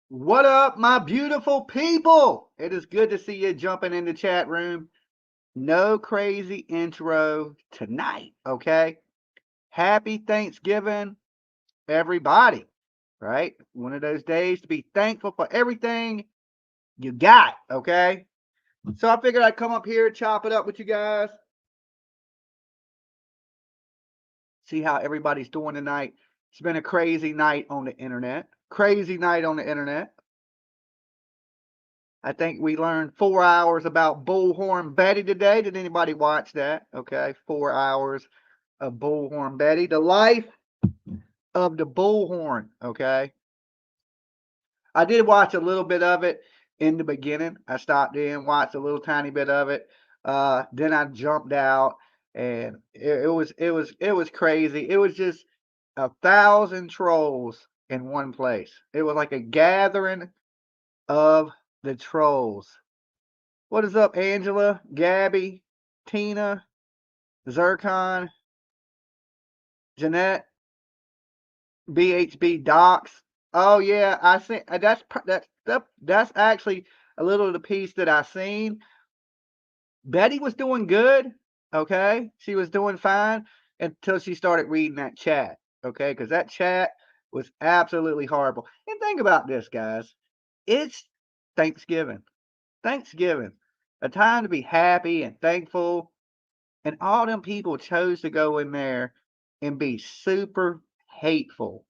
What up, my beautiful people? It is good to see you jumping in the chat room. No crazy intro tonight, okay? Happy Thanksgiving, everybody, right? One of those days to be thankful for everything you got, okay? So I figured I'd come up here, chop it up with you guys, see how everybody's doing tonight. It's been a crazy night on the internet. Crazy night on the internet. I think we learned 4 hours about Bullhorn Betty today. Did anybody watch that? Okay, 4 hours of Bullhorn Betty. The life of the Bullhorn. Okay, I did watch a little bit of it in the beginning. I stopped in, watched a little tiny bit of it. Then I jumped out, and it was crazy. It was just 1,000 trolls in one place. It was like a gathering of the trolls. What is up, Angela, Gabby, Tina, Zircon, Jeanette, BHB Docs? Oh yeah, I think that's actually a little of the piece that I seen. Betty was doing good, okay? She was doing fine until she started reading that chat, okay? Because that chat was absolutely horrible. And think about this, guys. It's Thanksgiving. Thanksgiving, a time to be happy and thankful. And all them people chose to go in there and be super hateful,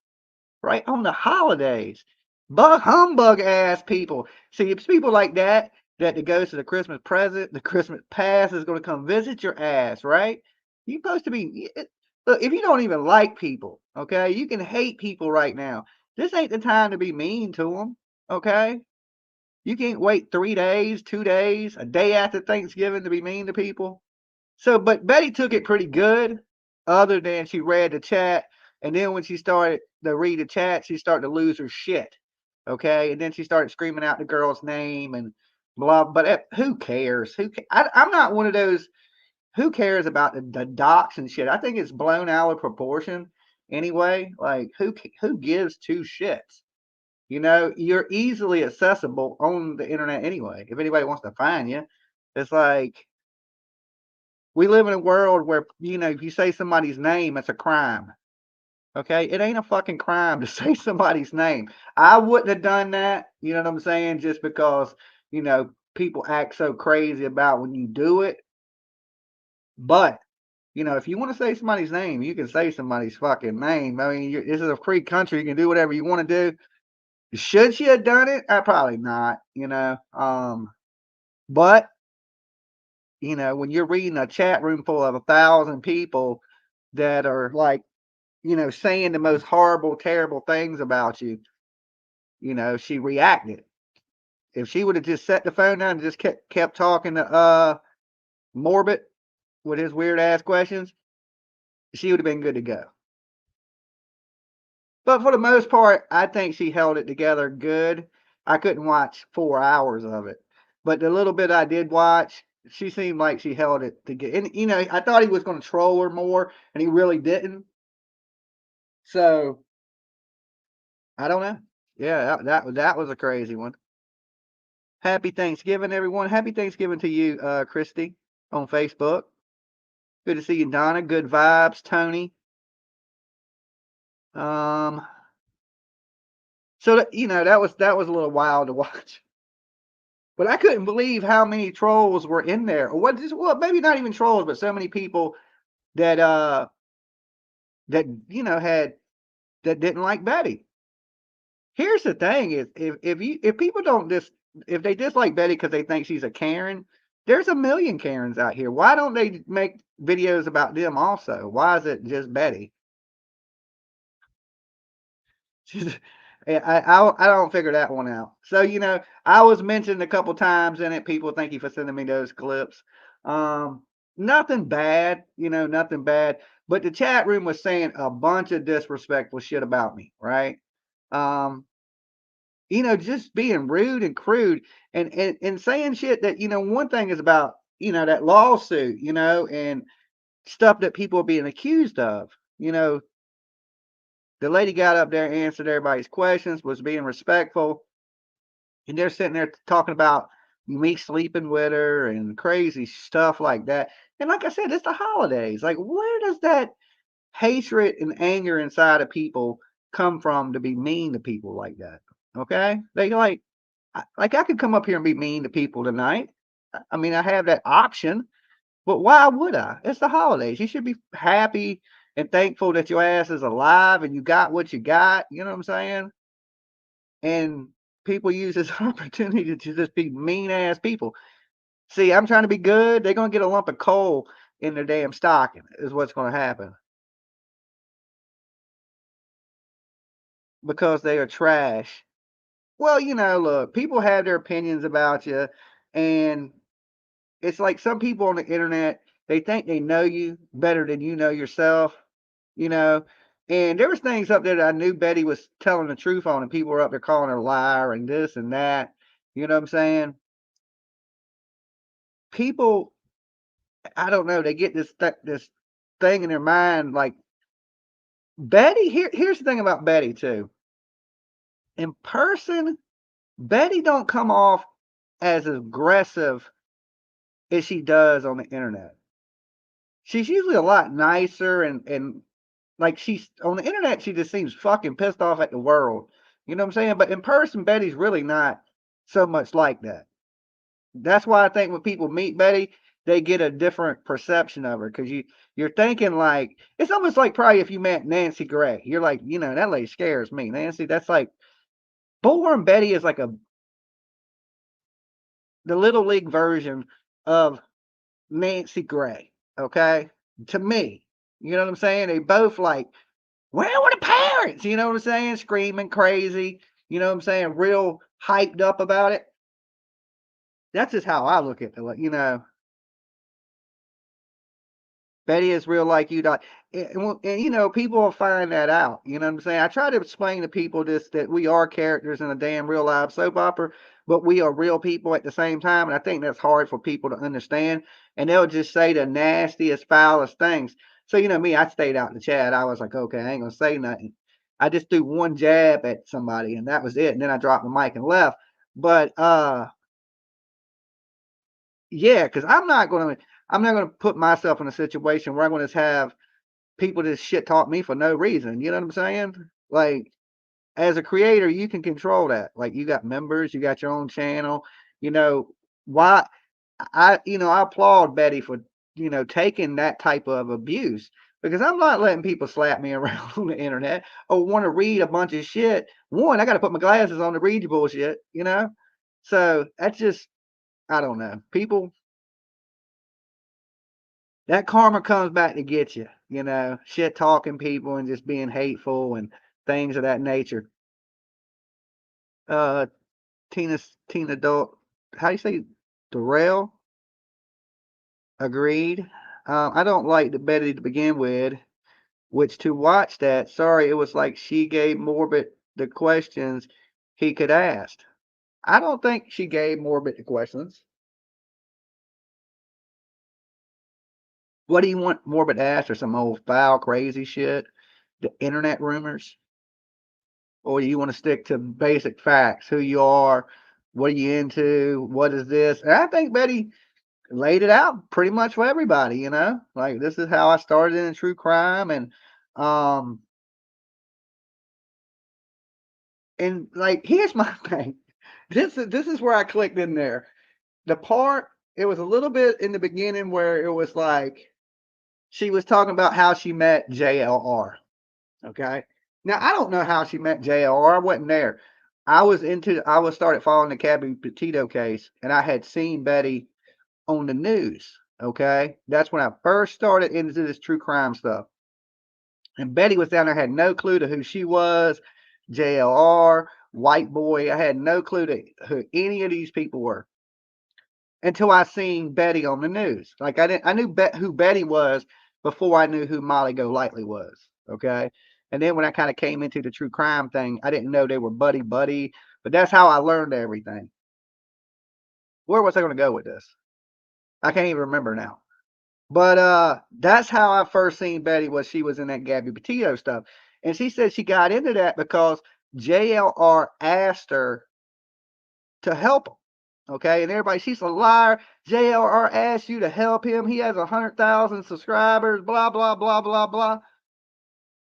right? On the holidays. Bug humbug ass people. See, it's people like that that goes to the Christmas present, the Christmas past is going to come visit your ass, right? You're supposed to be. Look, if you don't even like people, okay, you can hate people right now. This ain't the time to be mean to them, okay? You can't wait 3 days, 2 days, a day after Thanksgiving to be mean to people. So, but Betty took it pretty good, other than she read the chat, and then when she started to read the chat, she started to lose her shit. Okay, and then she started screaming out the girl's name and blah. But who cares? I'm not one of those. Who cares about the docs and shit? I think it's blown out of proportion anyway. Like who gives two shits? You're easily accessible on the internet anyway. If anybody wants to find you, it's like we live in a world where, if you say somebody's name, it's a crime. Okay? It ain't a fucking crime to say somebody's name. I wouldn't have done that, you know what I'm saying? Just because, people act so crazy about when you do it. But, if you want to say somebody's name, you can say somebody's fucking name. I mean, this is a free country. You can do whatever you want to do. Should she have done it? Probably not. But, when you're reading a chat room full of 1,000 people that are like, saying the most horrible, terrible things about you, she reacted. If she would have just set the phone down and just kept talking to Morbid with his weird ass questions, she would have been good to go. But for the most part, I think she held it together good. I couldn't watch 4 hours of it, but the little bit I did watch, she seemed like she held it together. And I thought he was going to troll her more, and he really didn't. So I don't know. Yeah, that was a crazy one. Happy Thanksgiving, everyone. Happy Thanksgiving to you, Christy, on Facebook. Good to see you, Donna. Good vibes, Tony. Um, so that was a little wild to watch, but I couldn't believe how many trolls were in there. Or what? Well, maybe not even trolls, but so many people that that had that didn't like Betty. Here's the thing: is if people don't if they dislike Betty because they think she's a Karen, there's a million Karens out here. Why don't they make videos about them also? Why is it just Betty? I don't figure that one out. So I was mentioned a couple times in it. People, thank you for sending me those clips. Um, Nothing bad, nothing bad. But the chat room was saying a bunch of disrespectful shit about me, right? Um, just being rude and crude and saying shit that, one thing is about, that lawsuit, and stuff that people are being accused of. The lady got up there, answered everybody's questions, was being respectful. and they're sitting there talking about me sleeping with her and crazy stuff like that. And like I said, it's the holidays. Like, where does that hatred and anger inside of people come from to be mean to people like that? Okay, they like, like I could come up here and be mean to people tonight. I mean, I have that option, but why would I? It's the holidays. You should be happy and thankful that your ass is alive and you got what you got. You know what I'm saying? And people use this opportunity to just be mean ass people. See, I'm trying to be good. They're gonna get a lump of coal in their damn stocking, is what's gonna happen because they are trash. Well, look, people have their opinions about you, and it's like some people on the internet, they think they know you better than you know yourself, you know. And there was things up there that I knew Betty was telling the truth on, and people were up there calling her a liar and this and that. You know what I'm saying? People, I don't know, they get this thing in their mind like Betty. Here's the thing about Betty too. In person, Betty don't come off as aggressive as she does on the internet. She's usually a lot nicer and like she's on the internet, she just seems fucking pissed off at the world. You know what I'm saying? But in person, Betty's really not so much like that. That's why I think when people meet Betty, they get a different perception of her because you're thinking like it's almost like probably if you met Nancy Gray, you're like, that lady scares me. Nancy, that's like Bullworm Betty is like the little league version of Nancy Gray. Okay, to me, you know what I'm saying? They both like, where were the parents? You know what I'm saying? Screaming crazy. You know what I'm saying? Real hyped up about it. That's just how I look at it. Like, Betty is real like you. Dot. And people will find that out. You know what I'm saying? I try to explain to people this that we are characters in a damn real live soap opera, but we are real people at the same time. And I think that's hard for people to understand. And they'll just say the nastiest, foulest things. So, me, I stayed out in the chat. I was like, okay, I ain't going to say nothing. I just threw one jab at somebody and that was it. And then I dropped the mic and left. But yeah, because I'm not gonna put myself in a situation where I'm gonna have people just shit talk me for no reason. You know what I'm saying? Like, as a creator, you can control that. Like, you got members, you got your own channel. You know why? I applaud Betty for taking that type of abuse because I'm not letting people slap me around on the internet or want to read a bunch of shit. One, I got to put my glasses on to read your bullshit. So that's just I don't know. People that karma comes back to get you, shit talking people and just being hateful and things of that nature. Uh, Tina Dol, how do you say Darrell? Agreed. I don't like the Betty to begin with, which to watch that, sorry, it was like she gave Morbid the questions he could ask. I don't think she gave Morbid the questions. What do you want Morbid to ask or some old foul crazy shit? The internet rumors? Or you want to stick to basic facts, who you are, what are you into, what is this? And I think Betty laid it out pretty much for everybody, like this is how I started in true crime um and like here's my thing. This is where I clicked in there. The part it was a little bit in the beginning where it was like she was talking about how she met JLR. Okay. Now I don't know how she met JLR. I wasn't there. I was started following the Cabby Petito case, and I had seen Betty on the news. Okay. That's when I first started into this true crime stuff. And Betty was down there, had no clue to who she was, JLR, White Boy. I had no clue to who any of these people were until I seen Betty on the news. Like I knew who Betty was before I knew who Molly Golightly was. Okay. And then when I kind of came into the true crime thing, I didn't know they were buddy buddy, but that's how I learned everything. Where was I going to go with this? I can't even remember now. But that's how I first seen Betty was she was in that Gabby Petito stuff. And she said she got into that because JLR asked her to help him. Okay, and everybody, she's a liar. JLR asked you to help him. He has 100,000 subscribers. Blah blah blah blah blah.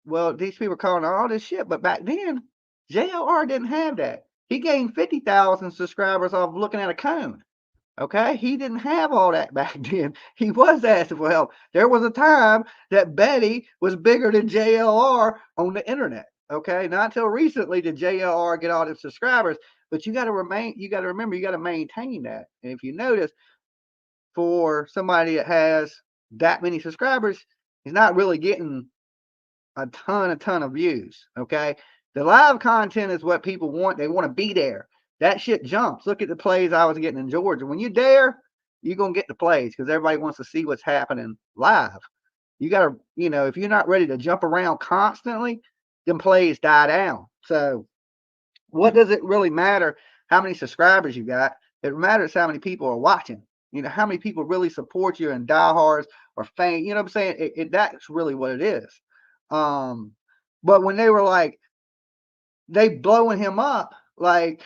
Well, these people are calling all this shit, but back then, JLR didn't have that. He gained 50,000 subscribers off looking at a cone. Okay, he didn't have all that back then. He was asking for help. There was a time that Betty was bigger than JLR on the internet. Okay, not until recently did JLR get all the subscribers. But you got to remember, you got to maintain that. And if you notice, for somebody that has that many subscribers, he's not really getting a ton of views. Okay, the live content is what people want. They want to be there. That shit jumps. Look at the plays I was getting in Georgia. When you're there, you're gonna get the plays because everybody wants to see what's happening live. You gotta, if you're not ready to jump around constantly, then plays die down. So what does it really matter how many subscribers you got? It matters how many people are watching. How many people really support you and diehards or fan. You know what I'm saying? That's really what it is. But when they were like, they blowing him up, like,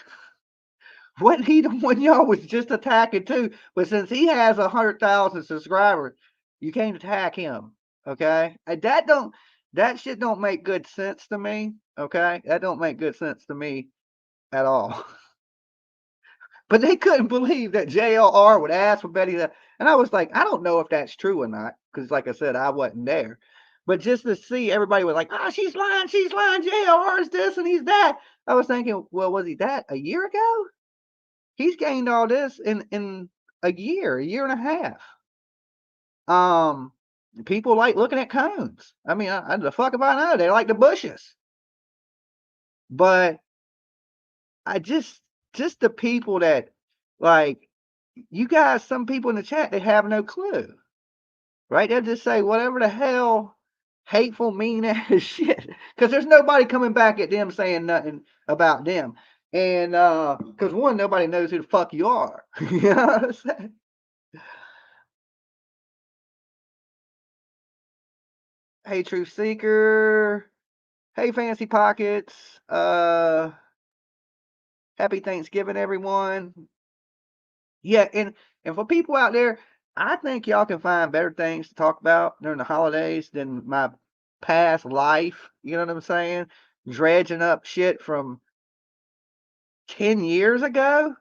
wasn't he the one y'all was just attacking too? But since he has 100,000 subscribers, you can't attack him. Okay, that shit don't make good sense to me. Okay, that don't make good sense to me at all. But they couldn't believe that JLR would ask for Betty to, and I was like, I don't know if that's true or not, because like I said, I wasn't there. But just to see everybody was like, oh, she's lying, JLR is this and he's that. I was thinking, well, was he that a year ago? He's gained all this in a year and a half. People like looking at cones. I mean, the fuck if I know? They like the bushes. But I just the people that like you guys, some people in the chat, they have no clue, right? They'll just say whatever the hell hateful, mean ass shit. Because there's nobody coming back at them saying nothing about them. And because one, nobody knows who the fuck you are. You know what I'm saying? Hey, Truth Seeker. Hey, Fancy Pockets. Happy Thanksgiving, everyone. Yeah, and for people out there, I think y'all can find better things to talk about during the holidays than my past life. You know what I'm saying? Dredging up shit from 10 years ago.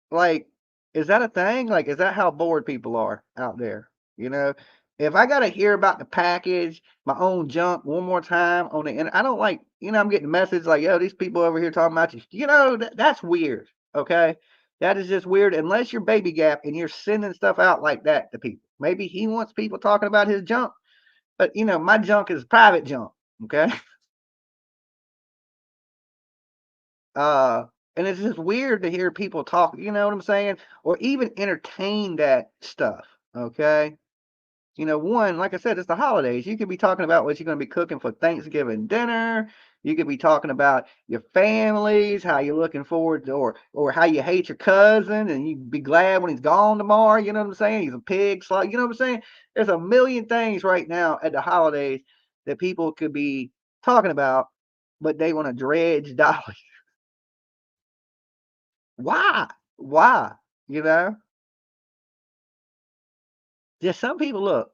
Like, is that a thing? Like, is that how bored people are out there? You know, if I gotta hear about the package, my own junk one more time on the internet, I don't like, I'm getting a message like, yo, these people over here talking about you. That's weird. Okay. That is just weird unless you're baby gap and you're sending stuff out like that to people. Maybe he wants people talking about his junk, but my junk is private junk. Okay. Uh, and it's just weird to hear people talk, you know what I'm saying? Or even entertain that stuff. Okay. One, like I said, it's the holidays. You could be talking about what you're going to be cooking for Thanksgiving dinner. You could be talking about your families, how you're looking forward to, or how you hate your cousin, and you be glad when he's gone tomorrow. You know what I'm saying? He's a pig, slug. You know what I'm saying? There's a million things right now at the holidays that people could be talking about, but they want to dredge dollars. Why? Why? You know? Just some people look.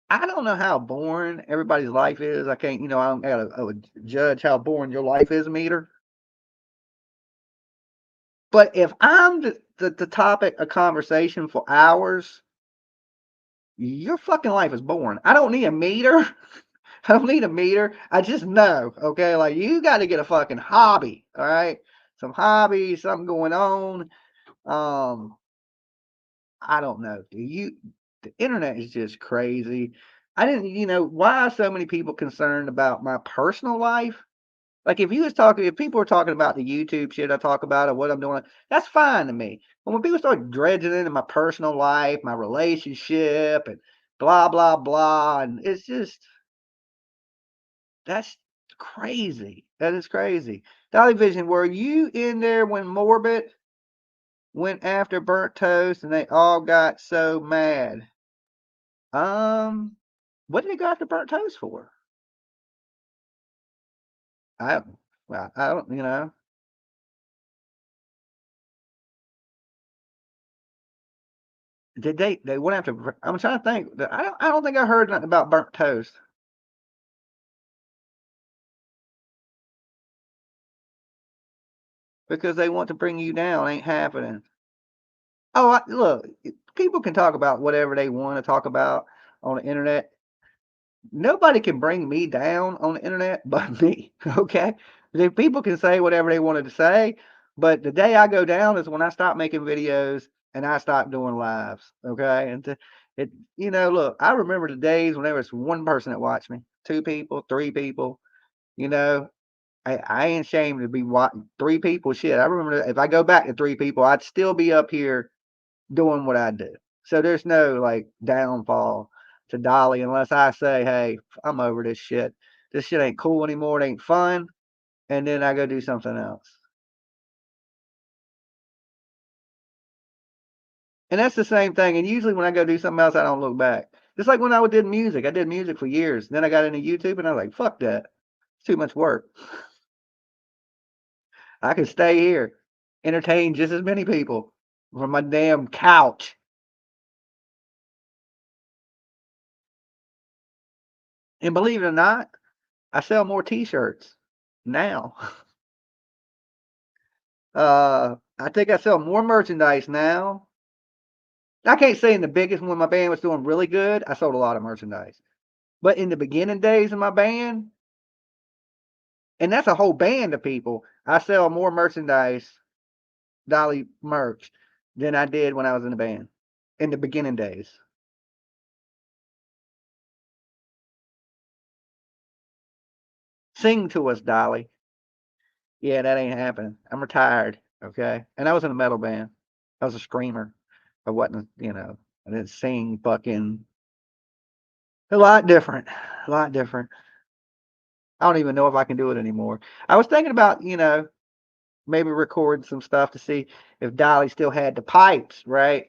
I don't know how boring everybody's life is. I can't, I don't gotta judge how boring your life is, meter. But if I'm the topic of conversation for hours, your fucking life is boring. I don't need a meter. I don't need a meter. I just know, okay? Like you got to get a fucking hobby, all right? Some hobby, something going on. Um, I don't know. The internet is just crazy. I didn't, why are so many people concerned about my personal life? Like if people were talking about the YouTube shit I talk about or what I'm doing, that's fine to me. But when people start dredging into my personal life, my relationship, and blah blah blah, and it's just that's crazy. That is crazy. Dolly Vision, were you in there when Morbid went after Burnt Toast and they all got so mad? What did they go after Burnt Toast for? I well, I don't. Did they went after? I'm trying to think. I don't think I heard nothing about burnt toast because they want to bring you down. Ain't happening. Oh, look, people can talk about whatever they want to talk about on the internet. Nobody can bring me down on the internet but me. Okay, the people can say whatever they wanted to say, but the day I go down is when I stop making videos and I stop doing lives. Okay, and it, look, I remember the days when there was one person that watched me, two people, three people. You know, I ain't ashamed to be watching three people. Shit, I remember if I go back to three people, I'd still be up here doing what I do. So there's no like downfall to Dolly unless I say, hey, I'm over this shit. This shit ain't cool anymore. It ain't fun. And then I go do something else. And that's the same thing. And usually when I go do something else, I don't look back. Just like when I did music. I did music for years. Then I got into YouTube and I was like, fuck that. It's too much work. I can stay here, entertain just as many people from my damn couch. And believe it or not, I sell more t-shirts now. I think I sell more merchandise now. I can't say in the biggest when my band was doing really good, I sold a lot of merchandise. But in the beginning days of my band, and that's a whole band of people, I sell more merchandise, Dolly merch, than I did when I was in the band in the beginning days. Sing to us, Dolly. Yeah, that ain't happening. I'm retired, okay? And I was in a metal band. I was a screamer. I wasn't, I didn't sing fucking a lot different. A lot different. I don't even know if I can do it anymore. I was thinking about, maybe record some stuff to see if Dolly still had the pipes, right?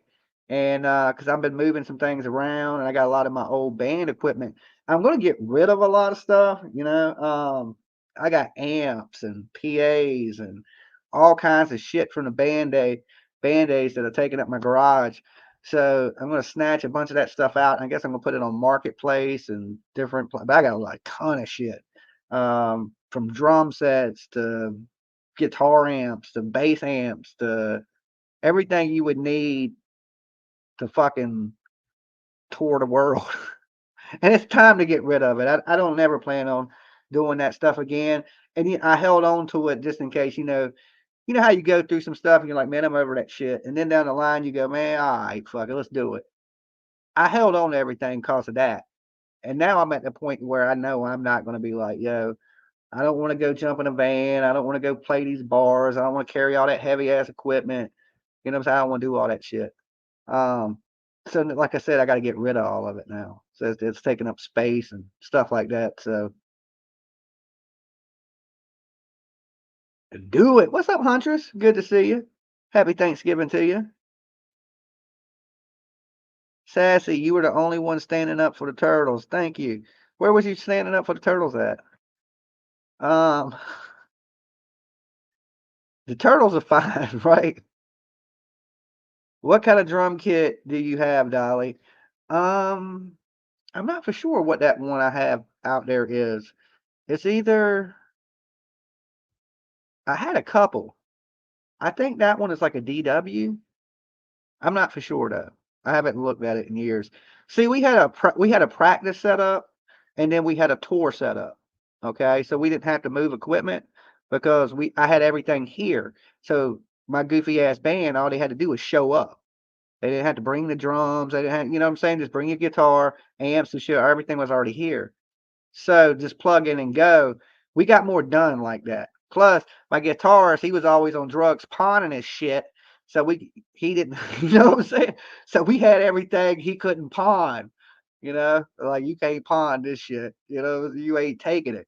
And because I've been moving some things around and I got a lot of my old band equipment. I'm gonna get rid of a lot of stuff. I got amps and PAs and all kinds of shit from the band days that are taking up my garage. So I'm gonna snatch a bunch of that stuff out. And I guess I'm gonna put it on marketplace and different. But I got like a ton of shit, from drum sets to guitar amps to bass amps to everything you would need to fucking tour the world. And it's time to get rid of it. I don't never plan on doing that stuff again. And I held on to it just in case, how you go through some stuff and you're like, man, I'm over that shit. And then down the line you go, man, all right, fuck it, let's do it. I held on to everything because of that. And now I'm at the point where I know I'm not going to be like, yo, I don't want to go jump in a van. I don't want to go play these bars. I don't want to carry all that heavy ass equipment. You know what I'm saying? I don't want to do all that shit. Um, so like I said, I got to get rid of all of it now. So it's taking up space and stuff like that. So do it. What's up, Huntress? Good to see you. Happy Thanksgiving to you. Sassy, you were the only one standing up for the turtles. Thank you. Where was you standing up for the turtles at? Um, the turtles are fine, right? What kind of drum kit do you have, Dolly? Um, I'm not for sure what that one I have out there is. It's either I had a couple. I think that one is like a DW. I'm not for sure though. I haven't looked at it in years. See, we had a practice set up, and then we had a tour set up. Okay, so we didn't have to move equipment because I had everything here. So my goofy ass band, all they had to do was show up. They didn't have to bring the drums. They didn't have, you know what I'm saying? Just bring your guitar, amps, and shit. Everything was already here. So just plug in and go. We got more done like that. Plus, my guitarist, he was always on drugs, pawning his shit. So he didn't, you know what I'm saying? So we had everything he couldn't pawn. Like you can't pawn this shit. You ain't taking it.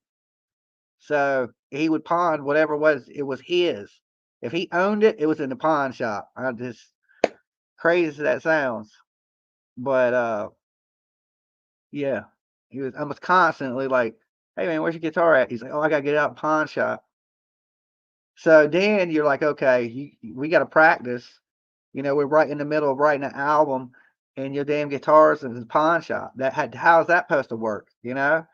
So he would pawn whatever it was his. If he owned it, it was in the pawn shop. I just crazy as that sounds. But yeah, I was constantly like, "Hey man, where's your guitar at?" He's like, "Oh, I gotta get it out of pawn shop." So then you're like, "Okay, we got to practice." We're right in the middle of writing an album, and your damn guitars in the pawn shop. How's that supposed to work? You know?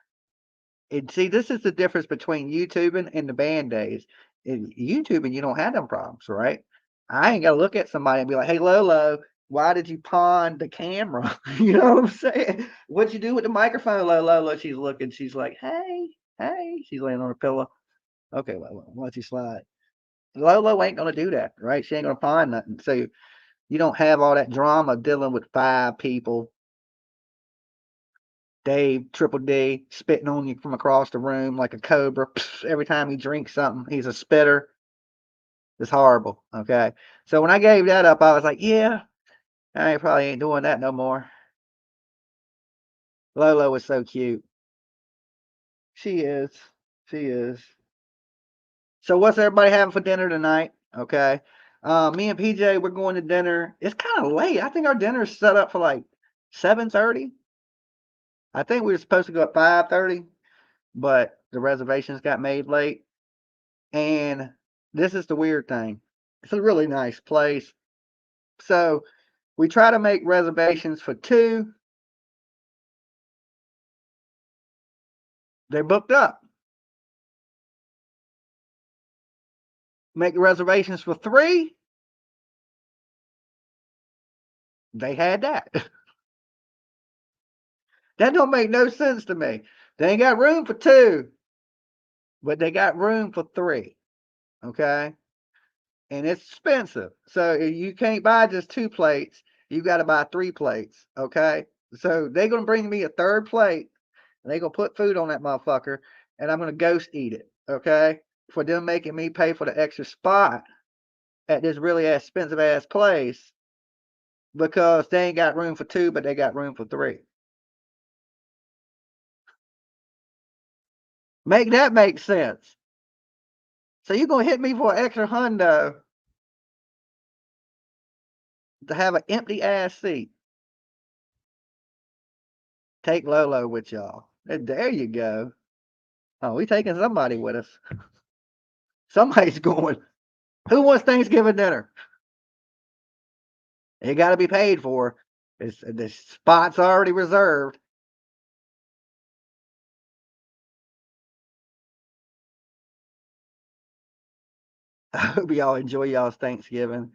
And see, this is the difference between YouTubing and the band days. In YouTubing, you don't have them problems, right? I ain't gotta look at somebody and be like, "Hey, Lolo, why did you pawn the camera?" You know what I'm saying? What you do with the microphone, Lolo? She's looking. She's like, "Hey, hey." She's laying on her pillow. Okay, Lolo, why don't you slide? Lolo ain't gonna do that, right? She ain't gonna pawn nothing. So you don't have all that drama dealing with 5 people. Dave, Triple D, spitting on you from across the room like a cobra. Every time he drinks something, he's a spitter. It's horrible. Okay. So when I gave that up, I was like, yeah, I probably ain't doing that no more. Lolo was so cute. She is. She is. So what's everybody having for dinner tonight? Okay. Me and PJ, we're going to dinner. It's kind of late. I think our dinner's set up for like 7:30. I think we were supposed to go at 5:30, but the reservations got made late. And this is the weird thing. It's a really nice place. So we try to make reservations for 2. They're booked up. Make reservations for 3. They had that. That don't make no sense to me. They ain't got room for 2, but they got room for 3. Okay. And it's expensive. So you can't buy just 2 plates. You got to buy 3 plates. Okay. So they're going to bring me a 3rd plate and they're going to put food on that motherfucker and I'm going to ghost eat it. Okay. For them making me pay for the extra spot at this really expensive ass place because they ain't got room for 2, but they got room for 3. Make that make sense. So you're going to hit me for an extra hundo to have an empty ass seat. Take Lolo with y'all. And there you go. Oh, we taking somebody with us. Somebody's going. Who wants Thanksgiving dinner? It got to be paid for. The spot's already reserved. I hope y'all enjoy y'all's Thanksgiving.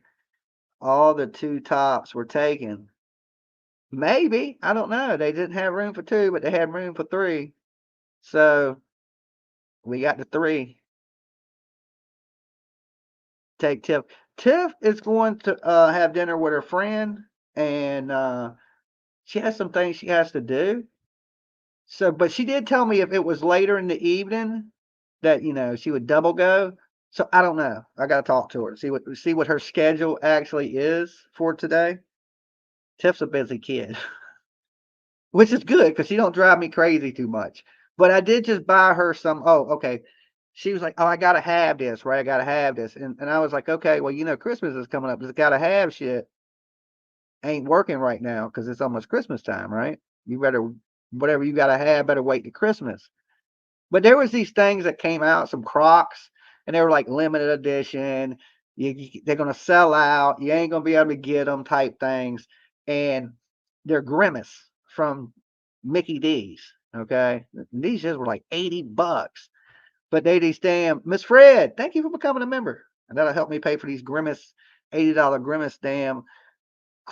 All the 2 tops were taken. Maybe. I don't know. They didn't have room for 2, but they had room for 3. So we got the 3. Take Tiff. Tiff is going to have dinner with her friend, and she has some things she has to do. So, but she did tell me if it was later in the evening that she would double go. So I don't know. I got to talk to her see what her schedule actually is for today. Tiff's a busy kid, which is good because she don't drive me crazy too much. But I did just buy her some. Oh, okay. She was like, "Oh, I gotta have this, right? I gotta have this," and I was like, "Okay, well, Christmas is coming up. This gotta have shit ain't working right now because it's almost Christmas time, right? You better whatever you gotta have better wait to Christmas." But there was these things that came out, some Crocs, and they were like limited edition. They're gonna sell out. You ain't gonna be able to get them type things, and they're Grimace from Mickey D's. Okay, these just were like $80, but they these damn Miss Fred. Thank you for becoming a member, and that'll help me pay for these Grimace $80 Grimace damn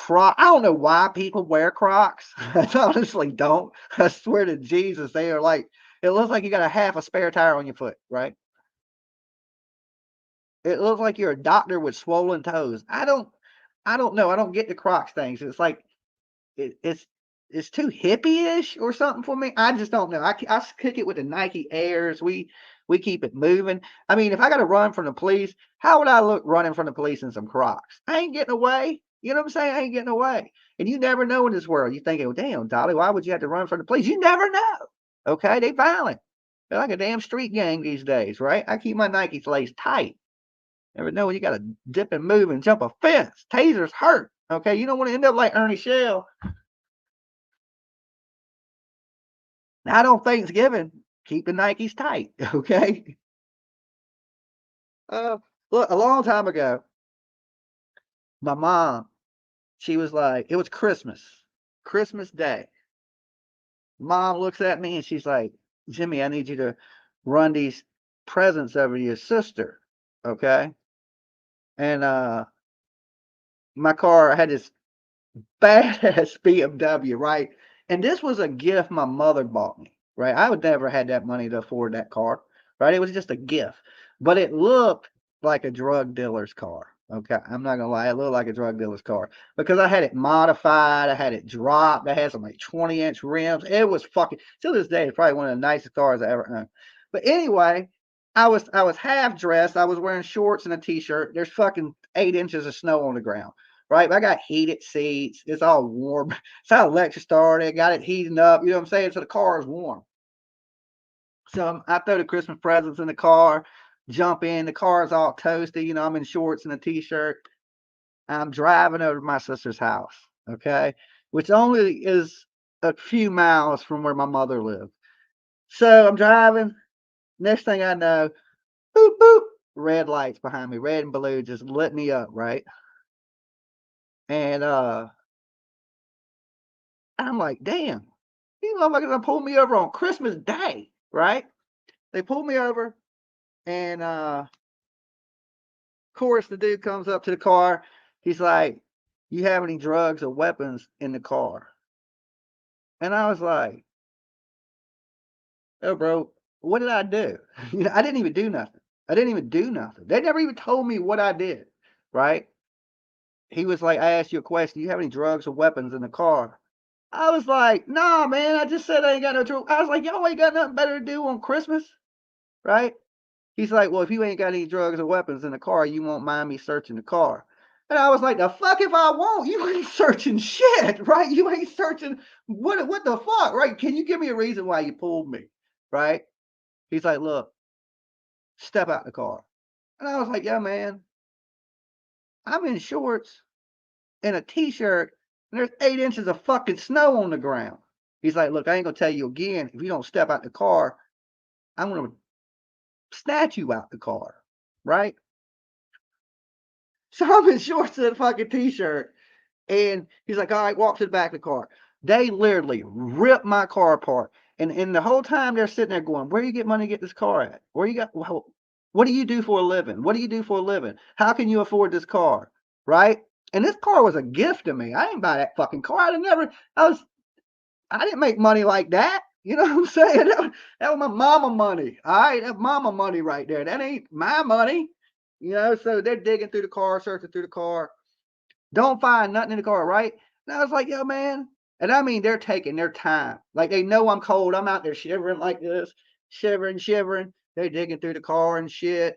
I don't know why people wear Crocs. I honestly don't. I swear to Jesus, they are like, it looks like you got a half a spare tire on your foot, right? It looks like you're a doctor with swollen toes. I don't know. I don't get the Crocs things. It's like it's too hippie-ish or something for me. I just don't know. I kick it with the Nike Airs. We keep it moving. I mean, if I got to run from the police, how would I look running from the police in some Crocs? I ain't getting away. You know what I'm saying? I ain't getting away. And you never know in this world. You thinking, well, damn, Dolly, why would you have to run from the police? You never know. Okay, they violent. They're like a damn street gang these days, right? I keep my Nikes laced tight. Never know when you got to dip and move and jump a fence. Tasers hurt. Okay, you don't want to end up like Ernie Shell. Not on Thanksgiving. Keep the Nikes tight. Okay. Uh, Look, a long time ago, my mom, she was like, it was Christmas. Christmas Day. Mom looks at me and she's like, Jimmy, I need you to run these presents over to your sister. Okay. And my car, I had this badass BMW, right? And this was a gift my mother bought me, right? I would never had that money to afford that car, right? It was just a gift, but it looked like a drug dealer's car. Okay, I'm not gonna lie, it looked like a drug dealer's car because I had it modified, I had it dropped, I had some like 20-inch rims. It was fucking till this day, it's probably one of the nicest cars I ever owned. But anyway, I was half dressed, I was wearing shorts and a t-shirt. There's fucking 8 inches of snow on the ground. Right, but I got heated seats. It's all warm. It's how electric started. Got it heating up. You know what I'm saying? So the car is warm. So I throw the Christmas presents in the car, jump in. The car is all toasty. You know, I'm in shorts and a t-shirt. I'm driving over to my sister's house. Okay, which only is a few miles from where my mother lived. So I'm driving. Next thing I know, boop boop, red lights behind me, red and blue, just lit me up. Right, and I'm like, damn, these motherfuckers done pulled me over on Christmas Day, right? They pulled me over, and of course, the dude comes up to the car. He's like, you have any drugs or weapons in the car? And I was like, oh, bro, what did I do? You know, I didn't even do nothing. I didn't even do nothing. They never even told me what I did, right? He was like, I asked you a question. Do you have any drugs or weapons in the car? I was like, nah, man, I just said I ain't got no drugs. I was like, y'all ain't got nothing better to do on Christmas, right? He's like, well, if you ain't got any drugs or weapons in the car, you won't mind me searching the car. And I was like, the fuck if I won't? You ain't searching shit, right? You ain't searching what the fuck, right? Can you give me a reason why you pulled me? Right? He's like, look, step out the car. And I was like, yeah, man, I'm in shorts and a t-shirt, and there's 8 inches of fucking snow on the ground. He's like, look, I ain't gonna tell you again. If you don't step out the car, I'm gonna snatch you out the car, right? So I'm in shorts and a fucking t-shirt. And he's like, all right, walk to the back of the car. They literally ripped my car apart. And the whole time they're sitting there going, where do you get money to get this car at? Where you got, what do you do for a living? What do you do for a living? How can you afford this car? Right? And this car was a gift to me. I didn't buy that fucking car. I didn't make money like that. You know what I'm saying? That was my mama money. All right. That's mama money right there. That ain't my money. You know, so they're digging through the car, searching through the car. Don't find nothing in the car, right? And I was like, yo, man. And I mean, they're taking their time. Like they know I'm cold. I'm out there shivering like this, shivering, shivering. They're digging through the car and shit.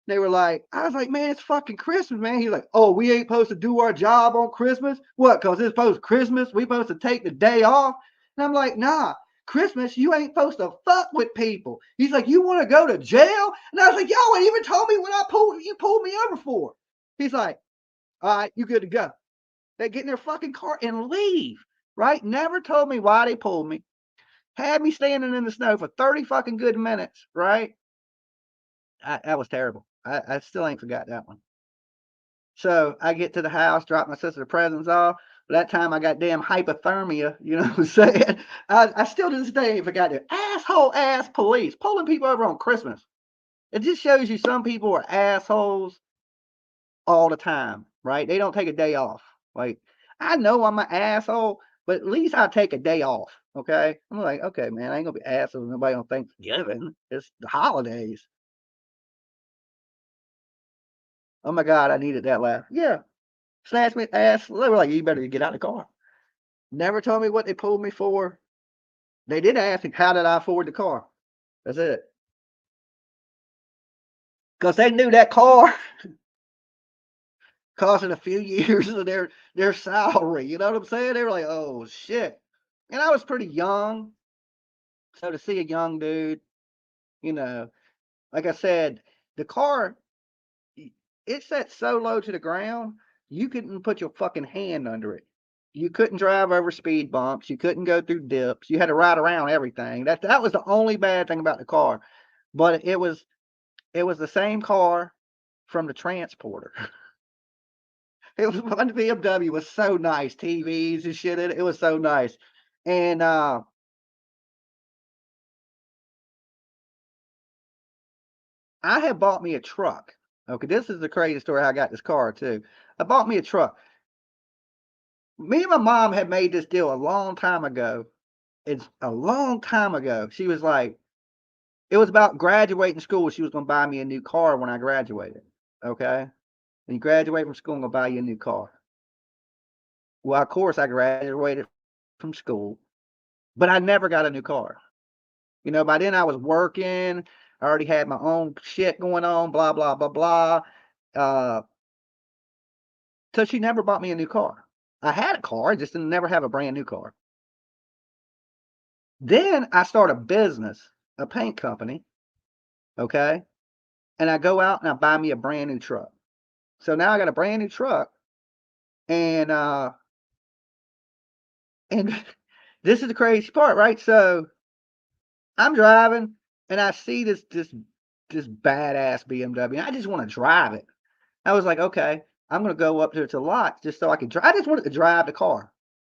They were like, I was like, man, it's fucking Christmas, man. He's like, oh, we ain't supposed to do our job on Christmas? What? Because it's supposed Christmas? We supposed to take the day off? And I'm like, nah, Christmas, you ain't supposed to fuck with people. He's like, you want to go to jail? And I was like, y'all ain't even told me what you pulled me over for. He's like, all right, you good to go. They get in their fucking car and leave, right? Never told me why they pulled me. Had me standing in the snow for 30 fucking good minutes, right? That was terrible. I still ain't forgot that one. So I get to the house, drop my sister the presents off. That time I got damn hypothermia, you know what I'm saying? I still to this day ain't forgot it. Asshole ass police pulling people over on Christmas. It just shows you some people are assholes all the time, right? They don't take a day off. Like, I know I'm an asshole, but at least I take a day off. Okay. I'm like, okay, man, I ain't gonna be asshole. Nobody on Thanksgiving. It's the holidays. Oh my God, I needed that laugh. Yeah. Snatched me ass. They were like, you better get out of the car. Never told me what they pulled me for. They did ask me, how did I afford the car? That's it. Because they knew that car costing a few years of their salary. You know what I'm saying? They were like, oh shit. And I was pretty young. So to see a young dude, you know, like I said, the car, it set so low to the ground, you couldn't put your fucking hand under it. You couldn't drive over speed bumps. You couldn't go through dips. You had to ride around everything. That was the only bad thing about the car. But it was the same car from the transporter. It was fun. The BMW was so nice, TVs and shit in it. It was so nice. And I had bought me a truck. Okay, this is the crazy story how I got this car too. I bought me a truck. Me and my mom had made this deal a long time ago. It's a long time ago. She was like, it was about graduating school. She was gonna buy me a new car when I graduated. Okay. When you graduate from school, I'm gonna buy you a new car. Well, of course, I graduated from school, but I never got a new car. You know, by then I was working. I already had my own shit going on. Blah blah blah blah. Uh, so she never bought me a new car. I had a car, I just didn't never have a brand new car. Then I start a business, a paint company. Okay, and I go out and I buy me a brand new truck. So now I got a brand new truck, and and this is the crazy part, right? So I'm driving and I see this badass BMW. And I just want to drive it. I was like, okay, I'm gonna go up there to the lot just so I could drive. I just wanted to drive the car.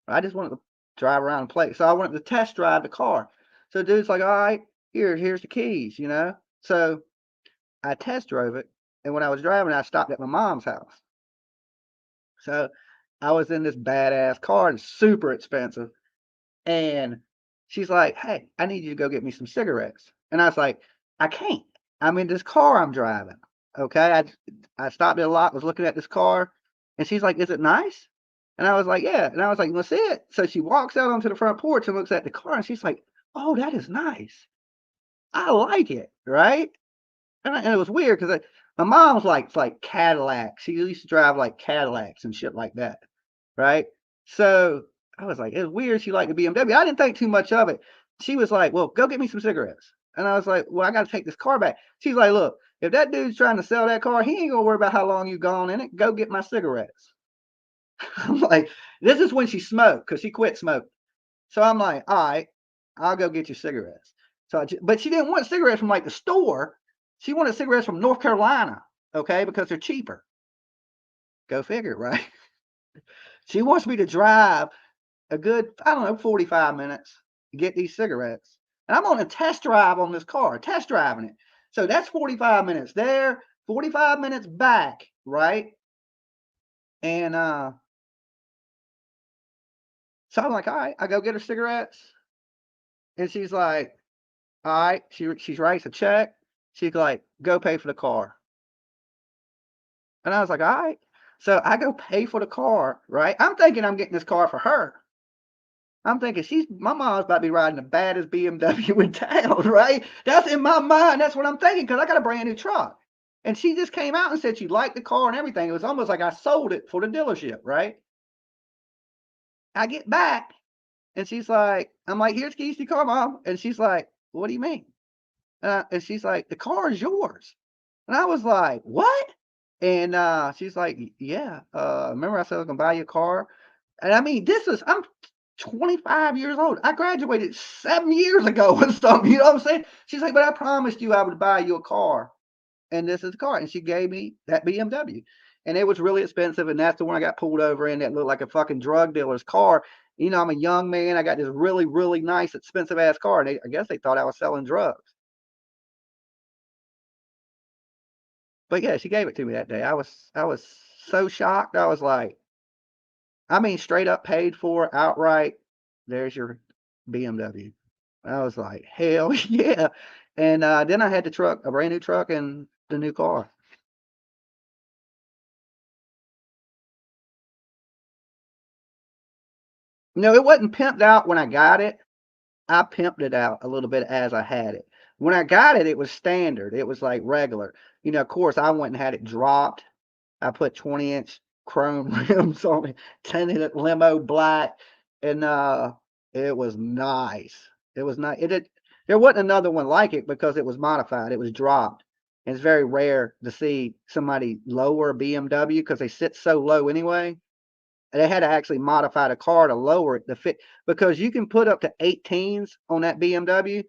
I just wanted to drive around and play. So I wanted to test drive the car. So the dude's like, all right, here's the keys, you know. So I test drove it, and when I was driving, I stopped at my mom's house. So I was in this badass car, and super expensive. And she's like, "Hey, I need you to go get me some cigarettes." And I was like, "I can't. I'm in this car I'm driving." Okay. I stopped at a lot, was looking at this car, and she's like, "Is it nice?" And I was like, "Yeah." And I was like, "Let's see it." So she walks out onto the front porch and looks at the car, and she's like, "Oh, that is nice. I like it." Right. And it was weird because my mom's like Cadillac. She used to drive like Cadillacs and shit like that. Right. So I was like, it's weird she liked the BMW. I didn't think too much of it. She was like, well, go get me some cigarettes. And I was like, well, I got to take this car back. She's like, look, if that dude's trying to sell that car, he ain't gonna worry about how long you gone in it. Go get my cigarettes. I'm like, this is when she smoked because she quit smoking. So I'm like, all right, I'll go get your cigarettes. But she didn't want cigarettes from like the store. She wanted cigarettes from North Carolina, okay, because they're cheaper. Go figure, right? She wants me to drive a good, I don't know, 45 minutes to get these cigarettes. And I'm on a test drive on this car, test driving it. So that's 45 minutes there, 45 minutes back, right? And so I'm like, all right, I go get her cigarettes. And she's like, all right, she writes a check. She's like, go pay for the car. And I was like, all right. So I go pay for the car, right? I'm thinking I'm getting this car for her. I'm thinking my mom's about to be riding the baddest BMW in town, right? That's in my mind. That's what I'm thinking because I got a brand new truck. And she just came out and said she liked the car and everything. It was almost like I sold it for the dealership, right? I get back and she's like, I'm like, here's keys to your car, mom. And she's like, what do you mean? And she's like, the car is yours. And I was like, what? And she's like, yeah. Remember I said I was gonna buy you a car? And I mean, I'm 25 years old. I graduated 7 years ago and stuff. You know what I'm saying? She's like, but I promised you I would buy you a car. And this is the car. And she gave me that BMW. And it was really expensive. And that's the one I got pulled over in that looked like a fucking drug dealer's car. You know, I'm a young man. I got this really, really nice, expensive ass car. And I guess they thought I was selling drugs. But yeah, she gave it to me that day. I was so shocked. I was like, I mean, straight up paid for outright. There's your BMW. I was like, hell yeah. And then I had the truck, a brand new truck and the new car. No, it wasn't pimped out when I got it. I pimped it out a little bit as I had it. When I got it, it was standard. It was like regular. You know, of course, I went and had it dropped. I put 20-inch chrome rims on it, tinted it limo black, and it was nice. It was nice. There wasn't another one like it because it was modified. It was dropped. And it's very rare to see somebody lower a BMW because they sit so low anyway. And they had to actually modify the car to lower it to fit because you can put up to 18s on that BMW,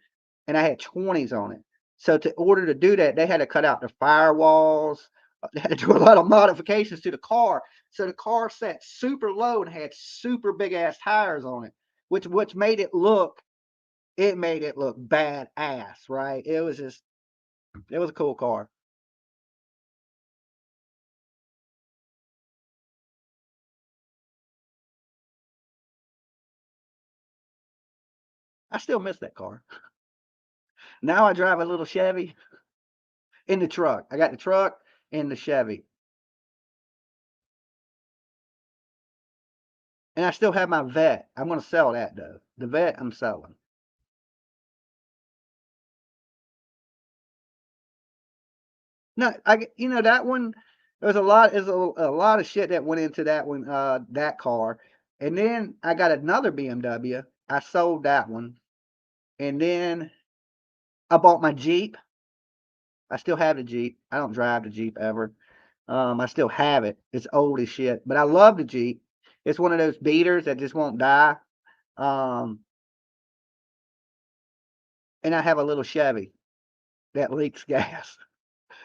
and I had 20s on it. So to order to do that, they had to cut out the firewalls. They had to do a lot of modifications to the car. So the car sat super low and had super big ass tires on it, which made it look badass, right? It was a cool car. I still miss that car. Now I drive a little Chevy in the truck. I got the truck and the Chevy. And I still have my Vet. I'm gonna sell that though. The Vet I'm selling. No, that one. There's a lot of shit that went into that one, that car. And then I got another BMW. I sold that one, and then I bought my Jeep. I still have the Jeep. I don't drive the Jeep ever. I still have it. It's old as shit, but I love the Jeep. It's one of those beaters that just won't die. Um, and I have a little Chevy that leaks gas.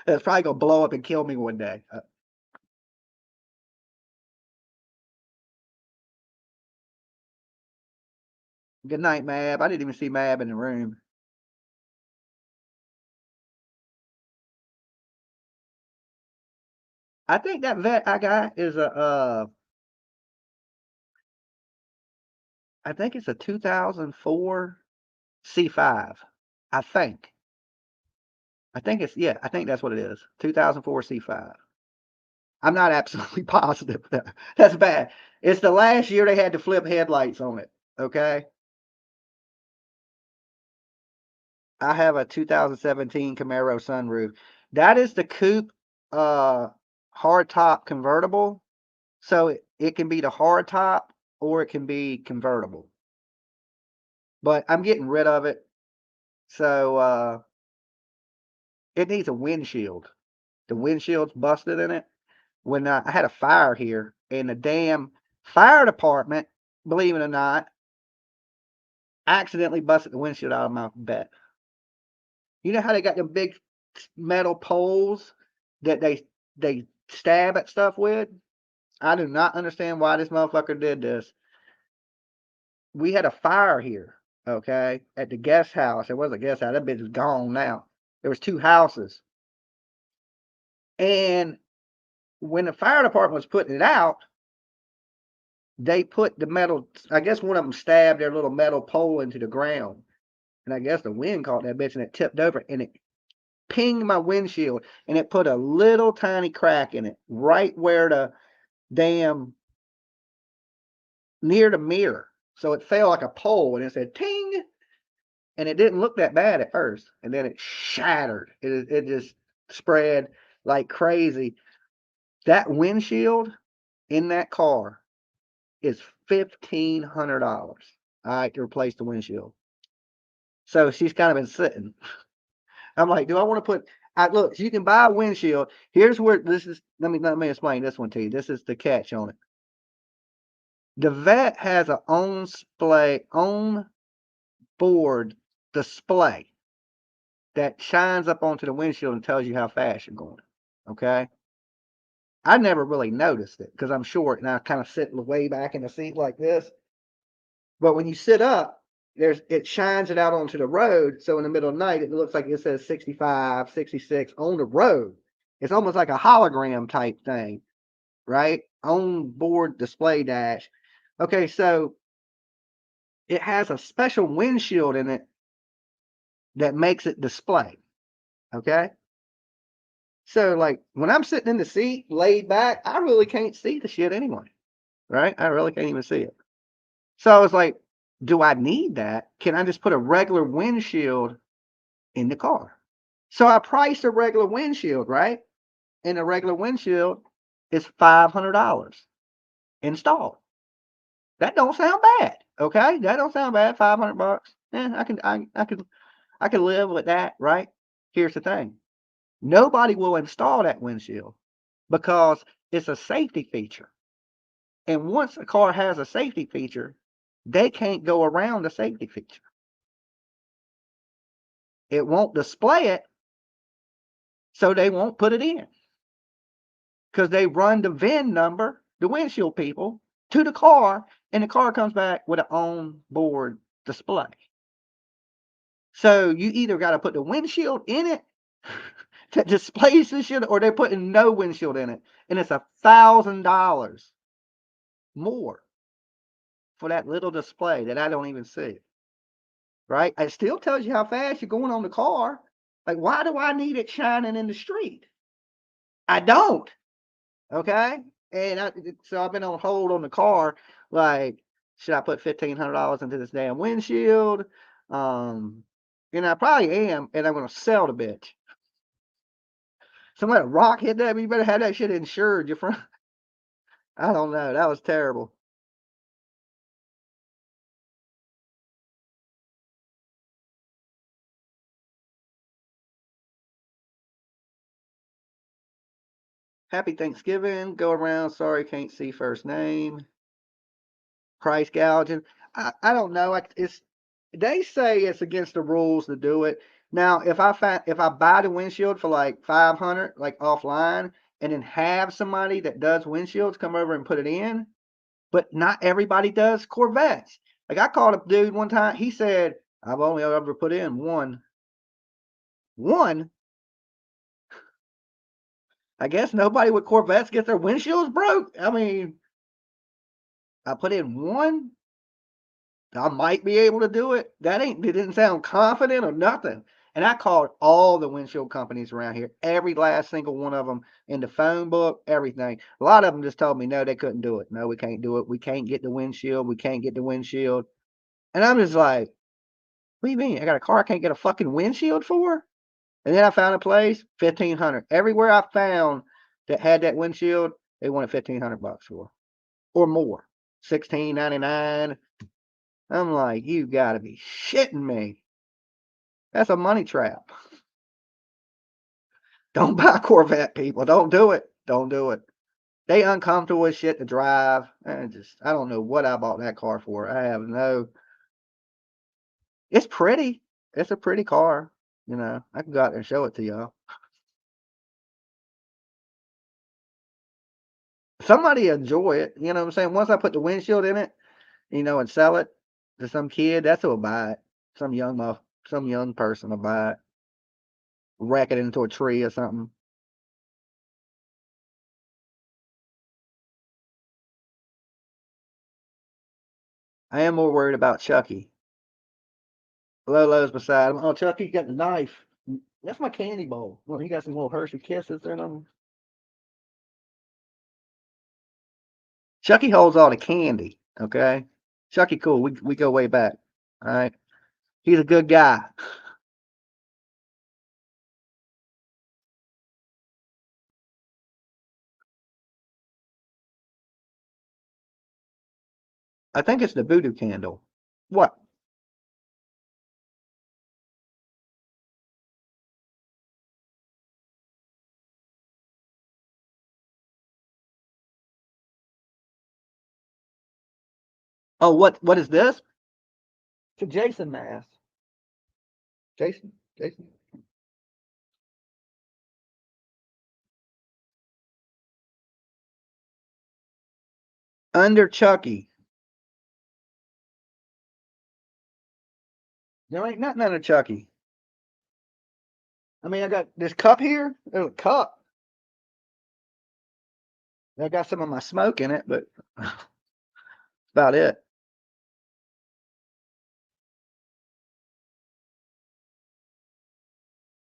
It's probably gonna blow up and kill me one day. Good night, Mab. I didn't even see Mab in the room. I think that Vet I got is I think it's a 2004 C5. I think. I think that's what it is. 2004 C5. I'm not absolutely positive. That's bad. It's the last year they had to flip headlights on it. Okay. I have a 2017 Camaro sunroof. That is the coupe uh hardtop convertible. So it can be the hardtop or it can be convertible. But I'm getting rid of it. So it needs a windshield. The windshield's busted in it. When I had a fire here, and the damn fire department, believe it or not, accidentally busted the windshield out of my vet. You know how they got them big metal poles that they stab at stuff with? I do not understand why this motherfucker did this. We had a fire here, okay, at the guest house. It was a guest house. That bitch is gone now. There was two houses. And when the fire department was putting it out, they put the metal, I guess one of them stabbed their little metal pole into the ground. And I guess the wind caught that bitch and it tipped over and it pinged my windshield and it put a little tiny crack in it right where the damn near the mirror. So it fell like a pole and it said ting. And it didn't look that bad at first. And then it shattered. It just spread like crazy. That windshield in that car is $1,500. All right, to replace the windshield. So she's kind of been sitting. I'm like, do I want to put? Look, you can buy a windshield. Here's where this is. Let me explain this one to you. This is the catch on it. The Vet has a on board display that shines up onto the windshield and tells you how fast you're going. Okay. I never really noticed it because I'm short and I kind of sit way back in the seat like this. But when you sit up, it shines it out onto the road. So in the middle of the night, it looks like it says 65, 66 on the road. It's almost like a hologram type thing, right? On board display dash. Okay, so it has a special windshield in it that makes it display. Okay. So like when I'm sitting in the seat laid back, I really can't see the shit anyway. Right? I really can't even see it. So I was like, do I need that? Can I just put a regular windshield in the car? So I priced a regular windshield, right? And a regular windshield is $500 installed. That don't sound bad. Okay, that don't sound bad. $500. I can live with that, right? Here's the thing: nobody will install that windshield because it's a safety feature. And once a car has a safety feature, they can't go around the safety feature. It won't display it, so they won't put it in because they run the VIN number the windshield people to the car, and the car comes back with an on-board display. So you either got to put the windshield in it that displays the shit, or they're putting no windshield in it, and it's $1,000 more for that little display that I don't even see. Right? It still tells you how fast you're going on the car. Like, why do I need it shining in the street? I don't. Okay. And so I've been on hold on the car. Like, should I put $1,500 into this damn windshield? And I probably am, and I'm gonna sell the bitch. Somebody rock hit that, you better have that shit insured, your friend. I don't know. That was terrible. Happy Thanksgiving. Go around. Sorry, can't see first name. Price gouging. I don't know. It's they say it's against the rules to do it. Now, if I buy the windshield for like 500, like offline, and then have somebody that does windshields come over and put it in, but not everybody does Corvettes. Like I called a dude one time. He said, "I've only ever put in one." One. I guess nobody with Corvettes gets their windshields broke. I mean, I put in one. I might be able to do it. It didn't sound confident or nothing. And I called all the windshield companies around here, every last single one of them in the phone book, everything. A lot of them just told me, no, they couldn't do it. No, we can't do it. We can't get the windshield. We can't get the windshield. And I'm just like, what do you mean? I got a car I can't get a fucking windshield for? And then I found a place, 1,500. Everywhere I found that had that windshield, they wanted 1,500 bucks for, or more, 16.99. I'm like, you gotta be shitting me. That's a money trap. Don't buy a Corvette, people. Don't do it. Don't do it. They uncomfortable as shit to drive. I don't know what I bought that car for. I have no. It's pretty. It's a pretty car. You know, I can go out there and show it to y'all. Somebody enjoy it. You know what I'm saying? Once I put the windshield in it, and sell it to some kid, that's who'll buy it. Some young person will buy it, wreck it into a tree or something. I am more worried about Chucky. Lolo's beside him. Oh, Chucky got the knife. That's my candy bowl. Well, he got some little Hershey Kisses in them. Chucky holds all the candy. Okay, Chucky, cool. We go way back. All right, he's a good guy. I think it's the voodoo candle. What? Oh, what is this? It's a Jason mask. Jason, Jason. Under Chucky. There ain't nothing under Chucky. I mean, I got this cup here. There's a cup. I got some of my smoke in it, but that's about it.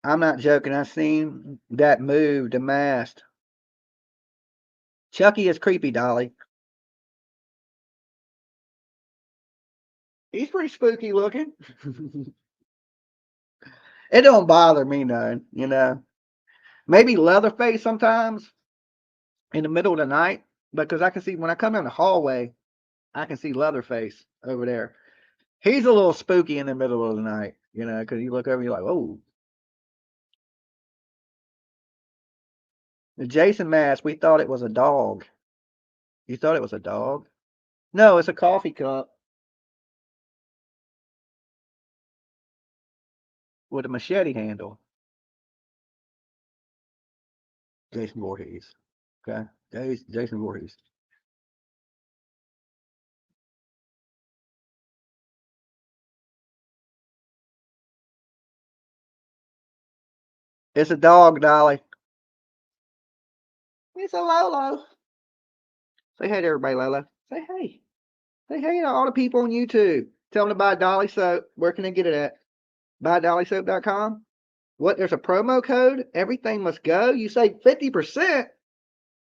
I'm not joking. I've seen that move, the mask. Chucky is creepy, Dolly. He's pretty spooky looking. It don't bother me none. Maybe Leatherface sometimes in the middle of the night, because I can see when I come in the hallway, I can see Leatherface over there. He's a little spooky in the middle of the night, because you look over, you're like, oh. The Jason mask, we thought it was a dog. You thought it was a dog? No, it's a coffee cup with a machete handle. Jason Voorhees. Okay. Jason Voorhees. It's a dog, Dolly. It's a Lolo. Say hey to everybody, Lolo. Say hey. Say hey to all the people on YouTube. Tell them to buy Dolly soap. Where can they get it at? BuyDollySoap.com. What? There's a promo code. Everything must go. You save 50%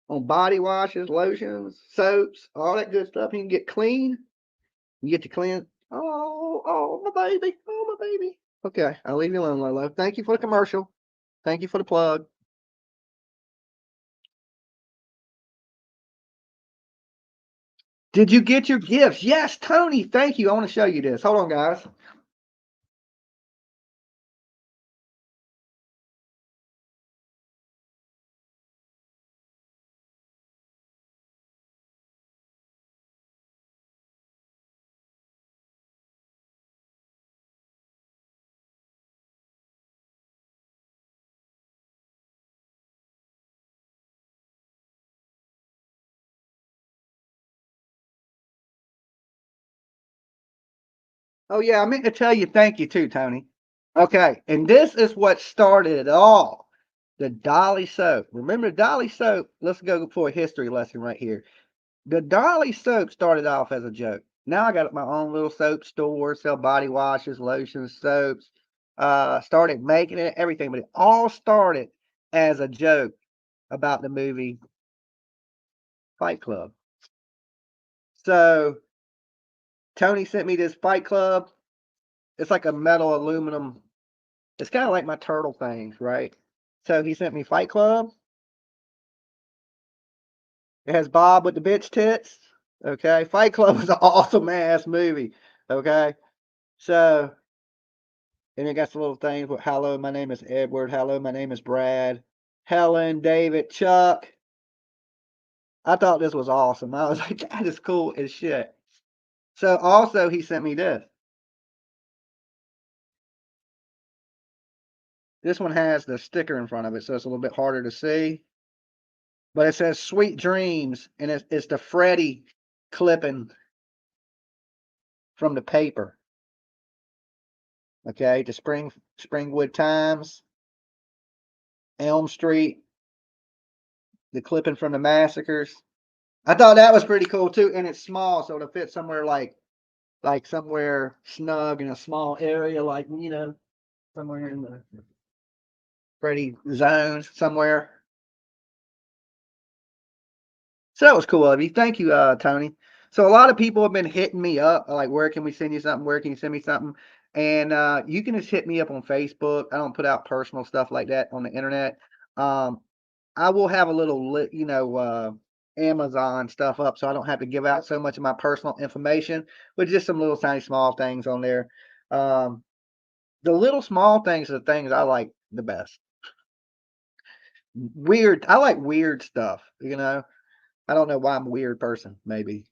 on body washes, lotions, soaps, all that good stuff. You can get clean. You get to clean. Oh, my baby. Oh, my baby. Okay, I'll leave you alone, Lolo. Thank you for the commercial. Thank you for the plug. Did you get your gifts? Yes, Tony. Thank you. I want to show you this. Hold on, guys. Oh, yeah, I meant to tell you thank you too, Tony. Okay, and this is what started it all. The Dolly soap. Remember Dolly soap? Let's go for a history lesson right here. The Dolly soap started off as a joke. Now I got my own little soap store, sell body washes, lotions, soaps. Started making it, everything, but it all started as a joke about the movie Fight Club. So Tony sent me this Fight Club. It's like a metal aluminum. It's kind of like my turtle things, right? So he sent me Fight Club. It has Bob with the bitch tits. Okay. Fight Club was an awesome ass movie. Okay. So, and it got some little things with hello, my name is Edward. Hello, my name is Brad. Helen, David, Chuck. I thought this was awesome. I was like, that is cool as shit. So also he sent me this. This one has the sticker in front of it, so it's a little bit harder to see. But it says Sweet Dreams, and it's the Freddy clipping from the paper. Okay, the Springwood Times, Elm Street, the clipping from the massacres. I thought that was pretty cool too, and it's small, so it'll fit somewhere like somewhere snug in a small area, like somewhere in the Freddy zones somewhere. So that was cool of you. Thank you, Tony. So a lot of people have been hitting me up, like, where can we send you something? Where can you send me something? And you can just hit me up on Facebook. I don't put out personal stuff like that on the internet. Um, I will have a little, Amazon stuff up, so I don't have to give out so much of my personal information, but just some little tiny small things on there. Um, the little small things are the things I like the best. Weird. I like weird stuff. I don't know why I'm a weird person. Maybe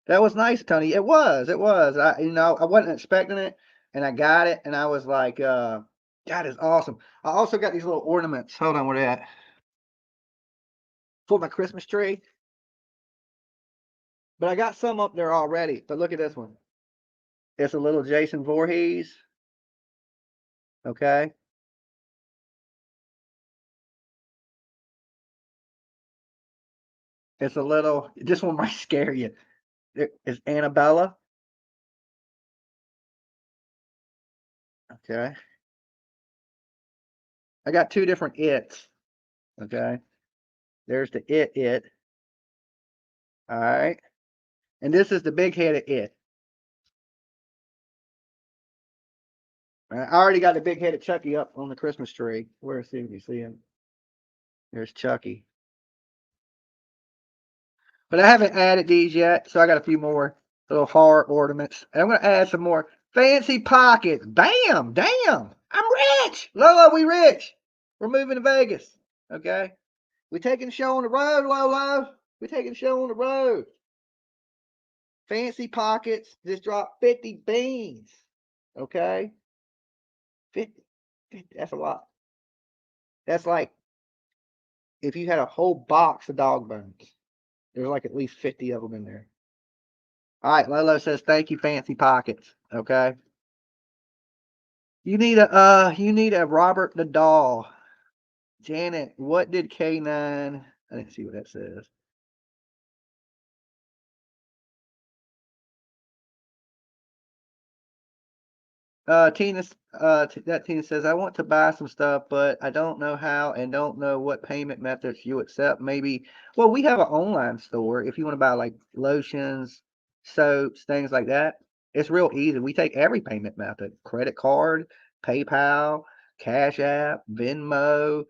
that was nice, Tony. It was. It was. I wasn't expecting it, and I got it, and I was like, that is awesome. I also got these little ornaments. Hold on, where they at? For my Christmas tree. But I got some up there already. But look at this one. It's a little Jason Voorhees. Okay. It's a little. This one might scare you. It's Annabella. Okay. I got two different its. Okay. There's the it. All right. And this is the big headed it. I already got the big headed Chucky up on the Christmas tree. Where's he? You see him? There's Chucky. But I haven't added these yet, so I got a few more little heart ornaments. And I'm going to add some more fancy pockets. Damn. I'm rich. Lolo, we rich. We're moving to Vegas. Okay. We taking the show on the road, Lolo. We taking the show on the road. Fancy pockets. Just dropped 50 beans. Okay. 50. That's a lot. That's like if you had a whole box of dog bones. There's like at least 50 of them in there. All right, Lolo says thank you, fancy pockets. Okay. You need a Robert the Doll. Janet, what did K9? I didn't see what that says. That Tina says, I want to buy some stuff, but I don't know how and don't know what payment methods you accept. Maybe, well, we have an online store. If you want to buy like lotions, soaps, things like that, it's real easy. We take every payment method, credit card, PayPal, Cash App, Venmo.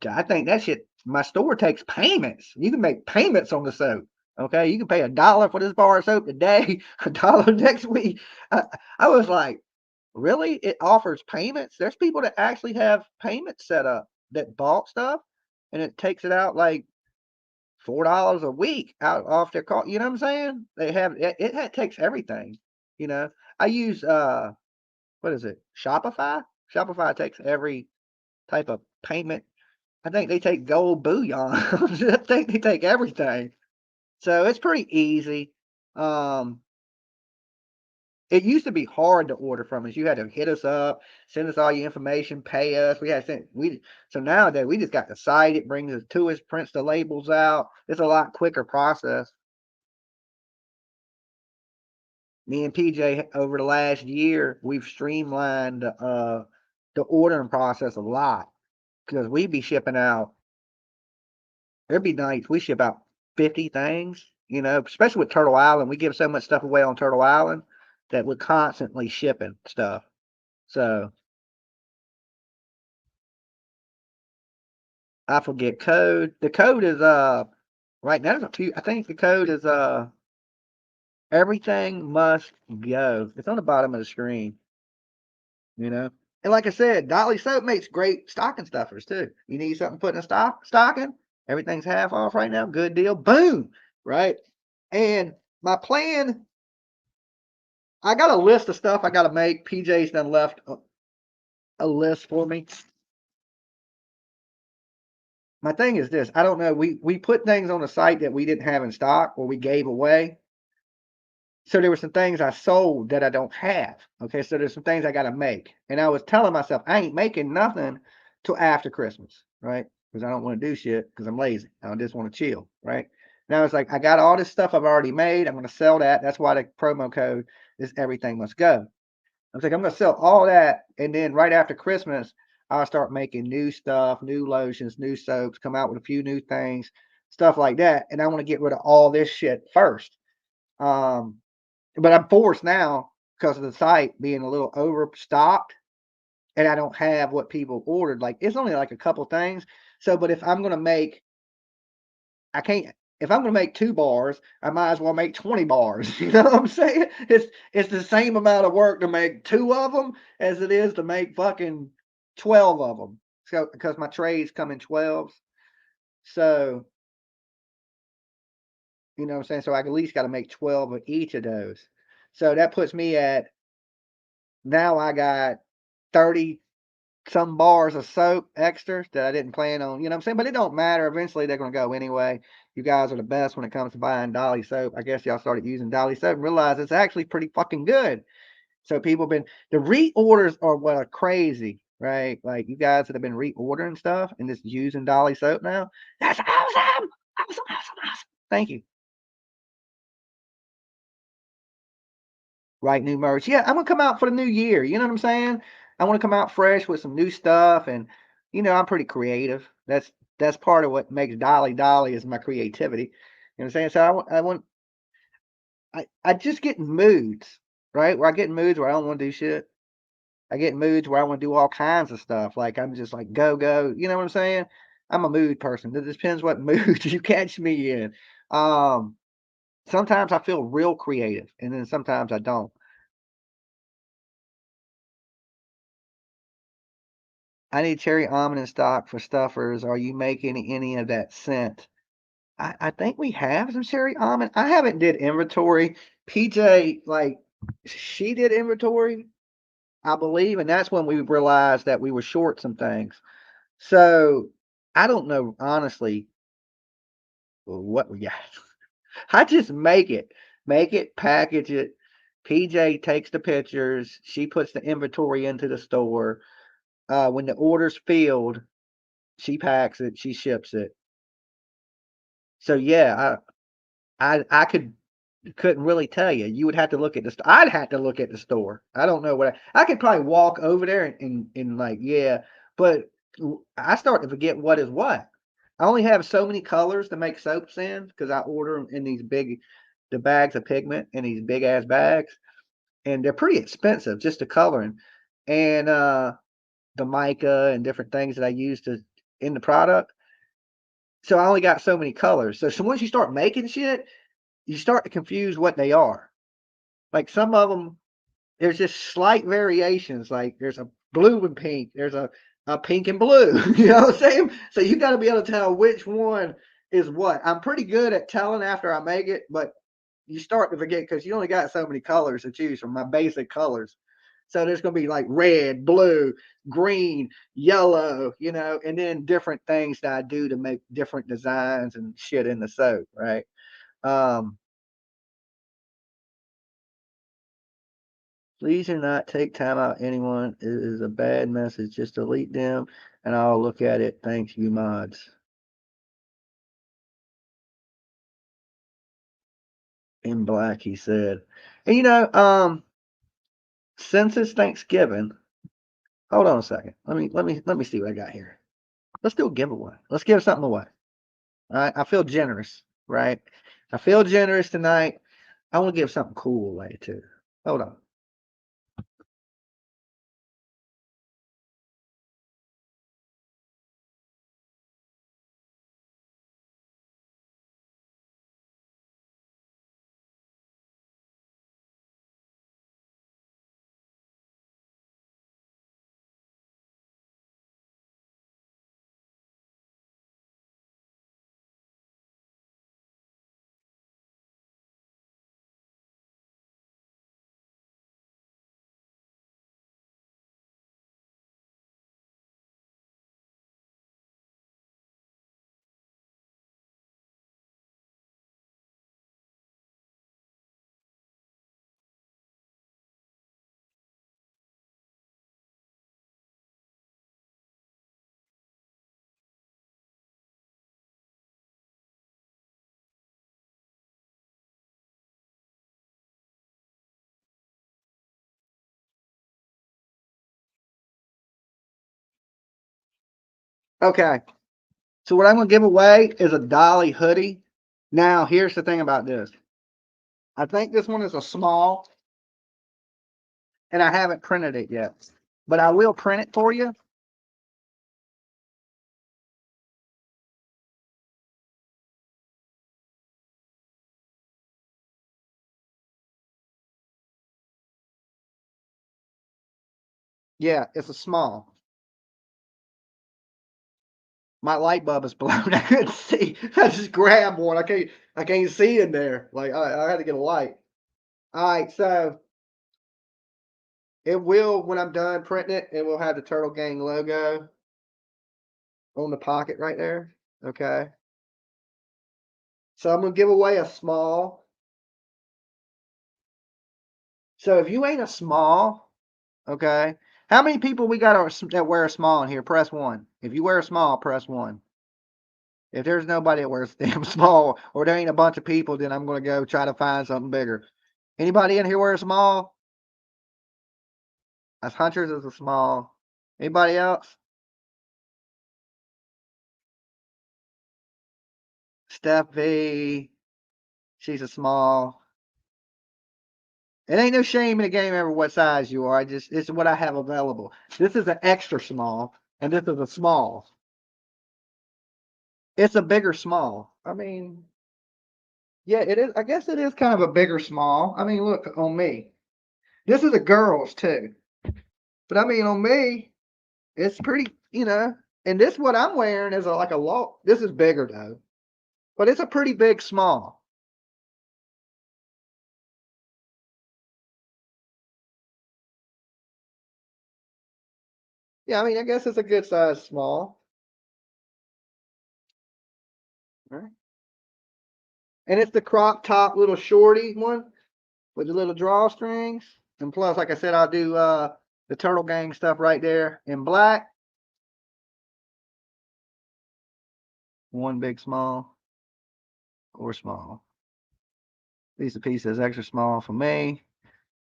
I think that shit, my store takes payments. You can make payments on the soap. Okay. You can pay $1 for this bar of soap today, $1 next week. I was like, really? It offers payments? There's people that actually have payments set up that bought stuff and it takes it out like $4 a week out off their call. You know what I'm saying? They have it takes everything. You know, I use what is it? Shopify? Shopify takes every type of payment. I think they take gold bullion. I think they take everything. So it's pretty easy. Um, It used to be hard to order from us. You had to hit us up, send us all your information, pay us. We had sent we so nowadays we just got the site. It brings us to us, prints the labels out. It's a lot quicker process. Me and PJ over the last year, we've streamlined the ordering process a lot because we be shipping out. There'd be nights we ship out 50 things, you know, especially with Turtle Island. We give so much stuff away on Turtle Island that we're constantly shipping stuff. So I forget code. The code is right now there's a few. I think the code is everything must go. It's on the bottom of the screen, you know. And like I said, Dolly soap makes great stocking stuffers too. You need something put in a stocking. Everything's half off right now. Good deal. Boom. Right. And my plan, I got a list of stuff I got to make. PJ's done left a list for me. My thing is this. I don't know. We put things on the site that we didn't have in stock or we gave away. So there were some things I sold that I don't have. Okay, so there's some things I got to make, and I was telling myself I ain't making nothing till after Christmas, right? Because I don't want to do shit because I'm lazy. I just want to chill, right? Now it's like I got all this stuff I've already made. I'm going to sell that. That's why the promo code is everything must go. I was like, I'm going to sell all that, and then right after Christmas, I'll start making new stuff, new lotions, new soaps, come out with a few new things, stuff like that. And I want to get rid of all this shit first. Um, but I'm forced now because of the site being a little overstocked and I don't have what people ordered. Like it's only like a couple things. So, but if I'm gonna make, I can't. If I'm gonna make 2 bars, I might as well make 20 bars. You know what I'm saying? It's the same amount of work to make 2 of them as it is to make fucking 12 of them. So because my trays come in 12s, so you know what I'm saying. So I at least got to make 12 of each of those. So that puts me at now I got 30 some bars of soap extras that I didn't plan on, you know what I'm saying? But it don't matter. Eventually they're gonna go anyway. You guys are the best when it comes to buying Dolly soap. I guess y'all started using Dolly soap and realized it's actually pretty fucking good. So people been the reorders are what are crazy, right? Like you guys that have been reordering stuff and just using Dolly soap now. That's awesome. Awesome, awesome, awesome. Thank you. Right, new merch. Yeah, I'm gonna come out for the new year. You know what I'm saying? I want to come out fresh with some new stuff, and you know, I'm pretty creative. That's part of what makes Dolly Dolly is my creativity. You know what I'm saying? So I just get in moods, right? Where I get in moods where I don't want to do shit. I get in moods where I want to do all kinds of stuff. Like I'm just like go go. You know what I'm saying? I'm a mood person. It depends what mood you catch me in. Um, Sometimes I feel real creative, and then sometimes I don't. I need cherry almond in stock for stuffers. Are you making any of that scent? I think we have some cherry almond. I haven't did inventory. PJ, like, she did inventory, I believe, and that's when we realized that we were short some things. So I don't know honestly what we got. I just make it, package it, PJ takes the pictures. She puts the inventory into the store. When the order's filled, she packs it. She ships it. So yeah, I couldn't really tell you. You would have to look at the store. I'd have to look at the store. I don't know what I could probably walk over there and like, yeah, but I start to forget what is what. I only have so many colors to make soaps in because I order them in these the bags of pigment in these big ass bags, and they're pretty expensive just the coloring and the mica and different things that I use to in the product. So I only got so many colors. So once you start making shit, you start to confuse what they are. Like some of them, there's just slight variations. Like there's a blue and pink. There's a pink and blue. You know what I'm saying? So you got to be able to tell which one is what. I'm pretty good at telling after I make it, but you start to forget because you only got so many colors to choose from. My basic colors. So there's going to be like red, blue, green, yellow, you know, and then different things that I do to make different designs and shit in the soap, right? Um, Please do not take time out anyone. It is a bad message. Just delete them and I'll look at it. Thanks, you mods. In black, he said. And you know, since it's Thanksgiving, hold on a second. Let me see what I got here. Let's do a giveaway. Let's give something away. All right. I feel generous, right? I feel generous tonight. I want to give something cool away too. Hold on. Okay. So what I'm gonna give away is a Dolly hoodie. Now, here's the thing about this. I think this one is a small, and I haven't printed it yet, but I will print it for you. Yeah, it's a small. My light bulb is blown. I couldn't see. I just grabbed one. I can't see in there. Like I had to get a light. All right, so it will when I'm done printing it, it will have the Turtle Gang logo on the pocket right there. Okay. So I'm gonna give away a small. So if you ain't a small, okay. How many people we got that wear a small in here? Press one. If you wear a small, press one. If there's nobody that wears damn small, or there ain't a bunch of people, then I'm gonna go try to find something bigger. Anybody in here wear a small? As Hunters is a small. Anybody else? Steph V. She's a small. It ain't no shame in the game ever what size you are. It's what I have available. This is an extra small, and this is a small. It's a bigger small. I mean, yeah, it is. I guess it is kind of a bigger small. I mean, look on me. This is a girl's too, but I mean on me, it's pretty. And this what I'm wearing is like a low. This is bigger though, but it's a pretty big small. Yeah, I mean, I guess it's a good size small. Right. And it's the crop top little shorty one. with the little drawstrings. And plus, like I said, I'll do the Turtle Gang stuff right there in black. One big small or small. These are pieces extra small for me.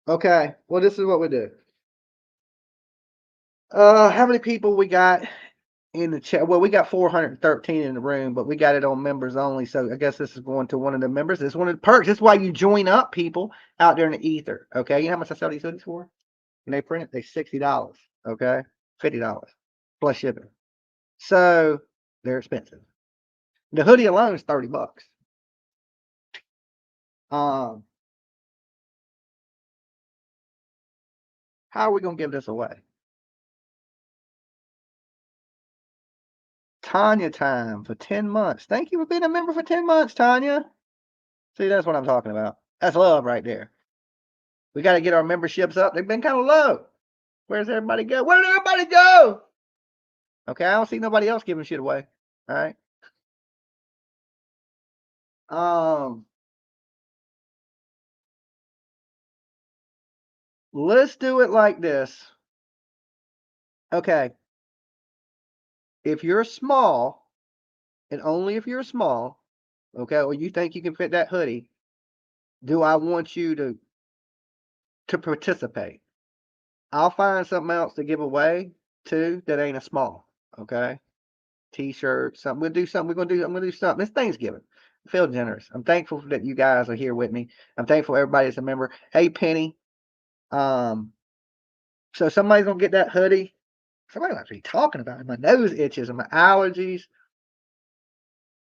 Okay, well, this is what we do. How many people we got in the chat? Well, we got 413 in the room, but we got it on members only. So I guess this is going to one of the members. This is one of the perks. This is why you join up, people out there in the ether. Okay, you know how much I sell these hoodies for? When they print it, they $60. Okay, $50 plus shipping. So they're expensive. The hoodie alone is $30. How are we gonna give this away? Tanya time for 10 months. Thank you for being a member for 10 months, Tanya. See, that's what I'm talking about. That's love right there. We got to get our memberships up. They've been kind of low. Where's everybody go? Where did everybody go? Okay, I don't see nobody else giving shit away. All right. Let's do it like this. Okay. If you're small, and only if you're small, okay, or you think you can fit that hoodie, do I want you to participate? I'll find something else to give away too that ain't a small. Okay. T-shirt, something. We'll do something. I'm gonna do something. It's Thanksgiving. I feel generous. I'm thankful that you guys are here with me. I'm thankful everybody is a member. Hey Penny. So somebody's gonna get that hoodie. Somebody might be talking about it. My nose itches and my allergies.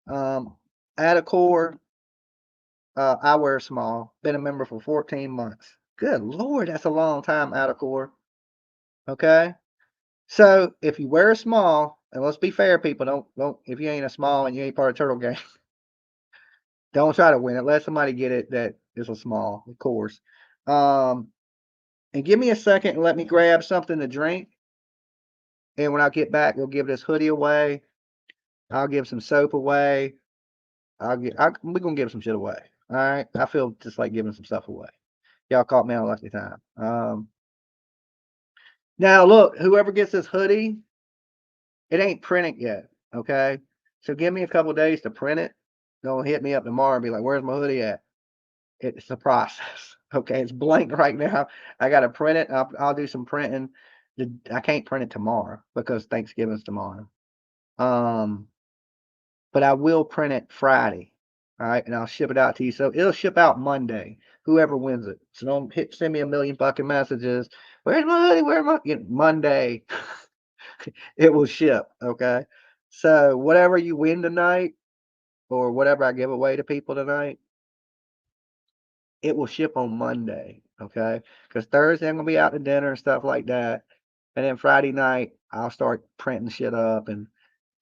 Add a core. I wear small. Been a member for 14 months. Good Lord, that's a long time out of core. Okay. So if you wear a small, and let's be fair, people, don't if you ain't a small and you ain't part of Turtle Gang, don't try to win it. Let somebody get it that is a small, of course. And give me a second and let me grab something to drink. And when I get back, we'll give this hoodie away. I'll give some soap away. We're gonna give some shit away. All right. I feel just like giving some stuff away. Y'all caught me on a lucky time. Now look, whoever gets this hoodie, it ain't printed yet. Okay. So give me a couple days to print it. Don't hit me up tomorrow and be like, where's my hoodie at? It's a process. Okay, it's blank right now. I got to print it. I'll do some printing. I can't print it tomorrow because Thanksgiving's tomorrow. But I will print it Friday. All right, and I'll ship it out to you. So it'll ship out Monday. Whoever wins it. So don't send me a million fucking messages. Where's my hoodie? Where's my Monday? It will ship. Okay. So whatever you win tonight, or whatever I give away to people tonight, it will ship on Monday, okay? Because Thursday I'm gonna be out to dinner and stuff like that, and then Friday night I'll start printing shit up and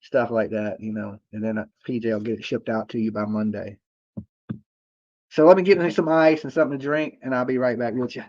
stuff like that, and then PJ will get it shipped out to you by Monday. So let me get me some ice and something to drink, and I'll be right back with you.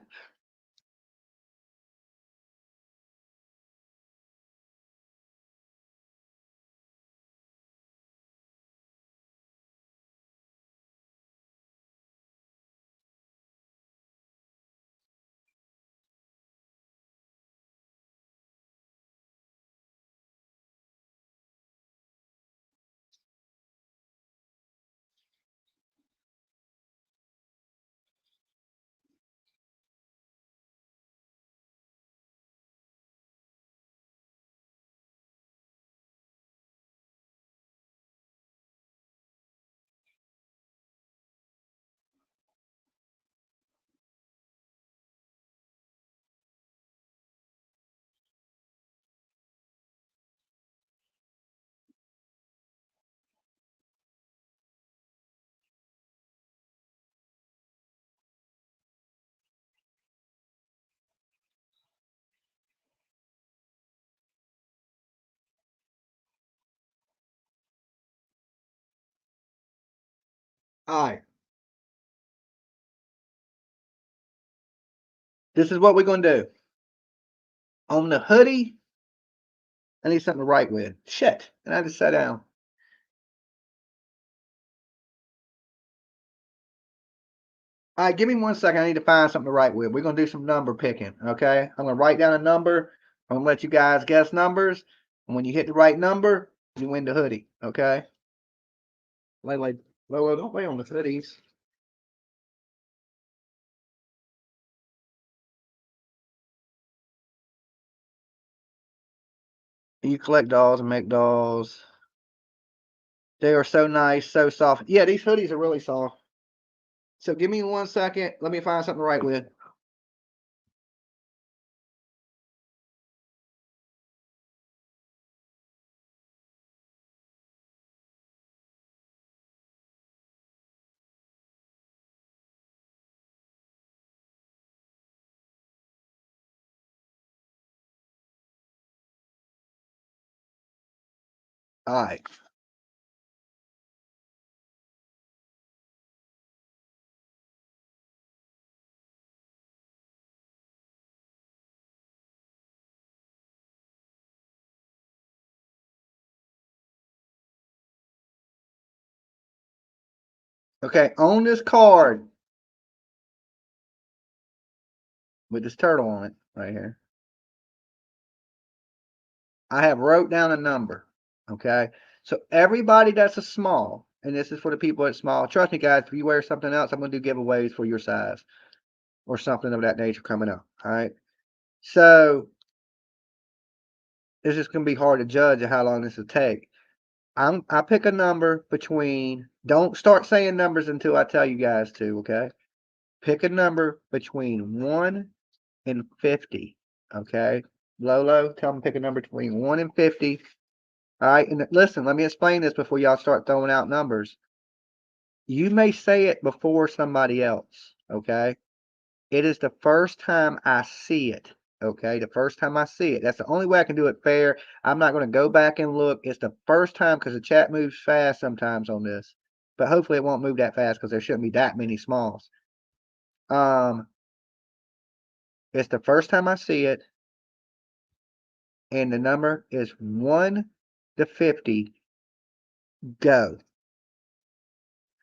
All right. This is what we're gonna do. On the hoodie, I need something to write with. Shit. And I just sat down. All right, give me 1 second. I need to find something to write with. We're gonna do some number picking, okay? I'm gonna write down a number. I'm gonna let you guys guess numbers. And when you hit the right number, you win the hoodie, okay? Like, Lolo, don't lay on the hoodies. You collect dolls and make dolls. They are so nice, so soft. Yeah, these hoodies are really soft. So give me 1 second. Let me find something to write with. All right. Okay, on this card with this turtle on it right here, I have wrote down a number. Okay. So everybody that's a small, and this is for the people that's small. Trust me, guys, if you wear something else, I'm gonna do giveaways for your size or something of that nature coming up. All right. So it's just gonna be hard to judge how long this will take. I pick a number between, don't start saying numbers until I tell you guys to, okay? Pick a number between 1 and 50. Okay. Lolo, tell them to pick a number between 1 and 50. All right. And listen, let me explain this before y'all start throwing out numbers. You may say it before somebody else. Okay. It is the first time I see it. Okay. The first time I see it. That's the only way I can do it fair. I'm not going to go back and look. It's the first time because the chat moves fast sometimes on this. But hopefully it won't move that fast because there shouldn't be that many smalls. It's the first time I see it. And the number is 1 to 50. Go.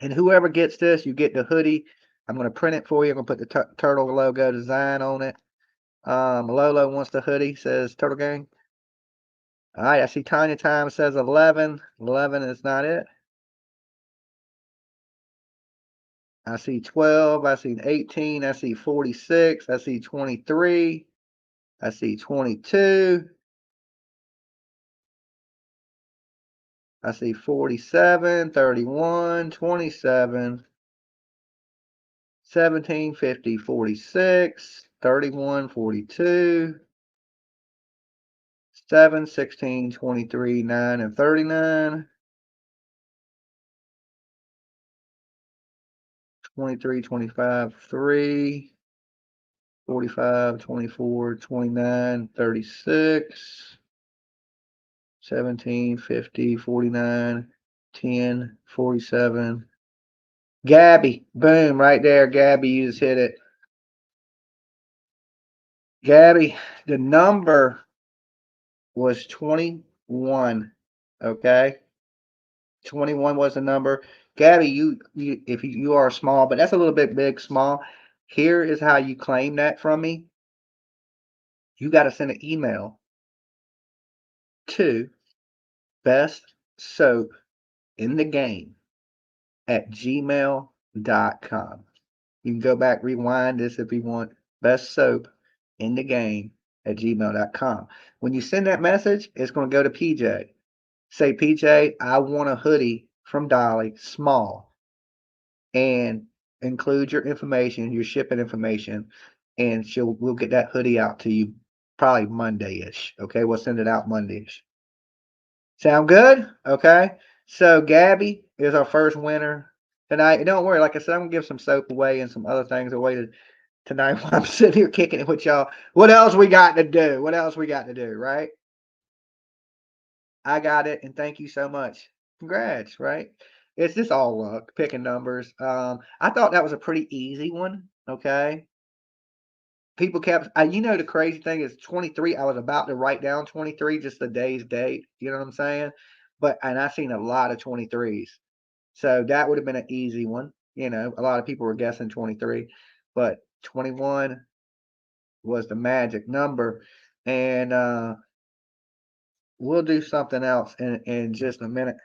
And whoever gets this, you get the hoodie. I'm going to print it for you. I'm going to put the turtle logo design on it. Lolo wants the hoodie, says Turtle Gang. All right, I see Tiny Time says 11. 11 is not it. I see 12. I see 18. I see 46. I see 23. I see 22. I see 47, 31, 27, 17, 50, 46, 31, 42, 7, 16, 23, 9, and 39, 23, 25, 3, 45, 24, 29, 36, 17, 50, 49, 10, 47. Gabby, boom, right there. Gabby, you just hit it. Gabby, the number was 21. Okay. 21 was the number. Gabby, if you are small, but that's a little bit big, small. Here is how you claim that from me. You got to send an email to best soap in the game at gmail.com. You can go back, rewind this if you want. Best soap in the game at gmail.com. When you send that message, it's going to go to PJ. Say, PJ, I want a hoodie from Dolly, small, and include your information, your shipping information, and we'll get that hoodie out to you probably Monday-ish. Okay, we'll send it out Monday-ish. Sound good? Okay. So Gabby is our first winner tonight. And don't worry, like I said, I'm gonna give some soap away and some other things away tonight while I'm sitting here kicking it with y'all. What else we got to do? What else we got to do, right? I got it, and thank you so much. Congrats, right? It's just all luck, picking numbers. I thought that was a pretty easy one. Okay. People kept, the crazy thing is 23. I was about to write down 23, just the day's date. You know what I'm saying? And I seen a lot of 23s. So that would have been an easy one. You know, a lot of people were guessing 23, but 21 was the magic number. And we'll do something else in just a minute.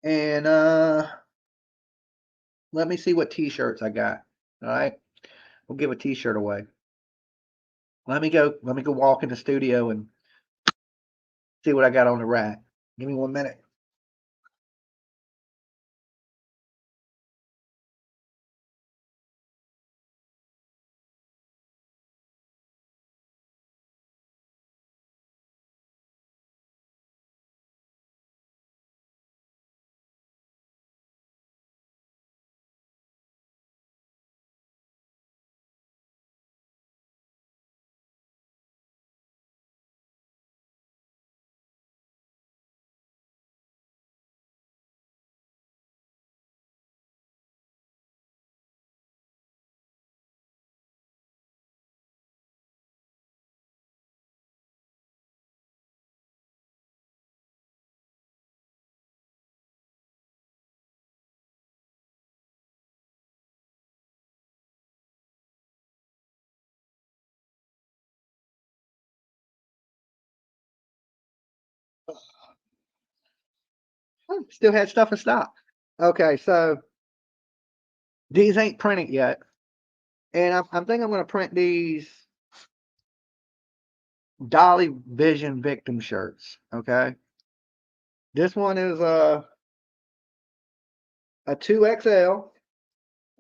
And let me see what t-shirts I got. All right. We'll give a t-shirt away. Let me go walk in the studio and see what I got on the rack. Give me 1 minute. Still had stuff in stock. Okay, so these ain't printed yet. And I'm thinking I'm going to print these Dolly Vision victim shirts. Okay. This one is a 2XL.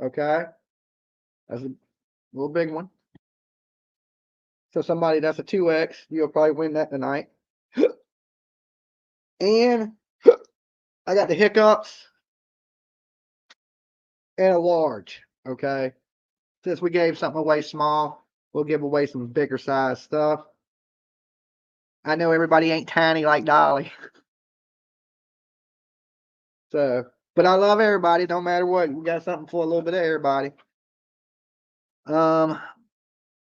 Okay. That's a little big one. So somebody that's a 2X, you'll probably win that tonight. And I got the hiccups and a large. Okay. Since we gave something away small, we'll give away some bigger size stuff. I know everybody ain't tiny like Dolly. So, but I love everybody, no matter what. We got something for a little bit of everybody. Um,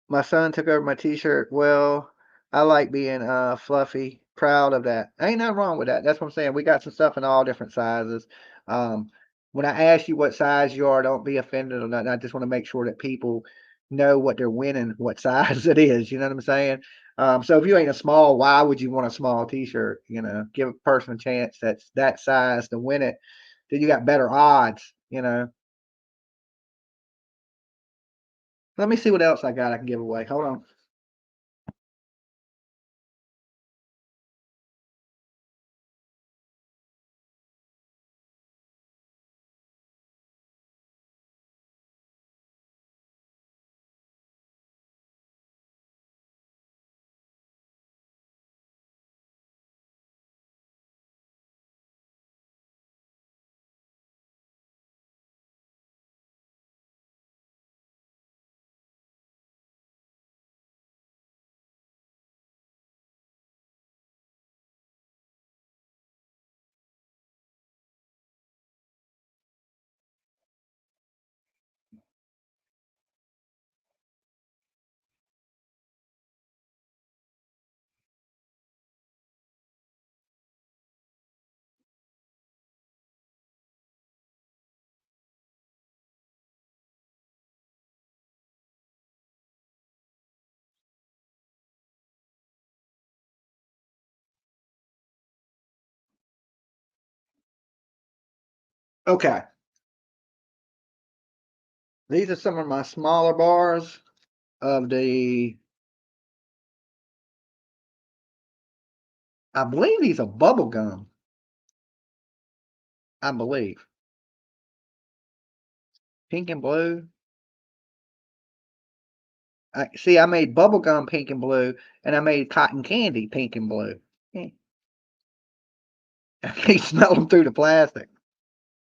my son took over my t-shirt. Well, I like being fluffy, proud of that. Ain't nothing wrong with that. That's what I'm saying. We got some stuff in all different sizes. Um, when I ask you what size you are, don't be offended or nothing. I just want to make sure that people know what they're winning, what size it is. You know what I'm saying? So if you ain't a small, why would you want a small t-shirt? You know, give a person a chance that's that size to win it. Then you got better odds, you know. Let me see what else I got I can give away. Hold on. Okay. These are some of my smaller bars of the, I believe these are bubble gum. I believe. Pink and blue. I see I made bubble gum pink and blue, and I made cotton candy pink and blue. Eh, I can smell them through the plastic.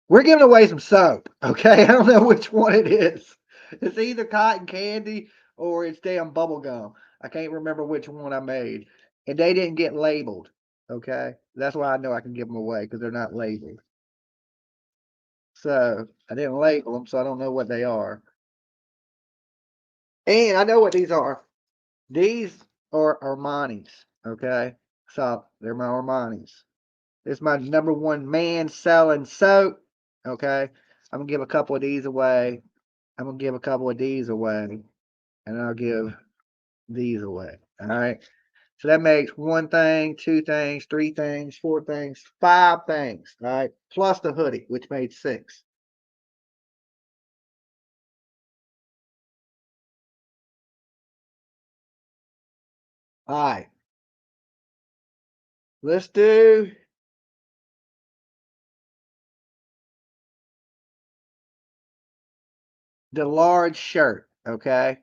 We're giving away some soap, okay? I don't know which one it is. It's either cotton candy or it's damn bubble gum. I can't remember which one I made. And they didn't get labeled, okay? That's why I know I can give them away because they're not labeled. So I didn't label them, so I don't know what they are. And I know what these are. These are Armani's, okay? So they're my Armani's. It's my #1 man selling soap, okay? I'm gonna give a couple of these away. I'm gonna give a couple of these away, and I'll give these away. All right. So that makes one thing, two things, three things, four things, five things. All right. Plus the hoodie, which made six. All right. Let's do the large shirt. Okay.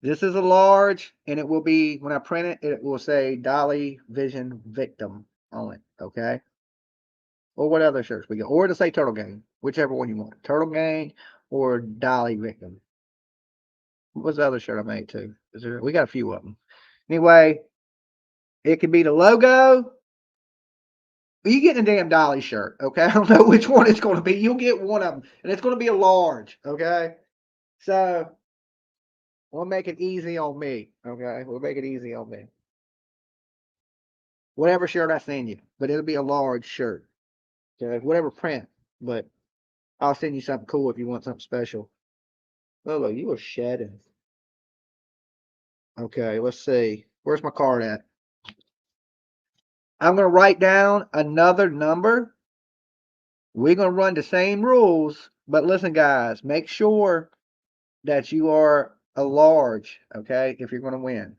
This is a large, and it will be, when I print it, it will say Dolly Vision Victim on it. Okay. Or what other shirts we got? Or to say Turtle Gang, whichever one you want. Turtle Gang or Dolly Victim. What was the other shirt I made too? We got a few of them. Anyway, it could be the logo. You get a damn Dolly shirt, okay? I don't know which one it's going to be. You'll get one of them, and it's going to be a large, okay? So we'll make it easy on me, okay? We'll make it easy on me. Whatever shirt I send you, but it'll be a large shirt, okay? Whatever print, but I'll send you something cool if you want something special. Oh, look, you were shedding. Okay, let's see. Where's my card at? I'm going to write down another number. We're going to run the same rules, but listen, guys, make sure that you are a large, okay, if you're going to win.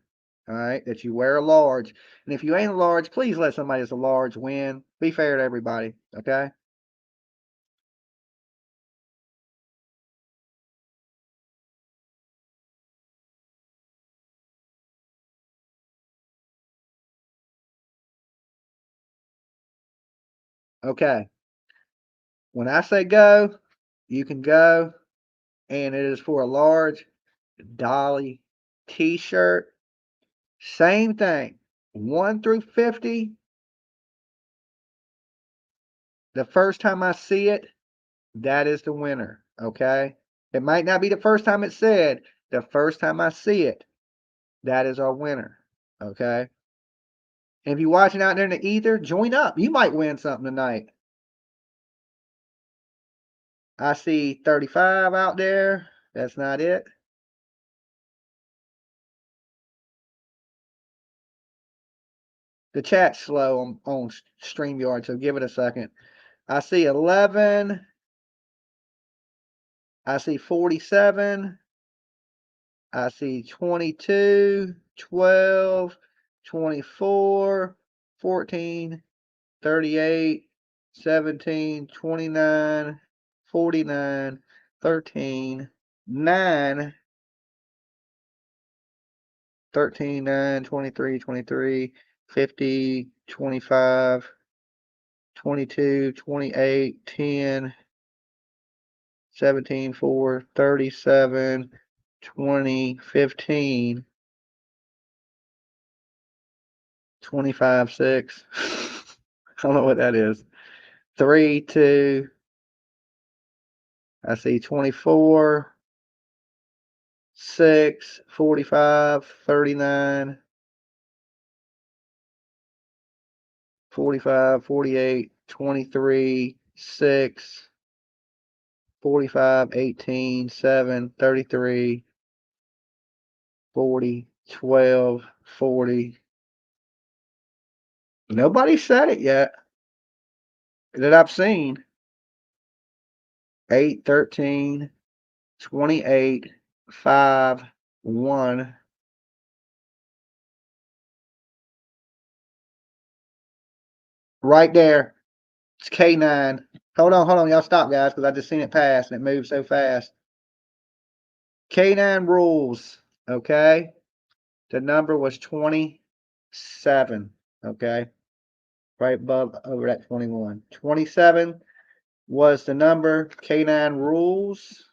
All right, that you wear a large. And if you ain't a large, please let somebody that's a large win. Be fair to everybody, okay? Okay. When I say go, you can go, and it is for a large Dolly t-shirt. Same thing. 1 through 50. The first time I see it, that is the winner, okay? It might not be the first time it's said. The first time I see it, that is our winner, okay? And if you're watching out there in the ether, join up. You might win something tonight. I see 35 out there. That's not it. The chat's slow on StreamYard, so give it a second. I see 11. I see 47. I see 22, 12, 24, 14, 38, 17, 29, 49, 13, 9, 13, 9, 23, 23, 50, 25, 22, 28, 10, 17, 4, 37, 20, 15, 25, 6. I don't know what that is. 3, 2. I see 24, 6, 45, 39, 45, 48, 23, 6, 45, 18, 7, 33, 40, 12, 40. Nobody said it yet that I've seen. 8, 13, 28, 5, 1. Right there. It's K9. Hold on. Y'all stop, guys, because I just seen it pass and it moved so fast. K9 rules. Okay. The number was 27. Okay. Right above over that 21. 27 was the number. K9 rules.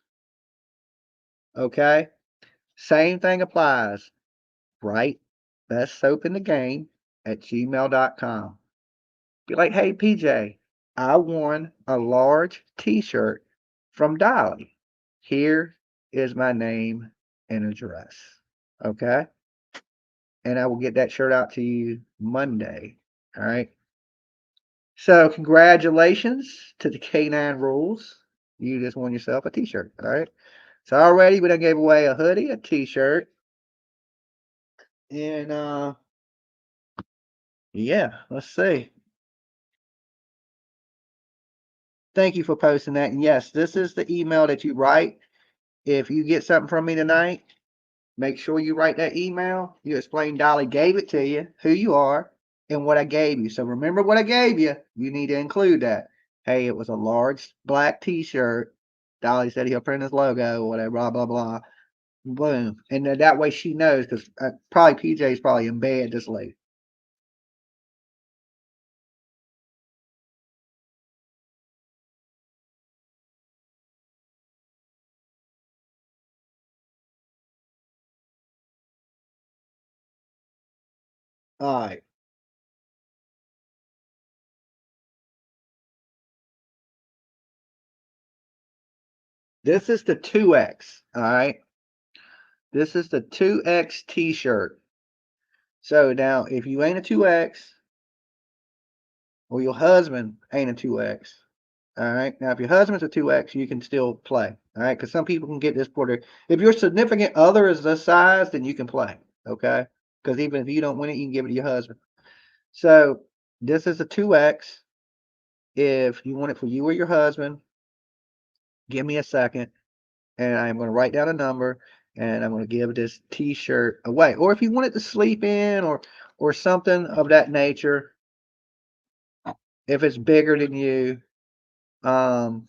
Okay. Same thing applies. Right? Best soap in the game at gmail.com. Be like, hey, PJ, I won a large t shirt from Dolly. Here is my name and a dress. Okay? And I will get that shirt out to you Monday. All right? So, congratulations to the K9 Rules. You just won yourself a t-shirt. All right? So, already we done gave away a hoodie, a t-shirt, and yeah, let's see. Thank you for posting that. And yes, this is the email that you write. If you get something from me tonight, make sure you write that email. You explain Dolly gave it to you, who you are, and what I gave you. So remember what I gave you. You need to include that. Hey, it was a large black t-shirt. Dolly said he'll print his logo or whatever, blah, blah, blah. Boom. And then that way she knows, because probably PJ's probably in bed this late. All right. This is the 2X. All right. This is the 2X t-shirt. So now, if you ain't a 2X, or your husband ain't a 2X, all right. Now, if your husband's a 2X, you can still play. All right. Because some people can get this quarter. If your significant other is this size, then you can play. Okay. Because even if you don't win it, you can give it to your husband. So this is a 2X. If you want it for you or your husband, give me a second. And I'm going to write down a number. And I'm going to give this t-shirt away. Or if you want it to sleep in or something of that nature, if it's bigger than you, um,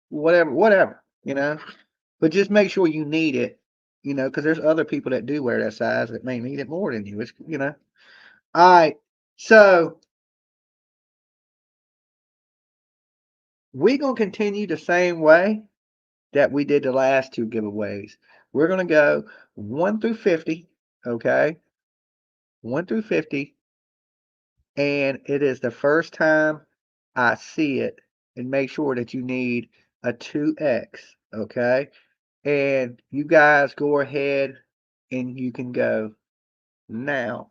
whatever, but just make sure you need it, because there's other people that do wear that size that may need it more than you. All right. So we're going to continue the same way that we did the last two giveaways. We're going to go 1 through 50. Okay. 1 through 50. And it is the first time I see it, and make sure that you need a 2X. Okay. And you guys go ahead and you can go now.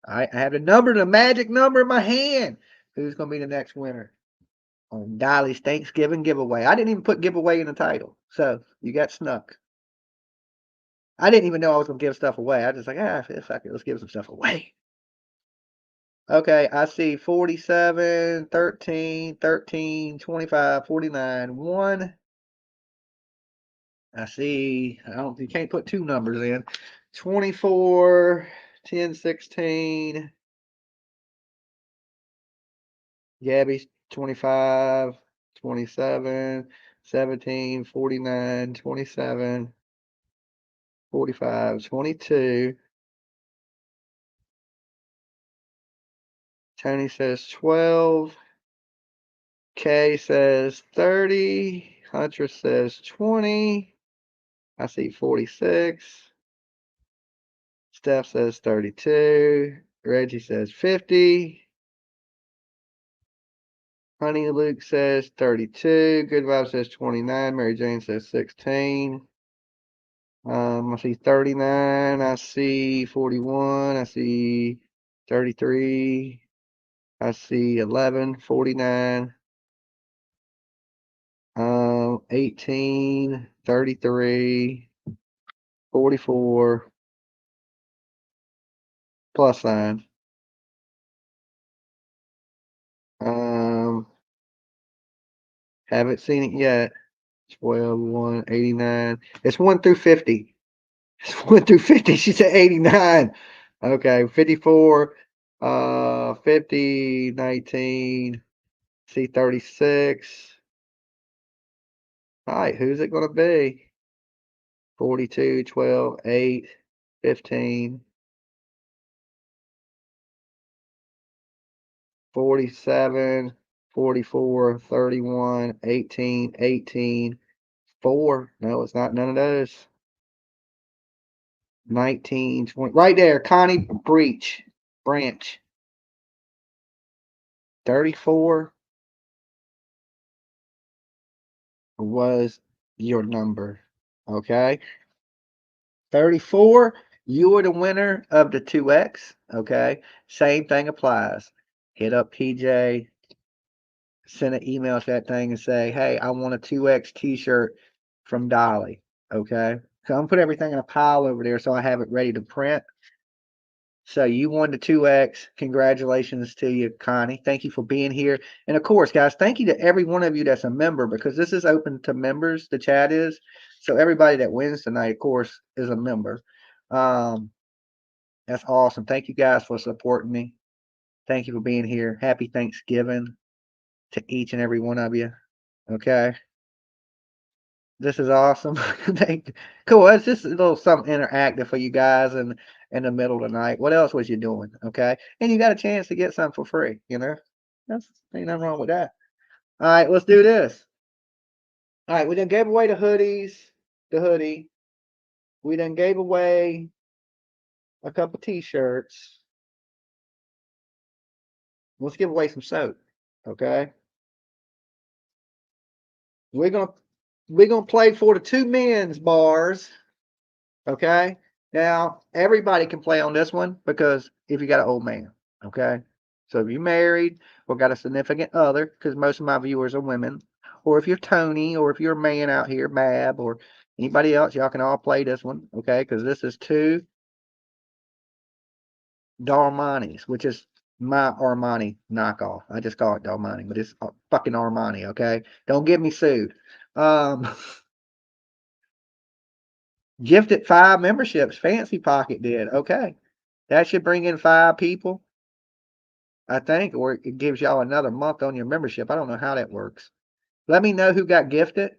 All right, I have the magic number in my hand. Who's going to be the next winner on Dolly's Thanksgiving giveaway? I didn't even put giveaway in the title, so you got snuck. I didn't even know I was going to give stuff away. I just like, fuck it, let's give some stuff away. Okay, I see 47, 13, 13, 25, 49, 1. I see, you can't put two numbers in. 24, 10, 16. Gabby's 25, 27, 17, 49, 27, 45, 22. Tony says 12. Kay says 30. Hunter says 20. I see 46. Steph says 32. Reggie says 50. Honey Luke says 32. Good Vibe says 29. Mary Jane says 16. I see 39. I see 41. I see 33. I see 11, 49. 18, 33, 44. Plus sign. Haven't seen it yet. 12, 1, 89. It's 1 through 50. It's 1 through 50. She said 89. Okay, 54, 50, 19. See 36. All right, who's it going to be? 42, 12, 8, 15, 47, 44, 31, 18, 18, 4. No, it's not none of those. 19, 20. Right there, Connie Branch. 34 was your number. Okay. 34, you are the winner of the 2X. Okay. Same thing applies. Hit up PJ, send an email to that thing and say, hey, I want a 2X t-shirt from Dolly. Okay. So I'm gonna put everything in a pile over there so I have it ready to print. So you won the 2X. Congratulations to you, Connie. Thank you for being here. And of course, guys, thank you to every one of you that's a member because this is open to members. The chat is. So everybody that wins tonight, of course, is a member. Um, that's awesome. Thank you guys for supporting me. Thank you for being here. Happy Thanksgiving to each and every one of you. Okay. This is awesome. Cool. It's just a little something interactive for you guys and in the middle of the night. What else was you doing? Okay. And you got a chance to get something for free, you know? That's ain't nothing wrong with that. All right, let's do this. All right, we done gave away the hoodies, the hoodie. We done gave away a couple t-shirts. Let's give away some soap. Okay. We're gonna we're gonna play for the two men's bars. Okay. Now, everybody can play on this one because if you got an old man, okay? So if you're married or got a significant other, because most of my viewers are women, or if you're Tony, or if you're a man out here, Mab, or anybody else, y'all can all play this one, okay? Because this is two Darmanis, which is my Armani knockoff. I just call it Darmani, but it's fucking Armani, okay? Don't get me sued. Um, Gifted 5 memberships. Fancy Pocket did. Okay. That should bring in 5 people, I think, or it gives y'all another month on your membership. I don't know how that works. Let me know who got gifted.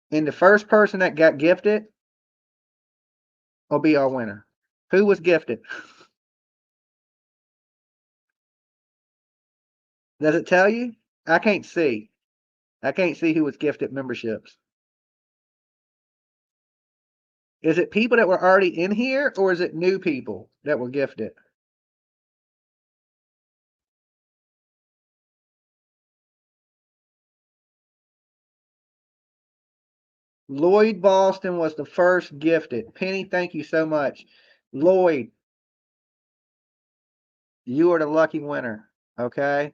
And the first person that got gifted will be our winner. Who was gifted? Does it tell you? I can't see. I can't see who was gifted memberships. Is it people that were already in here or is it new people that were gifted? Lloyd Boston was the first gifted. Penny, thank you so much. Lloyd, you are the lucky winner. Okay.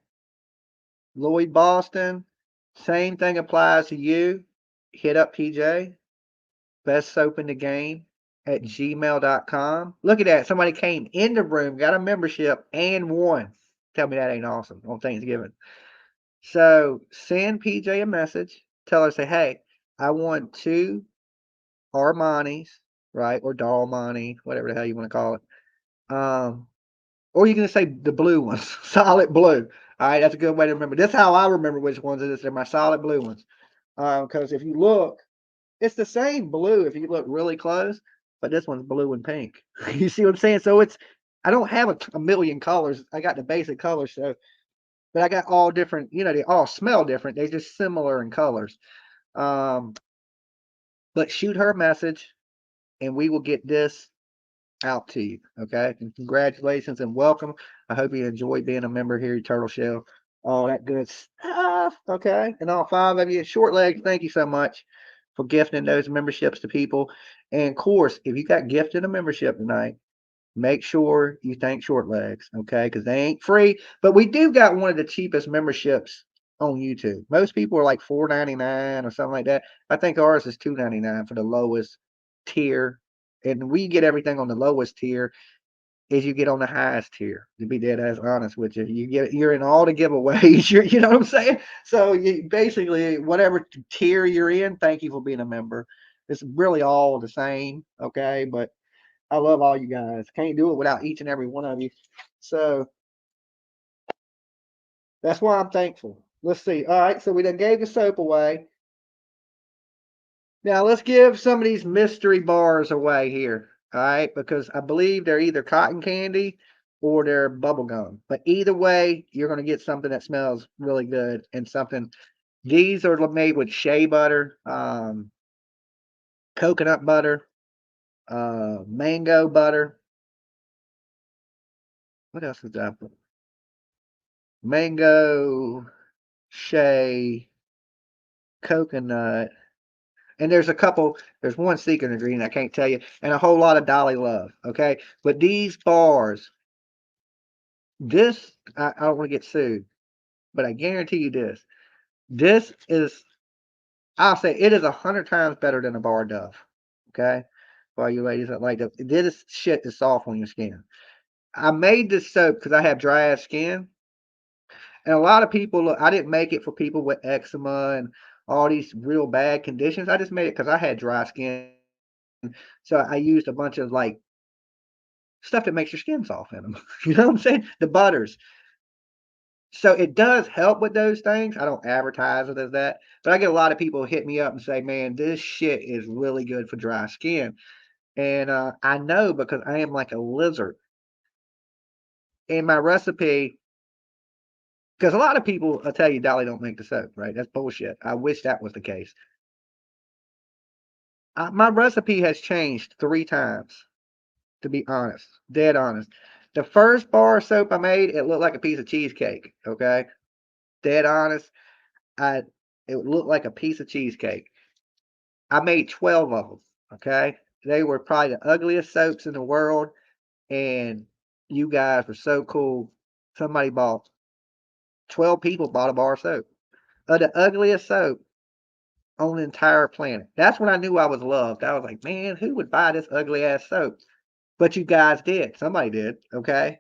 Lloyd Boston, same thing applies to you. Hit up PJ, best soap in the game at gmail.com. Look at that. Somebody came in the room, got a membership, and won. Tell me that ain't awesome on Thanksgiving. So send PJ a message. Tell her, say, hey, I want 2 Armanis, right? Or Dalmani, whatever the hell you want to call it. Or you can just say the blue ones, solid blue. All right, that's a good way to remember. That's how I remember which ones it is. They're my solid blue ones. Because if you look, it's the same blue if you look really close, but this one's blue and pink. You see what I'm saying? So it's I don't have a million colors. I got the basic colors, so but I got all different. You know, they all smell different. They're just similar in colors. Um, but shoot her a message, and we will get this out to you. Okay. And congratulations and welcome. I hope you enjoy being a member here at Turtle Shell. All that good stuff. Okay. And all 5 of you, Short Legs, thank you so much for gifting those memberships to people. And of course, if you got gifted a membership tonight, make sure you thank Short Legs. Okay. Because they ain't free. But we do got one of the cheapest memberships on YouTube. Most people are like $4.99 or something like that. I think ours is $2.99 for the lowest tier, and we get everything on the lowest tier as you get on the highest tier. To be dead as honest with you, you're in all the giveaways. You know what I'm saying? So you basically whatever tier you're in, thank you for being a member. It's really all the same, okay? But I love all you guys. Can't do it without each and every one of you. So that's why I'm thankful. Let's see. All right, so we done gave the soap away. Now let's give some of these mystery bars away here. All right, because I believe they're either cotton candy or they're bubble gum. But either way, you're going to get something that smells really good and something. These are made with shea butter, coconut butter, mango butter. What else is that? Mango, shea, coconut. And there's one secret ingredient I can't tell you, and a whole lot of Dolly love. Okay, but these bars, I don't want to get sued, but I guarantee you this. This is, I'll say, it is 100 times better than a bar Dove. Okay, for all you ladies that like this shit is soft on your skin. I made this soap because I have dry ass skin, and a lot of people look. I didn't make it for people with eczema and all these real bad conditions. I just made it because I had dry skin, so I used a bunch of like stuff that makes your skin soft in them. You know what I'm saying? The butters. So it does help with those things. I don't advertise it as that, but I get a lot of people hit me up and say, "Man, this shit is really good for dry skin." And I know because I am like a lizard. In my recipe, because a lot of people will tell you Dolly don't make the soap, right? That's bullshit. I wish that was the case. My recipe has changed 3 times, to be honest, dead honest. The first bar of soap I made, it looked like a piece of cheesecake. Okay, dead honest. I It looked like a piece of cheesecake. I made 12 of them. Okay, they were probably the ugliest soaps in the world, and you guys were so cool. Somebody bought 12 people bought a bar of soap of the ugliest soap on the entire planet. That's when I knew I was loved. I was like, man, who would buy this ugly ass soap? But you guys did. Somebody did. Okay.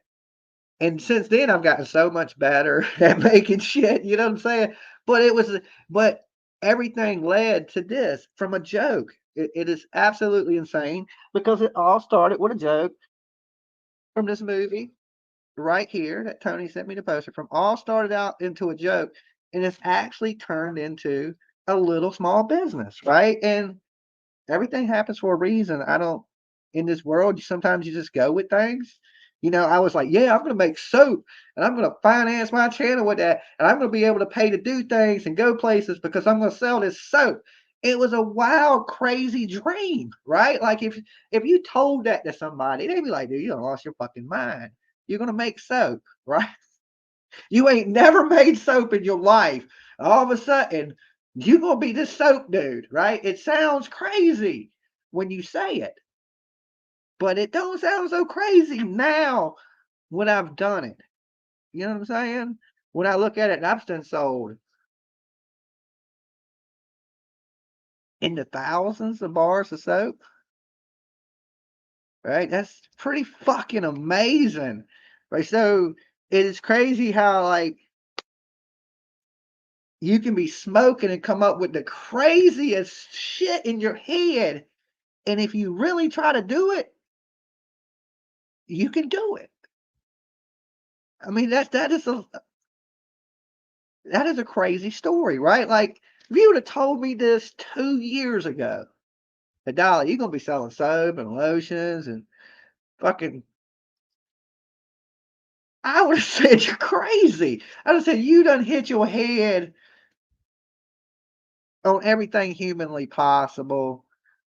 And since then, I've gotten so much better at making shit. You know what I'm saying? But but everything led to this from a joke. It is absolutely insane because it all started with a joke from this movie right here that Tony sent me the poster from. All started out into a joke, and it's actually turned into a little small business, right? And everything happens for a reason. I don't In this world, sometimes you just go with things. I was like, yeah, I'm gonna make soap and I'm gonna finance my channel with that, and I'm gonna be able to pay to do things and go places because I'm gonna sell this soap. It was a wild, crazy dream, right? Like if you told that to somebody, they'd be like, dude, you done lost your fucking mind. You're gonna make soap, right? You ain't never made soap in your life. All of a sudden, you gonna be this soap dude, right? It sounds crazy when you say it, but it don't sound so crazy now when I've done it. You know what I'm saying? When I look at it, and I've done sold in the thousands of bars of soap, right? That's pretty fucking amazing, right? So it is crazy how like you can be smoking and come up with the craziest shit in your head. And if you really try to do it, you can do it. I mean, that is a crazy story, right? Like if you would have told me this 2 years ago, that Dolly, you're gonna be selling soap and lotions and fucking, I would have said you're crazy. I would have said you done hit your head on everything humanly possible.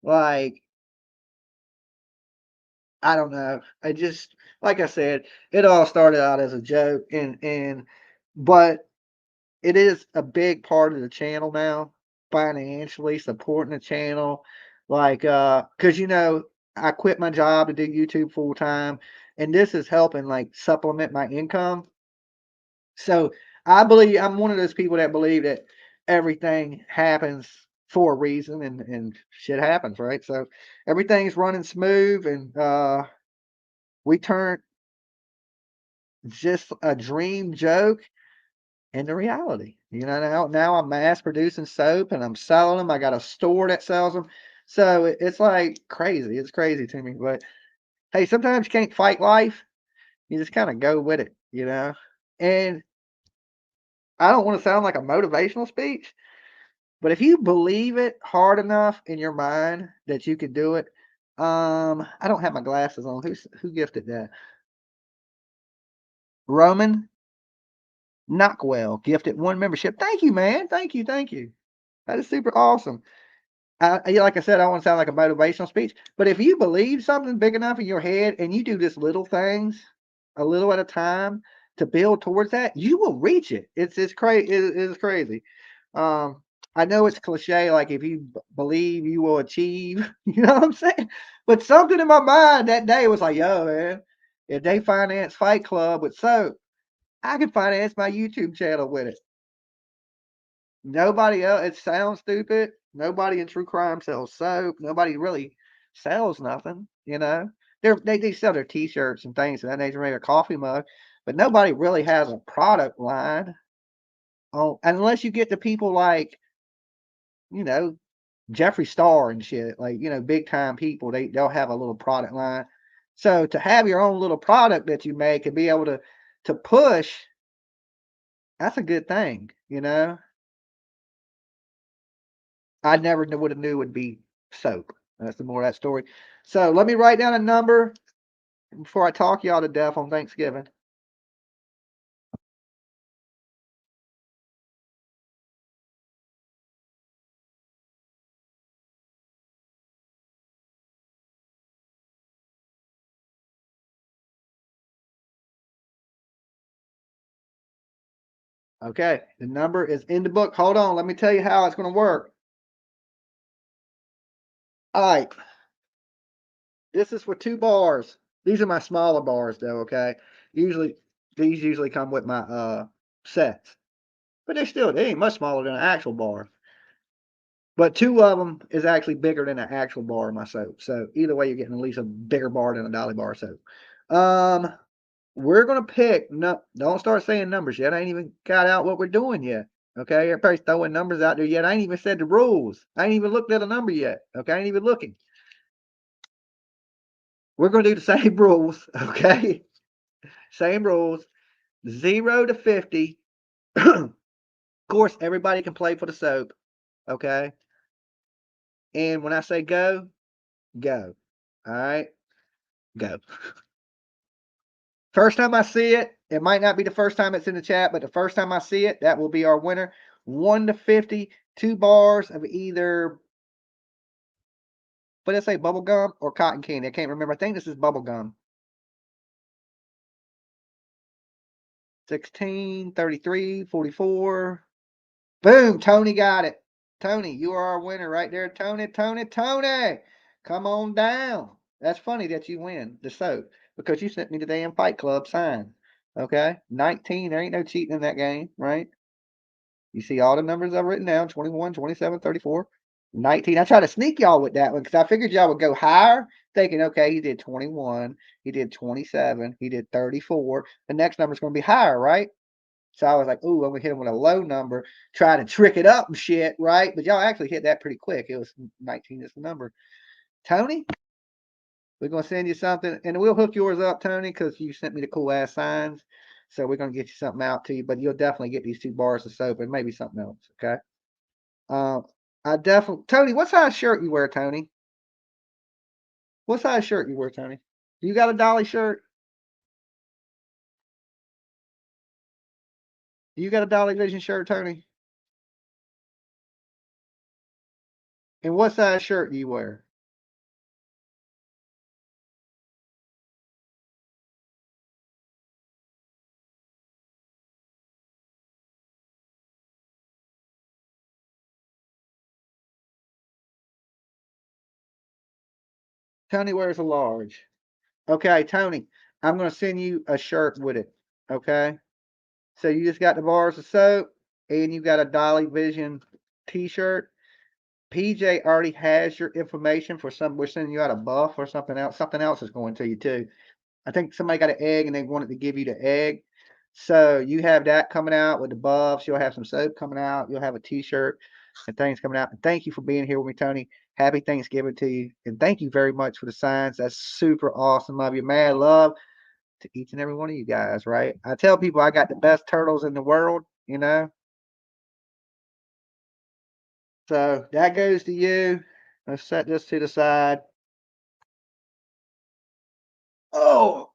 Like, I don't know. I just, like I said, it all started out as a joke, but it is a big part of the channel now, financially supporting the channel. Like, because I quit my job to do YouTube full time, and this is helping like supplement my income. So I believe I'm one of those people that believe that everything happens for a reason, and shit happens, right? So everything's running smooth, and we turned just a dream joke into reality. Now I'm mass producing soap and I'm selling them. I got a store that sells them. So it's like crazy. It's crazy to me. But hey, sometimes you can't fight life. You just kind of go with it. And I don't want to sound like a motivational speech, but if you believe it hard enough in your mind that you can do it, I don't have my glasses on. Who gifted that? Roman Knockwell gifted 1 membership. Thank you, man. Thank you, thank you. That is super awesome. Like I said, I don't want to sound like a motivational speech, but if you believe something big enough in your head and you do this little things, a little at a time, to build towards that, you will reach it. It's crazy. It is crazy. Um, I know it's cliche, like if you believe, you will achieve. You know what I'm saying? But something in my mind that day was like, yo, man, if they finance Fight Club with soap, I can finance my YouTube channel with it. Nobody else. It sounds stupid. Nobody in true crime sells soap. Nobody really sells nothing. You know, they sell their T-shirts and things, and then they make a coffee mug, but nobody really has a product line. Oh, unless you get the people like, you know, Jeffree Star and shit, like, big time people, they'll have a little product line. So to have your own little product that you make and be able to push, that's a good thing. I never would have knew it would be soap. That's the more of that story. So let me write down a number before I talk y'all to death on Thanksgiving. Okay, the number is in the book. Hold on, let me tell you how it's going to work. All right, this is for 2 bars. These are my smaller bars, though. Okay, usually these usually come with my sets, but they ain't much smaller than an actual bar. But 2 of them is actually bigger than an actual bar in my soap. So either way, you're getting at least a bigger bar than a Dolly bar soap. Um, we're gonna pick. No, don't start saying numbers yet. I ain't even got out what we're doing yet. Okay, everybody's throwing numbers out there yet. I ain't even said the rules. I ain't even looked at a number yet. Okay, I ain't even looking. We're gonna do the same rules. Okay, same rules. 0 to 50. Of course, everybody can play for the soap. Okay, and when I say go, go. All right, go. First time I see it, it might not be the first time it's in the chat, but the first time I see it, that will be our winner. 1 to 50, 2 bars of either, what did I say, bubble gum or cotton candy? I can't remember. I think this is bubble gum. 16, 33, 44. Boom, Tony got it. Tony, you are our winner right there. Tony, Tony, Tony. Come on down. That's funny that you win the soap because you sent me the damn Fight Club sign. Okay? 19. There ain't no cheating in that game, right? You see all the numbers I've written down: 21, 27, 34, 19. I tried to sneak y'all with that one because I figured y'all would go higher, thinking, okay, he did 21, he did 27, he did 34. The next number's going to be higher, right? So I was like, ooh, I'm going to hit him with a low number, try to trick it up and shit, right? But y'all actually hit that pretty quick. It was 19 is the number. Tony, we're going to send you something, and we'll hook yours up, Tony, because you sent me the cool ass signs. So we're going to get you something out to you, but you'll definitely get these 2 bars of soap and maybe something else, okay? Uh, I definitely, Tony, what size shirt you wear, Tony? What size shirt you wear, Tony? You got a Dolly shirt? You got a Dolly Vision shirt, Tony? And what size shirt do you wear? Tony wears a large. Okay, Tony, I'm going to send you a shirt with it. Okay? So you just got the bars of soap and you got a Dolly Vision t-shirt. PJ already has your information for some. We're sending you out a buff or something else. Something else is going to you too. I think somebody got an egg and they wanted to give you the egg. So you have that coming out with the buffs. You'll have some soap coming out. You'll have a t-shirt and things coming out. And thank you for being here with me, Tony. Happy Thanksgiving to you. And thank you very much for the signs. That's super awesome of you. Mad love to each and every one of you guys, right? I tell people I got the best turtles in the world. So that goes to you. Let's set this to the side. Oh,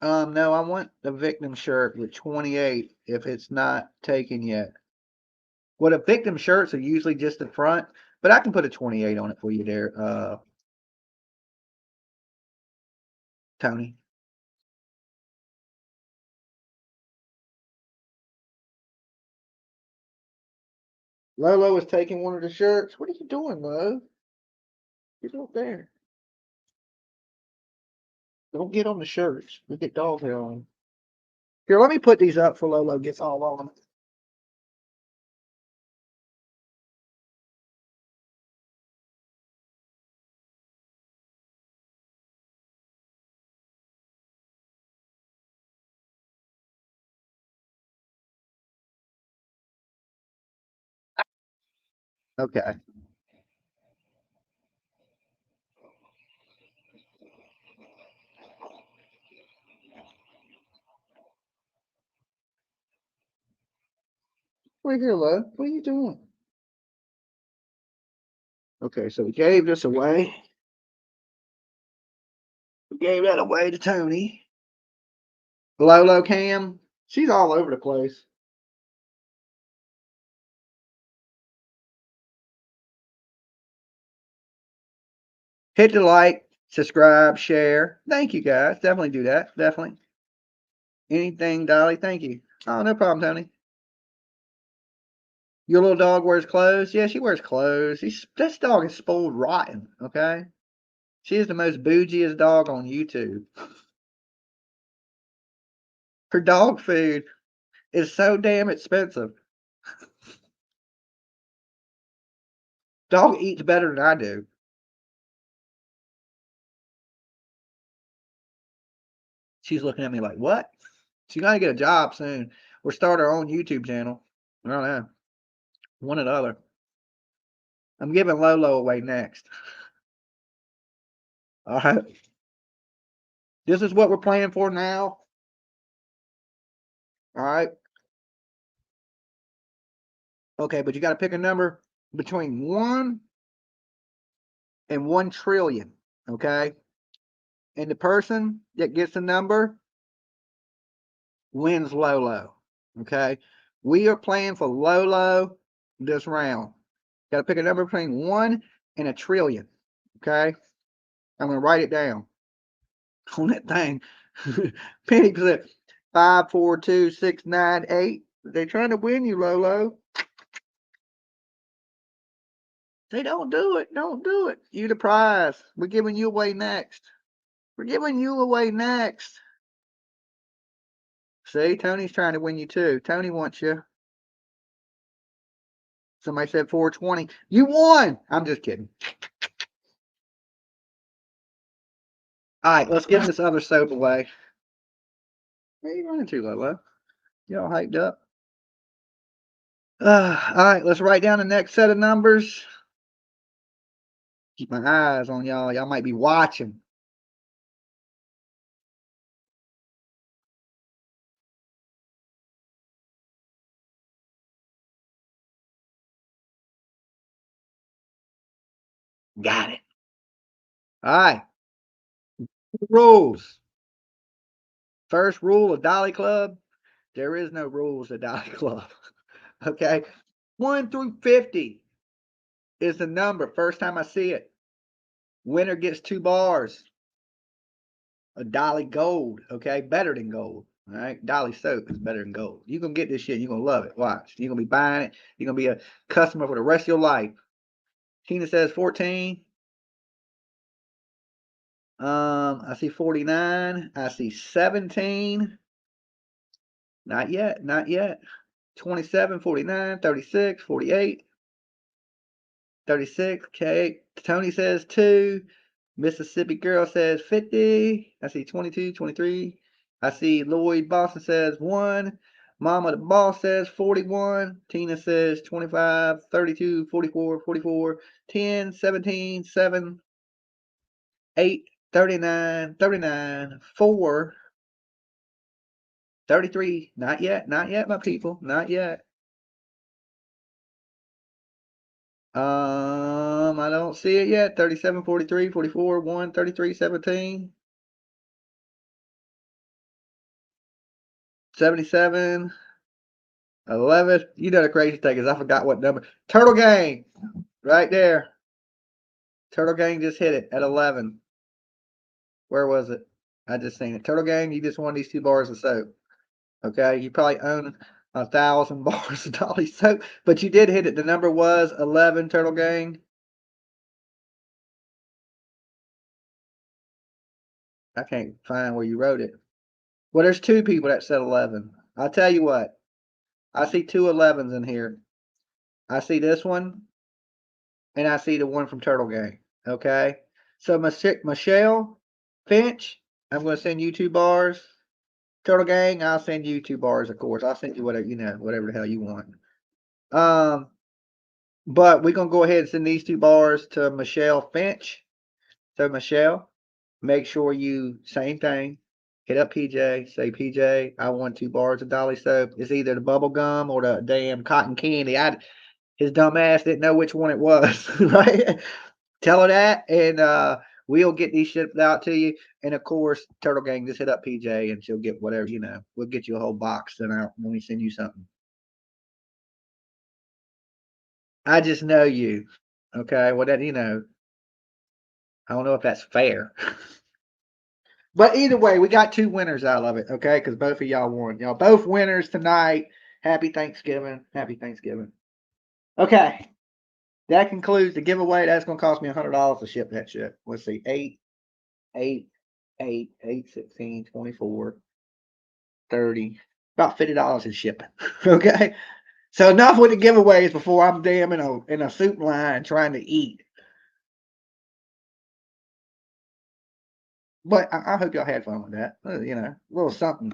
No, I want the victim shirt with 28 if it's not taken yet. Well, the victim shirts are usually just the front, but I can put a 28 on it for you there, Tony. Lolo is taking one of the shirts. What are you doing, Lo? Get up there. Don't get on the shirts. We get dog hair on. Here, let me put these up for Lolo gets all on them. Okay. Wait here, Lo. What are you doing? Okay, so we gave this away. We gave that away to Tony. Lolo Cam. She's all over the place. Hit the like, subscribe, share. Thank you guys. Definitely do that. Definitely. Anything, Dolly. Thank you. Oh, no problem, Tony. Your little dog wears clothes? Yeah, she wears clothes. This dog is spoiled rotten, okay? She is the most bougiest dog on YouTube. Her dog food is so damn expensive. Dog eats better than I do. She's looking at me like, what? She's got to get a job soon or start her own YouTube channel. I don't know. One or the other. I'm giving Lolo away next. All right. This is what we're playing for now. All right. Okay, but you got to pick a number between 1 and 1 trillion. Okay. And the person that gets the number wins Lolo. Okay. We are playing for Lolo this round. Got to pick a number between 1 and a trillion. Okay. I'm going to write it down on that thing. Penny said 5, 4, 2, 6, 9, 8. They're trying to win you, Lolo. They don't do it. Don't do it. You the prize. We're giving you away next. We're giving you away next. See, Tony's trying to win you too. Tony wants you. Somebody said 420. You won. I'm just kidding. All right, let's give this other soap away. Where are you running to, Lolo? You all hyped up? All right, let's write down the next set of numbers. Keep my eyes on y'all. Y'all might be watching. Got it. All right. Rules. First rule of Dolly Club, there is no rules of Dolly Club. Okay. 1 through 50 is the number. First time I see it. Winner gets 2 bars. A Dolly Gold. Okay. Better than gold. All right. Dolly soap is better than gold. You're going to get this shit. You're going to love it. Watch. You're going to be buying it. You're going to be a customer for the rest of your life. Tina says 14. I see 49. I see 17. Not yet. Not yet. 27, 49, 36, 48, 36. Okay. Tony says 2. Mississippi Girl says 50. I see 22, 23. I see Lloyd Boston says 1. Mama the Boss says 41. Tina says 25, 32, 44, 44, 10, 17, 7, 8, 39, 39, 4, 33. Not yet. Not yet, my people. Not yet. I don't see it yet. 37, 43, 44, 1, 33, 17. 77, 11. You know the crazy thing is I forgot what number. Turtle Gang, right there. Turtle Gang just hit it at 11. Where was it? I just seen it. Turtle Gang, you just won these 2 bars of soap. Okay, you probably own 1,000 bars of Dolly soap, but you did hit it. The number was 11, Turtle Gang. I can't find where you wrote it. Well, there's 2 people that said 11. I'll tell you what. I see 2 11s in here. I see this one, and I see the one from Turtle Gang. Okay, so Michelle Finch, I'm going to send you 2 bars. Turtle Gang, I'll send you 2 bars, of course. I'll send you whatever whatever the hell you want. But we're gonna go ahead and send these 2 bars to Michelle Finch. So Michelle, make sure you same thing. Hit up PJ. Say PJ, I want 2 bars of Dolly soap. It's either the bubble gum or the damn cotton candy. His dumb ass didn't know which one it was, right? Tell her that, and we'll get these shipped out to you. And of course, Turtle Gang, just hit up PJ, and she'll get whatever We'll get you a whole box sent out when we send you something. I just know you, okay? Well, that I don't know if that's fair. But either way, we got 2 winners out of it, okay? Because both of y'all won. Y'all both winners tonight. Happy Thanksgiving. Happy Thanksgiving. Okay. That concludes the giveaway. That's going to cost me $100 to ship that shit. Let's see. 8, 8, 8, 8, 16, 24, 30. About $50 in shipping. Okay. So enough with the giveaways before I'm damn in a soup line trying to eat. But I hope y'all had fun with that. A little something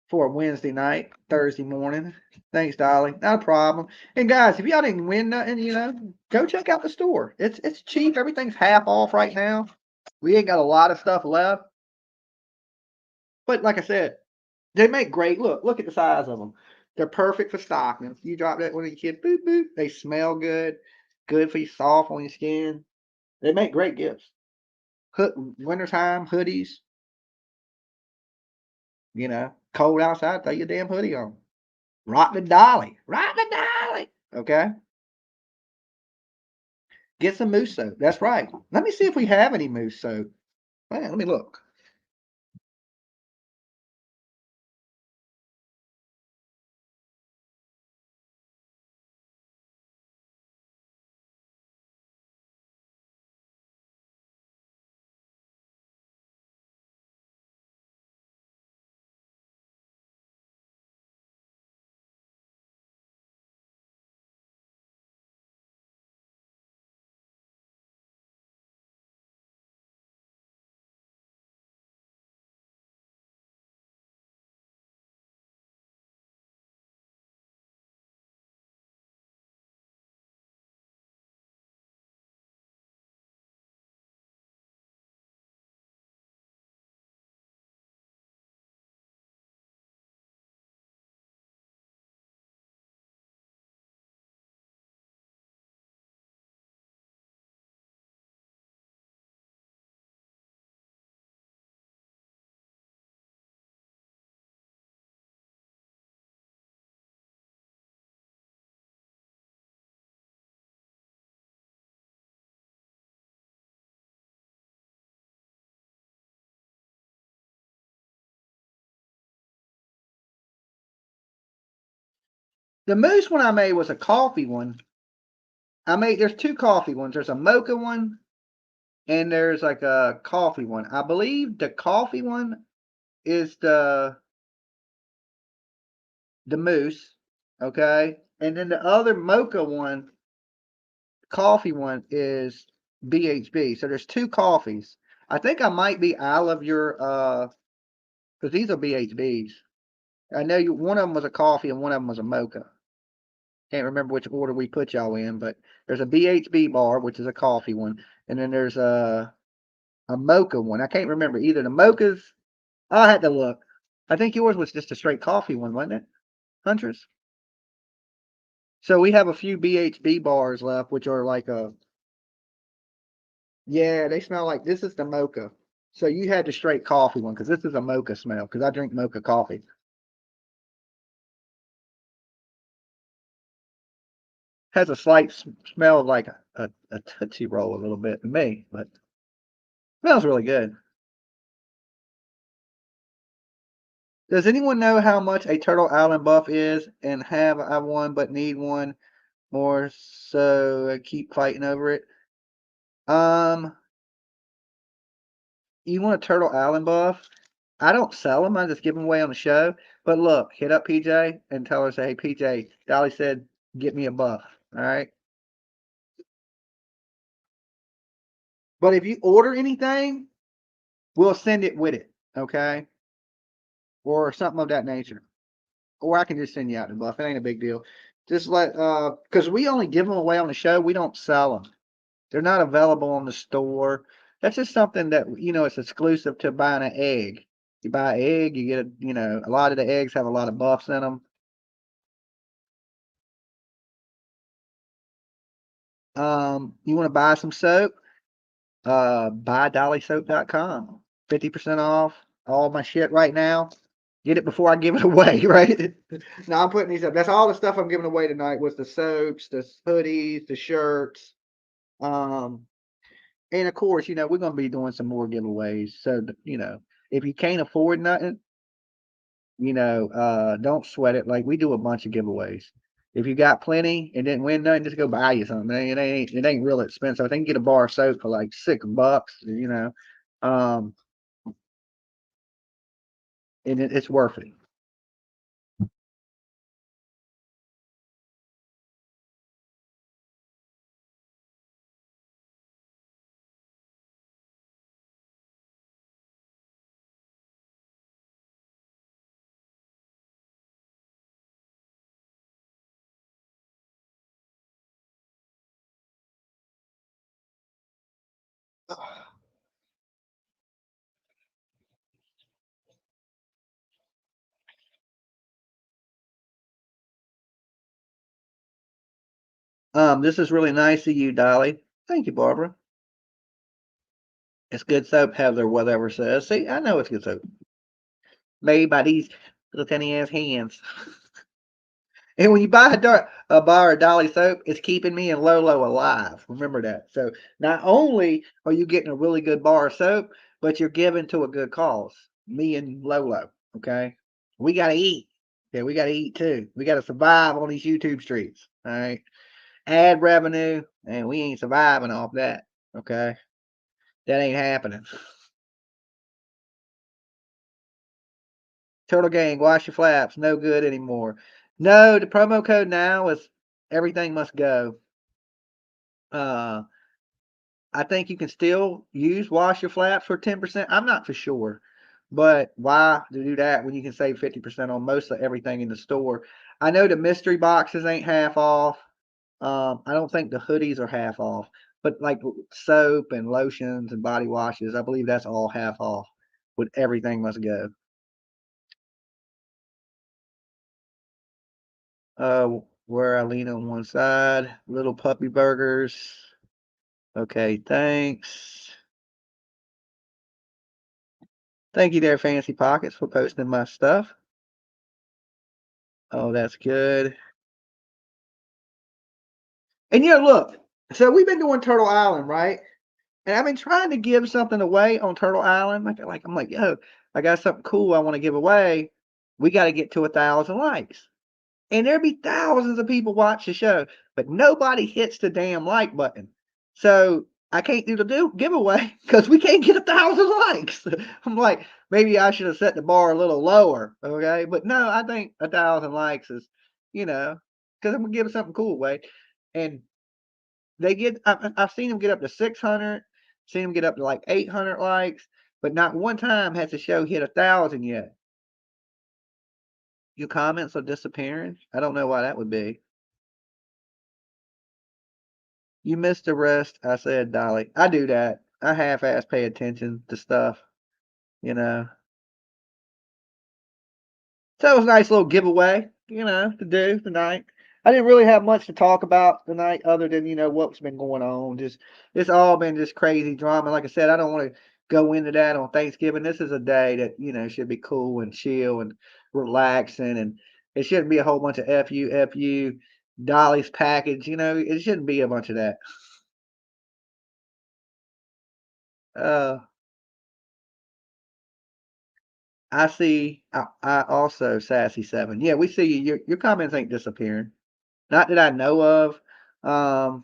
for a Wednesday night, Thursday morning. Thanks, Dolly. Not a problem. And guys, if y'all didn't win nothing, go check out the store. It's cheap. Everything's half off right now. We ain't got a lot of stuff left. But like I said, they make great. Look at the size of them. They're perfect for stockings. You drop that one in your kid, boop boop. They smell good. Good for you, soft on your skin. They make great gifts. Wintertime hoodies. Cold outside, throw your damn hoodie on. Rock the Dolly. Rock the Dolly. Okay. Get some moose soap. That's right. Let me see if we have any moose soap. Man, let me look. The moose one I made was a coffee one. There's 2 coffee ones. There's a mocha one and there's like a coffee one. I believe the coffee one is the moose, okay? And then the other mocha one, coffee one is BHB. So there's 2 coffees. I think I might be out of your because these are BHBs. I know one of them was a coffee and one of them was a mocha. Can't remember which order we put y'all in, but there's a BHB bar, which is a coffee one, and then there's a mocha one. I can't remember either. The mochas, I had to look. I think yours was just a straight coffee one, wasn't it, Huntress? So we have a few BHB bars left, which are like yeah, they smell like this is the mocha. So you had the straight coffee one because this is a mocha smell because I drink mocha coffee. Has a slight smell of like a Tootsie Roll a little bit to me, but smells really good. Does anyone know how much a Turtle Island buff is? And have I one but need one more, so I keep fighting over it? Um, you want a Turtle Island buff? I don't sell them. I just give them away on the show. But look, hit up PJ and tell her, say, hey, PJ, Dolly said, get me a buff. All right. But if you order anything, we'll send it with it. Okay. Or something of that nature. Or I can just send you out the buff. It ain't a big deal. Just because we only give them away on the show. We don't sell them. They're not available on the store. That's just something that, it's exclusive to buying an egg. You buy an egg, you get a lot of the eggs have a lot of buffs in them. You want to buy some soap? Buy dollysoap.com. 50% off all my shit right now. Get it before I give it away, right? No, I'm putting these up. That's all the stuff I'm giving away tonight was the soaps, the hoodies, the shirts. Um, and of course, we're gonna be doing some more giveaways. So if you can't afford nothing, don't sweat it. Like we do a bunch of giveaways. If you got plenty and didn't win nothing, just go buy you something. It ain't real expensive. I think you get a bar of soap for like $6, um, and it's worth it. This is really nice of you, Dolly. Thank you, Barbara. It's good soap, Heather, whatever says. See, I know it's good soap. Made by these little tiny ass hands. And when you buy a bar of Dolly soap, it's keeping me and Lolo alive. Remember that. So not only are you getting a really good bar of soap, but you're giving to a good cause. Me and Lolo. Okay. We gotta eat. Yeah, we gotta eat too. We gotta survive on these YouTube streets. All right. Ad revenue, and we ain't surviving off that. Okay. That ain't happening. Turtle Gang, wash your flaps. No good anymore. No, the promo code now is everything must go. Uh, I think you can still use wash your flaps for 10%. I'm not for sure, but why to do that when you can save 50% on most of everything in the store? I know the mystery boxes ain't half off. I don't think the hoodies are half off, but like soap and lotions and body washes, I believe that's all half off. With everything must go. Where I lean on one side, little puppy burgers. Okay, thanks. Thank you there, Fancy Pockets, for posting my stuff. Oh, that's good. And look, so we've been doing Turtle Island, right? And I've been trying to give something away on Turtle Island. I'm like, yo, I got something cool I want to give away. We got to get to 1,000 likes. And there'd be thousands of people watch the show, but nobody hits the damn like button. So I can't do the giveaway because we can't get 1,000 likes. I'm like, maybe I should have set the bar a little lower, okay? But no, I think 1,000 likes is, because I'm gonna give something cool away, and I've seen them get up to 600, seen them get up to like 800 likes, but not one time has the show hit 1,000 yet. Your comments are disappearing. I don't know why that would be. You missed the rest. I said, Dolly. I do that. I half-ass pay attention to stuff, you know. So it was a nice little giveaway, to do tonight. I didn't really have much to talk about tonight other than, what's been going on. Just it's all been just crazy drama. Like I said, I don't want to go into that on Thanksgiving. This is a day that, should be cool and chill and relaxing, and it shouldn't be a whole bunch of FU, FU. Dolly's package, it shouldn't be a bunch of that. Uh, I see. I also Sassy 7. Yeah, we see you. Your comments ain't disappearing. Not that I know of. Um,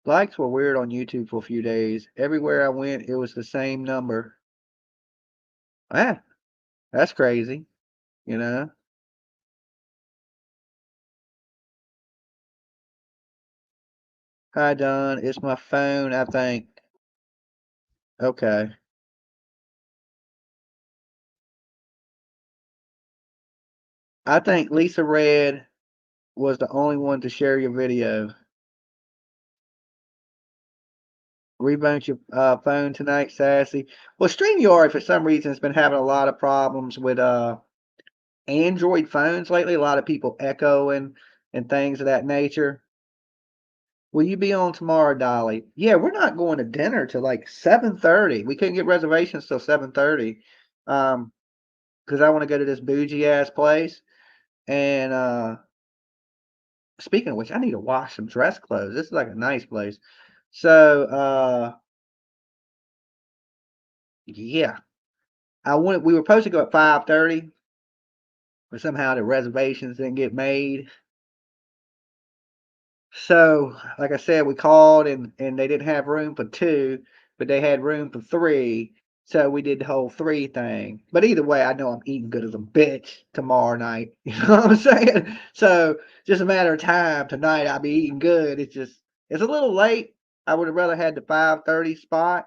Likes were weird on YouTube for a few days. Everywhere I went, it was the same number. Ah, that's crazy. You know. Hi, Don. It's my phone, I think. Okay. I think Lisa Red was the only one to share your video. Reboot your phone tonight, Sassy. Well, StreamYard for some reason has been having a lot of problems with Android phones lately. A lot of people echoing and things of that nature. Will you be on tomorrow, Dolly? Yeah, we're not going to dinner till like 7:30. We couldn't get reservations till 7:30. Because I want to go to this bougie ass place. And speaking of which, I need to wash some dress clothes. This is like a nice place. So yeah. We were supposed to go at 5:30, but somehow the reservations didn't get made. So, like I said, we called and they didn't have room for two, but they had room for three. So we did the whole three thing. But either way, I know I'm eating good as a bitch tomorrow night. You know what I'm saying? So just a matter of time. Tonight I'll be eating good. It's a little late. I would have rather had the 5:30 spot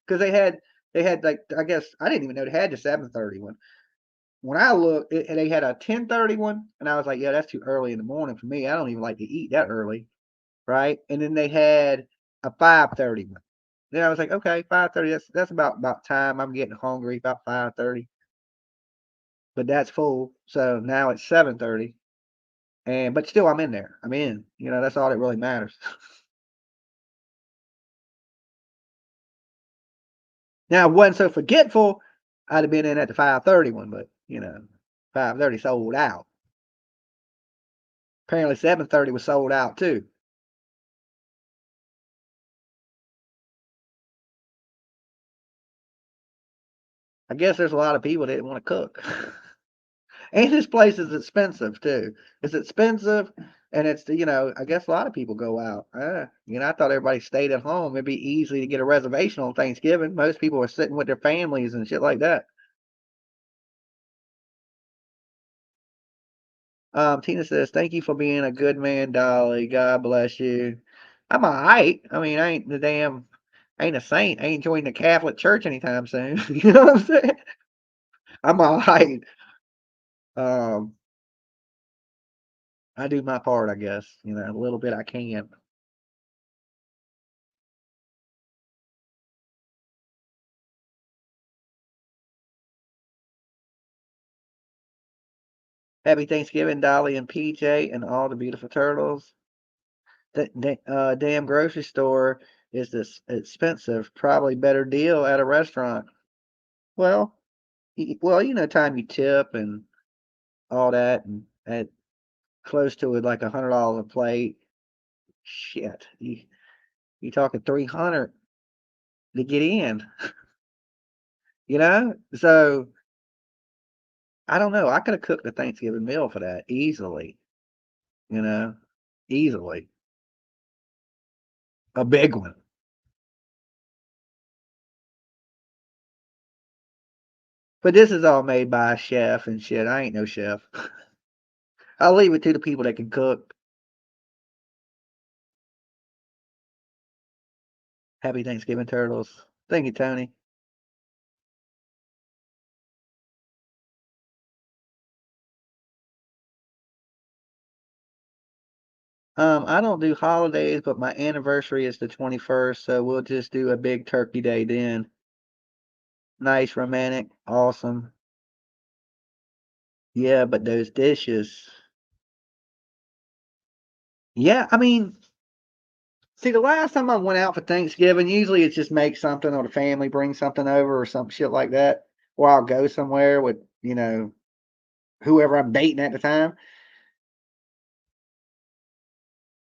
because they had like I guess I didn't even know they had the 7:30 one. When I looked, they had a 10:30 one, and I was like, yeah, that's too early in the morning for me. I don't even like to eat that early, right? And then they had a 5:30 one. Then I was like, okay, 5:30. That's about time. I'm getting hungry about 5:30, but that's full. So now it's 7:30, but still I'm in there. I'm in. That's all that really matters. Now, if I wasn't so forgetful, I'd have been in at the 5:30 one, but 5:30 sold out. Apparently 7:30 was sold out too. I guess there's a lot of people that didn't want to cook. And this place is expensive too. It's expensive, and I guess a lot of people go out. I thought everybody stayed at home. It'd be easy to get a reservation on Thanksgiving. Most people are sitting with their families and shit like that. Tina says, "Thank you for being a good man, Dolly. God bless you." I'm alright. I mean, I ain't a saint. I ain't joining the Catholic Church anytime soon. You know what I'm saying? I'm alright. Um, I do my part, I guess. A little bit I can. Happy Thanksgiving, Dolly and PJ, and all the beautiful turtles. The damn grocery store is this expensive. Probably better deal at a restaurant. Well, time you tip and all that, and at close to it like $100 a plate. Shit, you talking 300 to get in. So I don't know. I could have cooked a Thanksgiving meal for that easily. You know, easily a big one. But this is all made by a chef and shit. I ain't no chef. I'll leave it to the people that can cook. Happy Thanksgiving, turtles. Thank you, Tony. I don't do holidays, but my anniversary is the 21st, so we'll just do a big turkey day then. Nice, romantic, awesome. Yeah, but those dishes. Yeah, I mean, see, the last time I went out for Thanksgiving, usually it's just make something or the family bring something over or some shit like that. or I'll go somewhere with, whoever I'm dating at the time.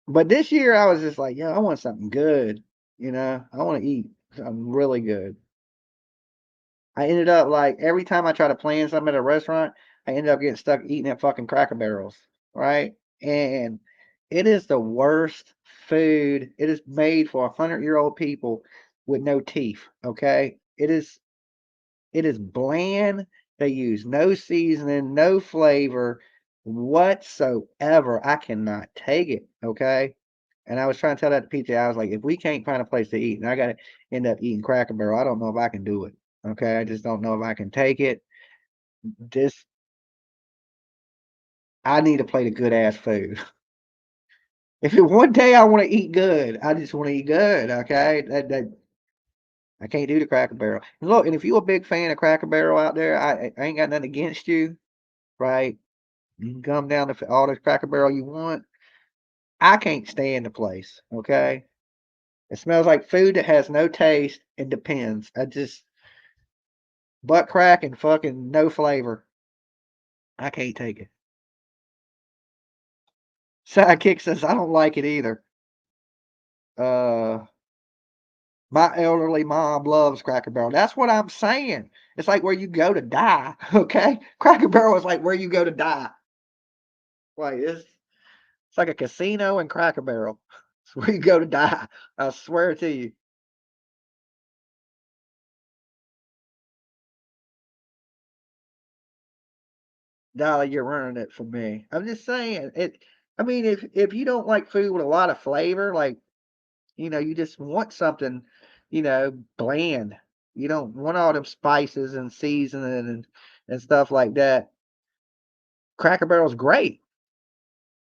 But this year I was just like, "Yeah, I want something good," I wanna eat something really good. I ended up, like, every time I try to plan something at a restaurant, I ended up getting stuck eating at fucking Cracker Barrels, right? And it is the worst food. It is made for 100-year-old people with no teeth, okay? It is bland. They use no seasoning, no flavor whatsoever. I cannot take it, okay? And I was trying to tell that to PJ. I was like, if we can't find a place to eat, and I gotta end up eating Cracker Barrel, I don't know if I can do it. Okay, I just don't know if I can take it. This I need a plate of good ass food. If it one day I want to eat good, I just want to eat good. Okay, that I can't do the Cracker Barrel. And look, and if you're a big fan of Cracker Barrel out there, I ain't got nothing against you, right? You can come down to all this Cracker Barrel you want. I can't stand the place. Okay, it smells like food that has no taste and depends. I just butt crack and fucking no flavor. I can't take it. Sidekick says I don't like it either. Uh, my elderly mom loves Cracker Barrel. That's what I'm saying. It's like where you go to die. Okay, Cracker Barrel is like where you go to die. Like it's like a casino and Cracker Barrel. It's where you go to die. I swear to you, Dolly, you're running it for me. I'm just saying it. I mean, if you don't like food with a lot of flavor, like you just want something, bland. You don't want all them spices and seasoning and stuff like that. Cracker Barrel's great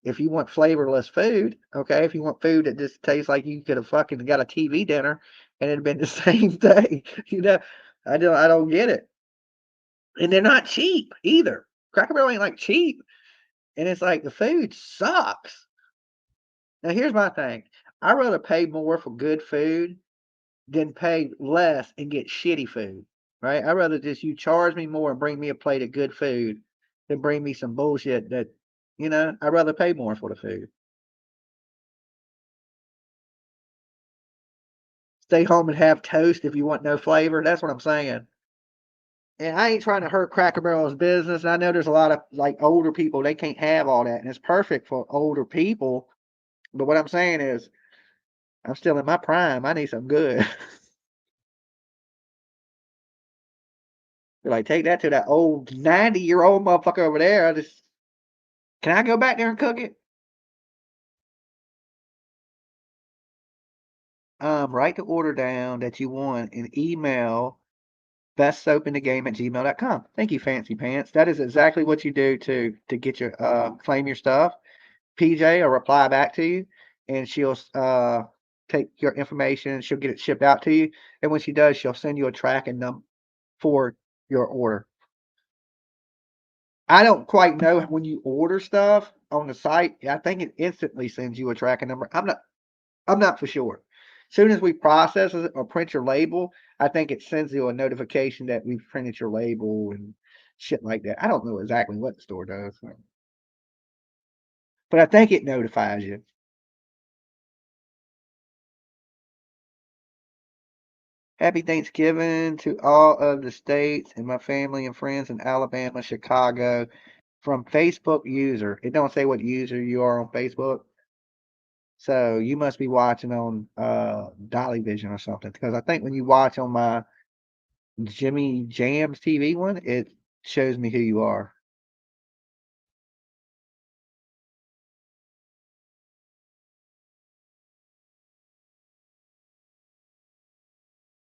if you want flavorless food. Okay, if you want food that just tastes like you could have fucking got a TV dinner and it'd been the same thing. I don't get it. And they're not cheap either. Cracker Barrel ain't like cheap, and it's like the food sucks. Now here's my thing. I'd rather pay more for good food than pay less and get shitty food, right? I'd rather just you charge me more and bring me a plate of good food than bring me some bullshit that, I'd rather pay more for the food. Stay home and have toast if you want no flavor. That's what I'm saying. And I ain't trying to hurt Cracker Barrel's business. I know there's a lot of like older people, they can't have all that. And it's perfect for older people. But what I'm saying is, I'm still in my prime. I need some good. Like, take that to that old 90-year-old motherfucker over there. Can I go back there and cook it? Write the order down that you want and email bestsoapinthegame@gmail.com. Thank you, Fancy Pants. That is exactly what you do to get your claim your stuff. PJ will reply back to you, and she'll take your information. She'll get it shipped out to you, and when she does, she'll send you a tracking number for your order. I don't quite know when you order stuff on the site. I think it instantly sends you a tracking number. I'm not for sure. Soon as we process it or print your label, I think it sends you a notification that we've printed your label and shit like that. I don't know exactly what the store does, but I think it notifies you. Happy Thanksgiving to all of the states and my family and friends in Alabama, Chicago from Facebook user. It don't say what user you are on Facebook. So you must be watching on Dolly Vision or something. Because I think when you watch on my Jimmy Jams TV one, it shows me who you are.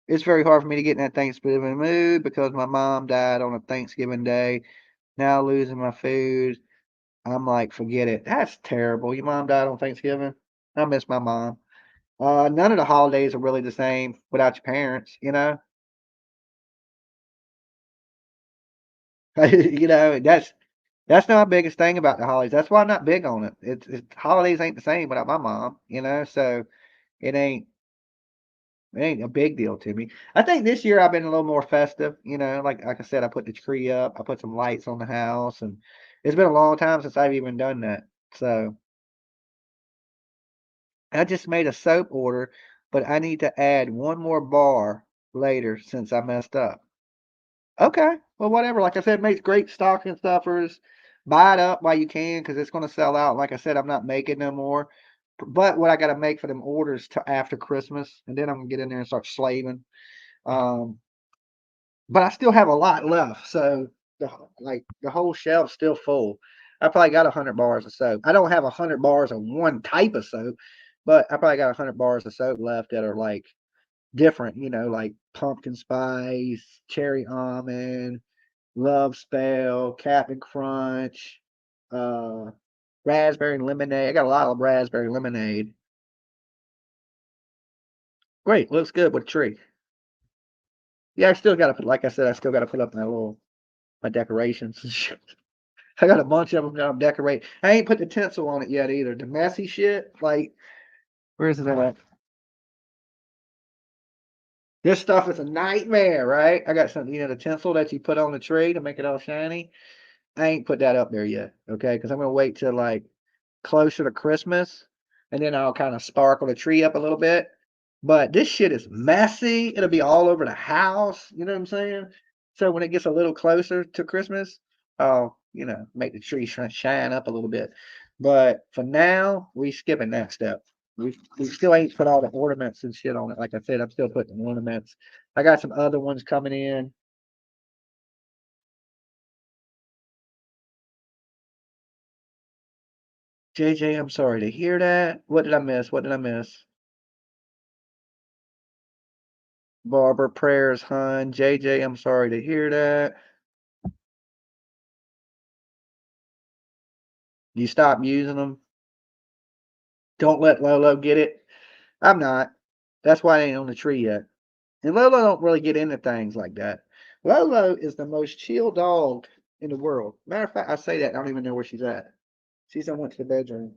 It's very hard for me to get in that Thanksgiving mood because my mom died on a Thanksgiving day. Now losing my food. I'm like, forget it. That's terrible. Your mom died on Thanksgiving. I miss my mom. None of the holidays are really the same without your parents. That's not my biggest thing about the holidays. That's why I'm not big on it. Holidays ain't the same without my mom. So it ain't. It ain't a big deal to me. I think this year I've been a little more festive, you know, like I said, I put the tree up, I put some lights on the house, and it's been a long time since I've even done that. So I just made a soap order, but I need to add one more bar later since I messed up. Okay, well, whatever. Like I said, makes great stocking stuffers. Buy it up while you can because it's going to sell out. Like I said, I'm not making no more. But what I got to make for them orders to after Christmas, and then I'm gonna get in there and start slaving. Um, but I still have a lot left, so the whole shelf's still full. I probably got 100 bars of soap. I don't have 100 bars of one type of soap, but I probably got 100 bars of soap left that are like different, you know, like pumpkin spice, cherry almond, love spell, Captain Crunch, uh, raspberry lemonade. I got a lot of raspberry lemonade. Great, looks good with a tree. Yeah, I still got to put, like I said, I still got to put up my decorations and shit. I got a bunch of them that I'm decorating. I ain't put the tinsel on it yet either. The messy shit, like, where is it at? This stuff is a nightmare, right? I got some, you know, the tinsel that you put on the tree to make it all shiny. I ain't put that up there yet, okay? Because I'm gonna wait till like closer to Christmas, and then I'll kind of sparkle the tree up a little bit. But this shit is messy. It'll be all over the house. You know what I'm saying? So when it gets a little closer to Christmas, I'll, you know, make the tree shine up a little bit. But for now, we skipping that step. We still ain't put all the ornaments and shit on it. Like I said, I'm still putting ornaments. I got some other ones coming in. JJ, I'm sorry to hear that. What did I miss? What did I miss? Barber prayers, hun. JJ, I'm sorry to hear that. You stop using them. Don't let Lolo get it. I'm not. That's why I ain't on the tree yet. And Lolo don't really get into things like that. Lolo is the most chill dog in the world. Matter of fact, I say that I don't even know where she's at. She's went to the bedroom.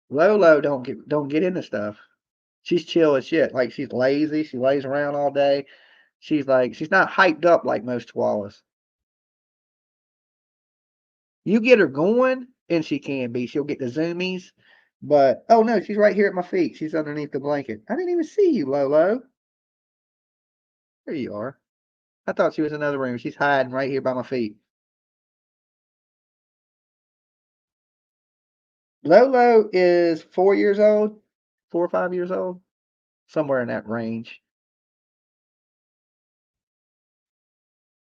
Lolo don't get into stuff. She's chill as shit. Like she's lazy. She lays around all day. She's not hyped up like most chihuahuas. You get her going, and she can be. She'll get the zoomies. But oh no, she's right here at my feet. She's underneath the blanket. I didn't even see you, Lolo. There you are. I thought she was in another room. She's hiding right here by my feet. Lolo is 4 years old, 4 or 5 years old, somewhere in that range.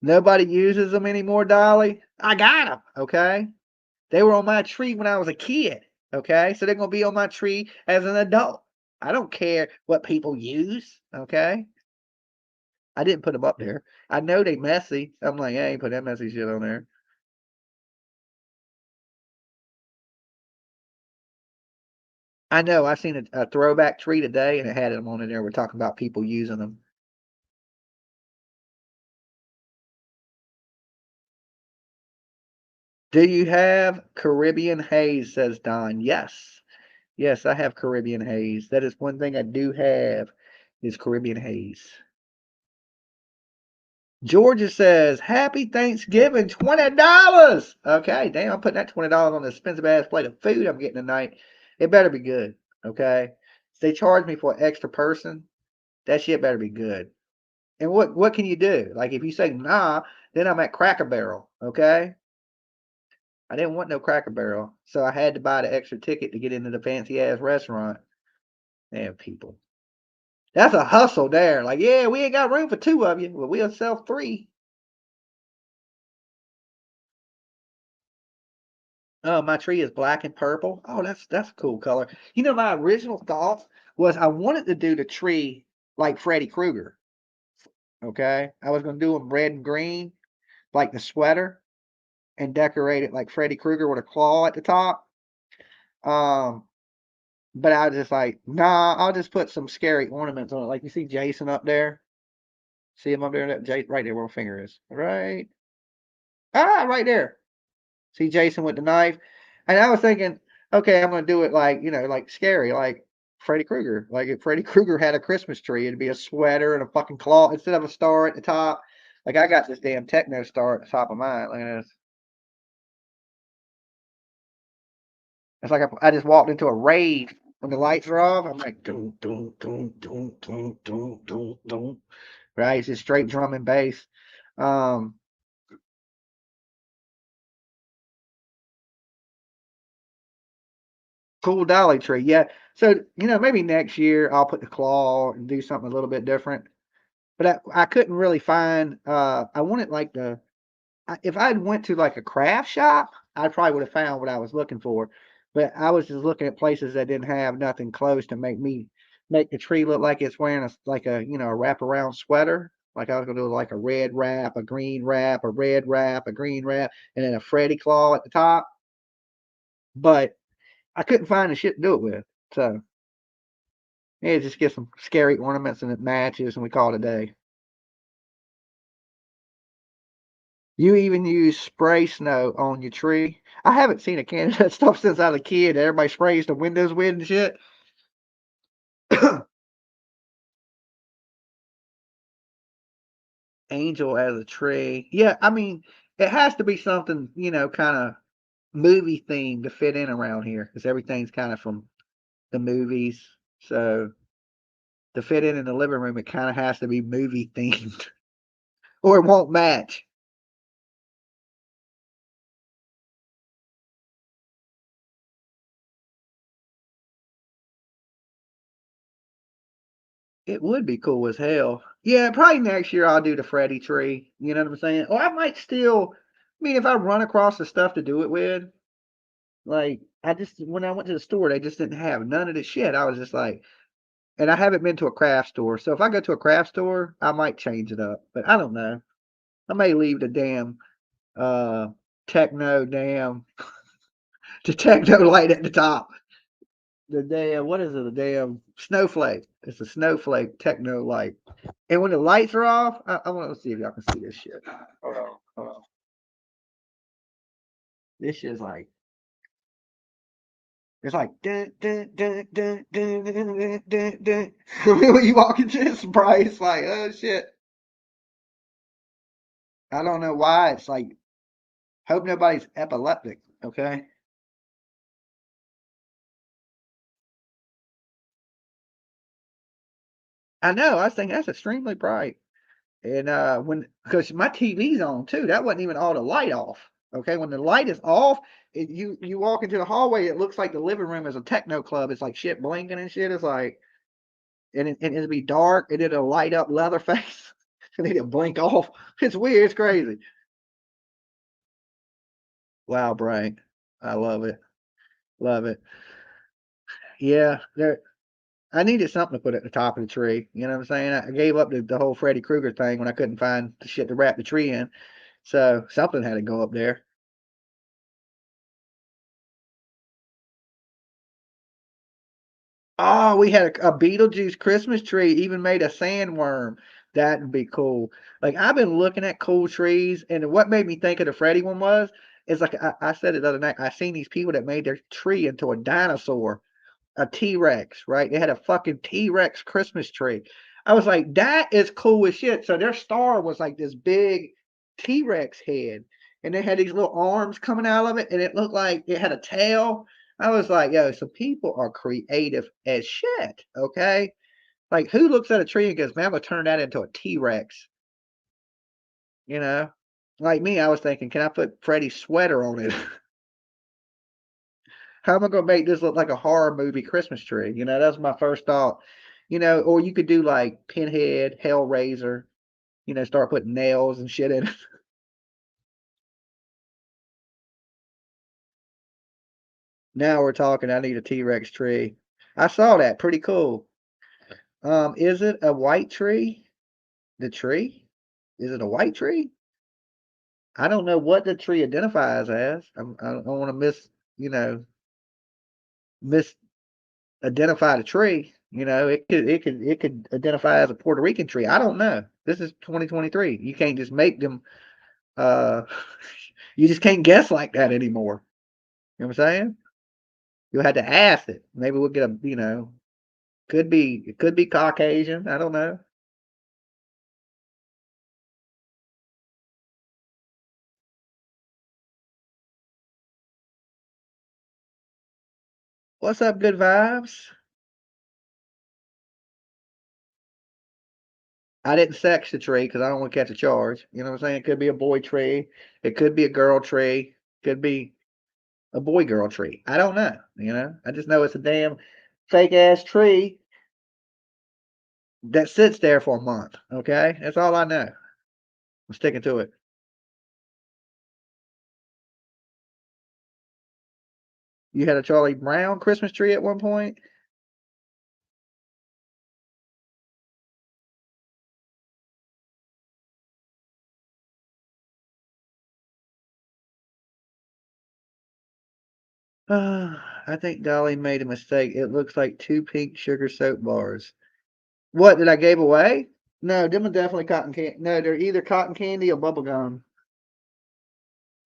Nobody uses them anymore, Dolly. I got them. Okay, they were on my tree when I was a kid. Okay, so they're gonna be on my tree as an adult. I don't care what people use. Okay, I didn't put them up there. I know they messy. I'm like, I ain't put that messy shit on there. I know. I seen a throwback tree today, and it had them on it there. We're talking about people using them. Do you have Caribbean haze? Says Don. Yes. Yes, I have Caribbean haze. That is one thing I do have is Caribbean haze. Georgia says, Happy Thanksgiving, $20. Okay, damn, I'm putting that $20 on the expensive ass plate of food I'm getting tonight. It better be good. Okay. If they charge me for an extra person, that shit better be good. And what can you do? Like if you say nah, then I'm at Cracker Barrel. Okay. I didn't want no Cracker Barrel, so I had to buy the extra ticket to get into the fancy ass restaurant. Damn people. That's a hustle there. Like, yeah, we ain't got room for two of you. Well, we'll sell three. Oh, my tree is black and purple. Oh, that's a cool color. You know, my original thought was I wanted to do the tree like Freddy Krueger. Okay. I was gonna do them red and green, like the sweater, and decorate it like Freddy Krueger with a claw at the top. Um, but I was just like, nah, I'll just put some scary ornaments on it. Like you see Jason up there. See him up there? That right there where my finger is. Right. Ah, right there. See Jason with the knife. And I was thinking, okay, I'm gonna do it like, you know, like scary, like Freddy Krueger. Like if Freddy Krueger had a Christmas tree, it'd be a sweater and a fucking claw instead of a star at the top. Like I got this damn techno star at the top of mine. Look at this. It's like I just walked into a rave when the lights are off. I'm like, doom, doom, doom, doom, doom, doom, doom, doom. Right? It's just straight drum and bass. Um, cool Dolly tree. Yeah. So, maybe next year I'll put the claw and do something a little bit different. But I couldn't really find, I wanted like if I'd went to like a craft shop, I probably would have found what I was looking for. But I was just looking at places that didn't have nothing close to make the tree look like it's wearing a wraparound sweater. Like I was gonna do like a red wrap, a green wrap, a red wrap, a green wrap, and then a Freddy claw at the top. But I couldn't find the shit to do it with. So yeah, just get some scary ornaments and it matches, and we call it a day. You even use spray snow on your tree. I haven't seen a can of that stuff since I was a kid. Everybody sprays the windows with and shit. Angel as a tree. Yeah, I mean, it has to be something, kind of movie themed to fit in around here because everything's kind of from the movies. So to fit in the living room, it kind of has to be movie themed or it won't match. It would be cool as hell. Yeah, probably next year I'll do the Freddy tree. You know what I'm saying? Or I might still, I mean, if I run across the stuff to do it with, like, when I went to the store, they just didn't have none of the shit. I was just like, and I haven't been to a craft store. So if I go to a craft store, I might change it up. But I don't know. I may leave the damn, uh, techno damn, the techno light at the top. The damn, what is it? The damn snowflake. It's a snowflake techno light. And when the lights are off, I want to see if y'all can see this shit. Hold on, hold on. This shit's like it's like dun, dun, dun, dun, dun, dun, dun, dun, dun. When you walk into this bright, it's like oh shit. I don't know why. It's like hope nobody's epileptic. Okay. I know. I was thinking that's extremely bright. And when because my TV's on too, that wasn't even all the light off. Okay, when the light is off, you walk into the hallway, it looks like the living room is a techno club. It's like shit blinking and shit. It's like and it'll be dark and it'll light up Leatherface and then it'll blink off. It's weird. It's crazy. Wow, Brian, I love it. Love it. Yeah, there. I needed something to put at the top of the tree. You know what I'm saying? I gave up the whole Freddy Krueger thing when I couldn't find the shit to wrap the tree in. So something had to go up there. Oh, we had a Beetlejuice Christmas tree, even made a sandworm. That'd be cool. Like I've been looking at cool trees, and what made me think of the Freddy one was, is like I said it the other night. I seen these people that made their tree into a dinosaur, a T-Rex, right? They had a fucking T-Rex Christmas tree. I was like, that is cool as shit. So their star was like this big T-Rex head, and they had these little arms coming out of it, and it looked like it had a tail. I was like, yo, so people are creative as shit, okay? Like, who looks at a tree and goes, man, I'm gonna turn that into a T-Rex, you know? Like me, I was thinking, can I put Freddy's sweater on it? How am I gonna make this look like a horror movie Christmas tree? That's my first thought. Or you could do like Pinhead, Hellraiser, start putting nails and shit in it. Now we're talking. I need a T-Rex tree. I saw that. Pretty cool. Is it a white tree? The tree? Is it a white tree? I don't know what the tree identifies as. I don't want to you know, misidentify the tree. It could identify as a Puerto Rican tree. I don't know. This is 2023. You can't just make them. Uh, you just can't guess like that anymore. You know what I'm saying? You'll have to ask it. Maybe we'll get a. It could be Caucasian. I don't know. What's up, good vibes? I didn't sex the tree because I don't want to catch a charge. You know what I'm saying? It could be a boy tree. It could be a girl tree. Could be a boy girl tree. I don't know. You know, I just know it's a damn fake ass tree that sits there for a month. Okay, that's all I know. I'm sticking to it. You had a Charlie Brown Christmas tree at one point. I think Dolly made a mistake. It looks like two pink sugar soap bars. What did I gave away? No, them are definitely cotton candy. No, they're either cotton candy or bubble gum.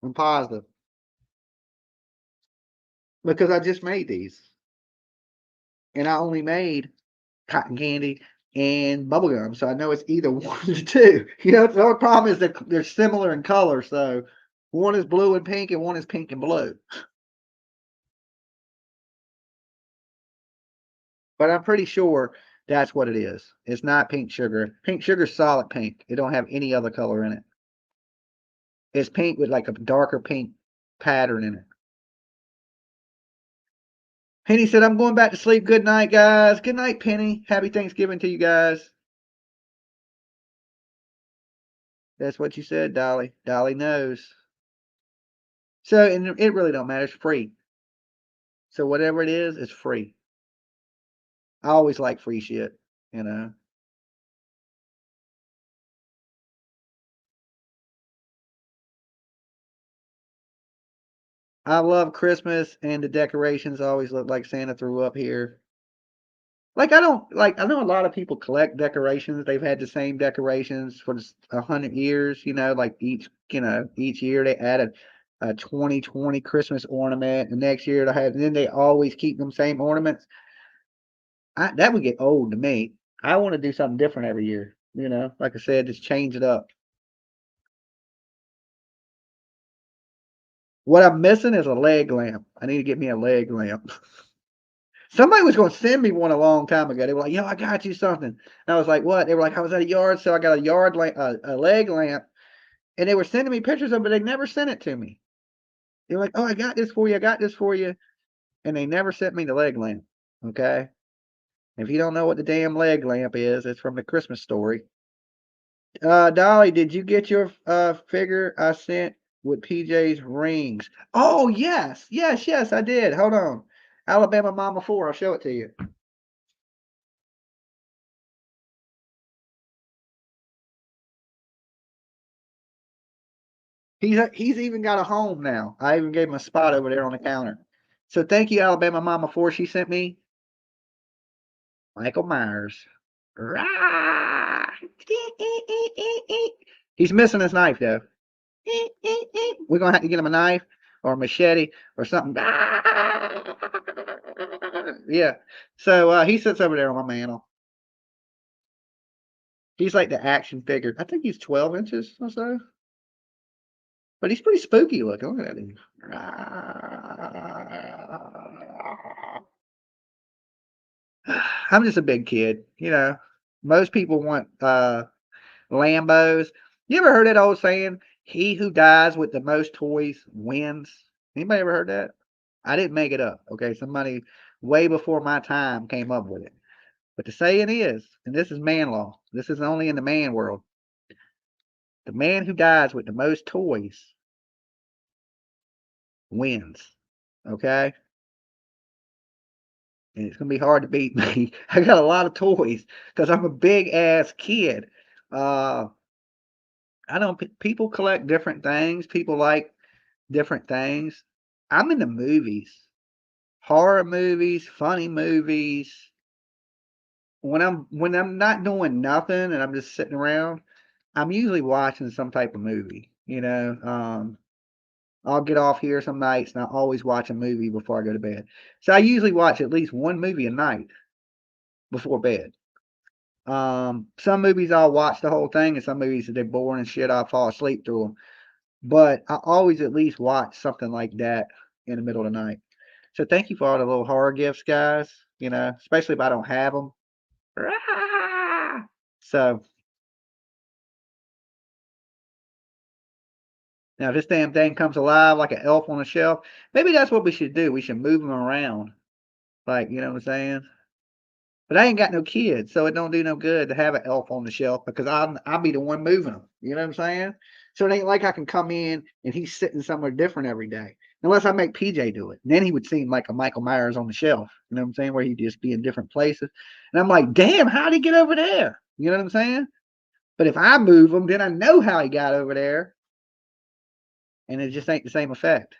I'm positive because I just made these, and I only made cotton candy and bubble gum, so I know it's either one of the two. You know, the only problem is that they're similar in color. So one is blue and pink, and one is pink and blue. But I'm pretty sure that's what it is. It's not pink sugar. Pink sugar's solid pink. It don't have any other color in it. It's pink with like a darker pink pattern in it. Penny said, I'm going back to sleep. Good night, guys. Good night, Penny. Happy Thanksgiving to you guys. That's what you said, Dolly. Dolly knows. So, and it really don't matter. It's free. So whatever it is, it's free. I always like free shit, you know. I love Christmas and the decorations always look like Santa threw up here. Like I don't like I know a lot of people collect decorations. They've had the same decorations for 100 years, you know, like each year they add a 2020 Christmas ornament, and next year they have and then they always keep them same ornaments. That would get old to me. I want to do something different every year, you know. Like I said, just change it up. What I'm missing is a leg lamp. I need to get me a leg lamp. Somebody was going to send me one a long time ago. They were like, "Yo, I got you something." And I was like, "What?" They were like, "I was at a yard, so I got a yard lamp, a leg lamp." And they were sending me pictures of it, but they never sent it to me. They were like, "Oh, I got this for you. I got this for you," and they never sent me the leg lamp. Okay. If you don't know what the damn leg lamp is, it's from the Christmas story. Dolly, did you get your figure I sent with PJ's rings? Oh yes, yes, yes, I did. Hold on. Alabama Mama 4, I'll show it to you. He's even got a home now. I even gave him a spot over there on the counter. So thank you, Alabama Mama 4. She sent me Michael Myers. Rah! He's missing his knife though. We're gonna have to get him a knife or a machete or something. Yeah. So he sits over there on my mantle. He's like the action figure. I think he's 12 inches or so. But he's pretty spooky looking. Look at him. I'm just a big kid, you know. Most people want Lambos. You ever heard that old saying, he who dies with the most toys wins? Anybody ever heard that? I didn't make it up. Okay, somebody way before my time came up with it. But the saying is, and this is man law, this is only in the man world, the man who dies with the most toys wins. Okay? And it's gonna be hard to beat me. I got a lot of toys because I'm a big ass kid. Uh, I don't. People collect different things. People like different things. I'm into movies, horror movies, funny movies. When I'm not doing nothing and I'm just sitting around, I'm usually watching some type of movie. You know, I'll get off here some nights and I always watch a movie before I go to bed. So I usually watch at least one movie a night. before bed. Some movies I'll watch the whole thing, and some movies if they're boring and shit, I'll fall asleep through them. But I always at least watch something like that in the middle of the night. So thank you for all the little horror gifts, guys. You know, especially if I don't have them. So now if this damn thing comes alive like an elf on a shelf, maybe that's what we should do. We should move them around. Like, you know what I'm saying? But I ain't got no kids, so it don't do no good to have an elf on the shelf because I'll be the one moving them. You know what I'm saying? So it ain't like I can come in and he's sitting somewhere different every day. Unless I make PJ do it. And then he would seem like a Michael Myers on the shelf. You know what I'm saying? Where he'd just be in different places. And I'm like, damn, how'd he get over there? You know what I'm saying? But if I move him, then I know how he got over there. And it just ain't the same effect.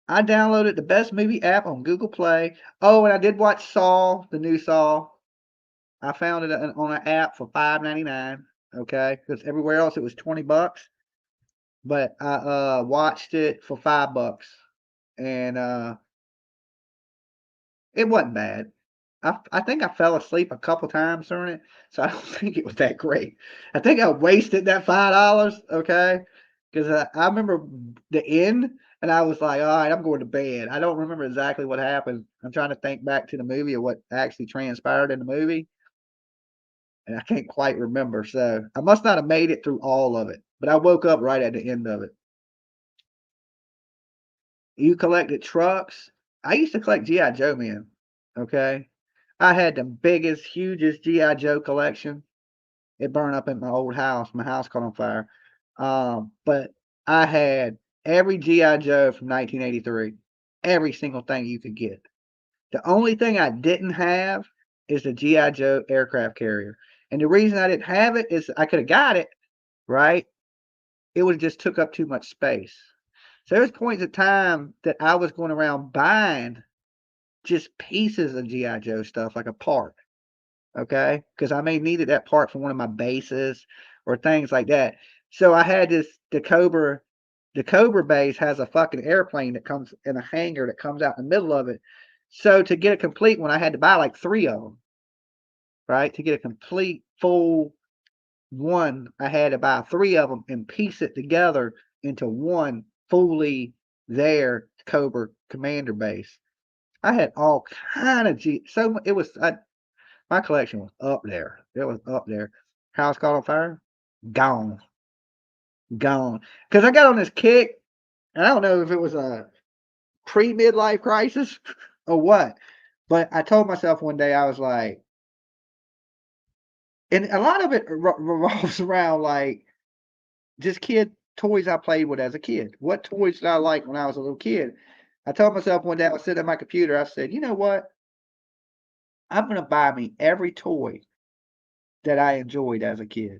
I downloaded the best movie app on Google Play. Oh, and I did watch Saw, the new Saw. I found it on an app for $5.99. Okay, because everywhere else it was $20, but I watched it for $5, and it wasn't bad. I think I fell asleep a couple times during it, so I don't think it was that great. I think I wasted that $5. Okay, because I remember the end, and I was like, all right, I'm going to bed. I don't remember exactly what happened. I'm trying to think back to the movie of what actually transpired in the movie. And I can't quite remember. So I must not have made it through all of it, but I woke up right at the end of it. You collected trucks. I used to collect GI Joe men. Okay, I had the biggest, hugest GI Joe collection. It burned up in my old house. My house caught on fire. But I had every GI Joe from 1983. Every single thing you could get. The only thing I didn't have is the GI Joe aircraft carrier. And the reason I didn't have it is I could have got it, right? It would just took up too much space. So there was points of time that I was going around buying just pieces of GI Joe stuff, like a part, okay? Because I may needed that part for one of my bases or things like that. So I had this the Cobra. The Cobra base has a fucking airplane that comes in a hangar that comes out in the middle of it. So to get a complete one, I had to buy like 3 of them, right? To get a complete full one, I had to buy 3 of them and piece it together into one fully there Cobra commander base. I had all kind of so it was my collection was up there. It was up there. House caught on fire, gone, gone. Because I got on this kick, and I don't know if it was a pre midlife crisis or what, but I told myself one day I was like, and a lot of it revolves around like just kid toys I played with as a kid. What toys did I like when I was a little kid? I told myself one day I was sitting at my computer. I said, you know what? I'm gonna buy me every toy that I enjoyed as a kid.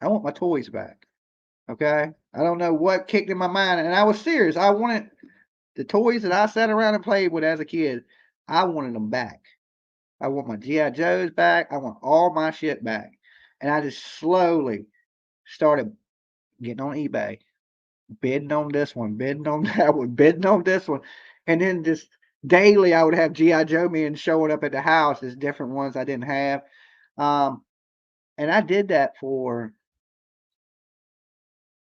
I want my toys back. Okay. I don't know what kicked in my mind, and I was serious. I wanted the toys that I sat around and played with as a kid. I wanted them back. I want my GI Joes back. I want all my shit back. And I just slowly started getting on eBay, bidding on this one, bidding on that one, bidding on this one. And then just daily I would have G.I. Joe men showing up at the house as different ones I didn't have. Um, and I did that for,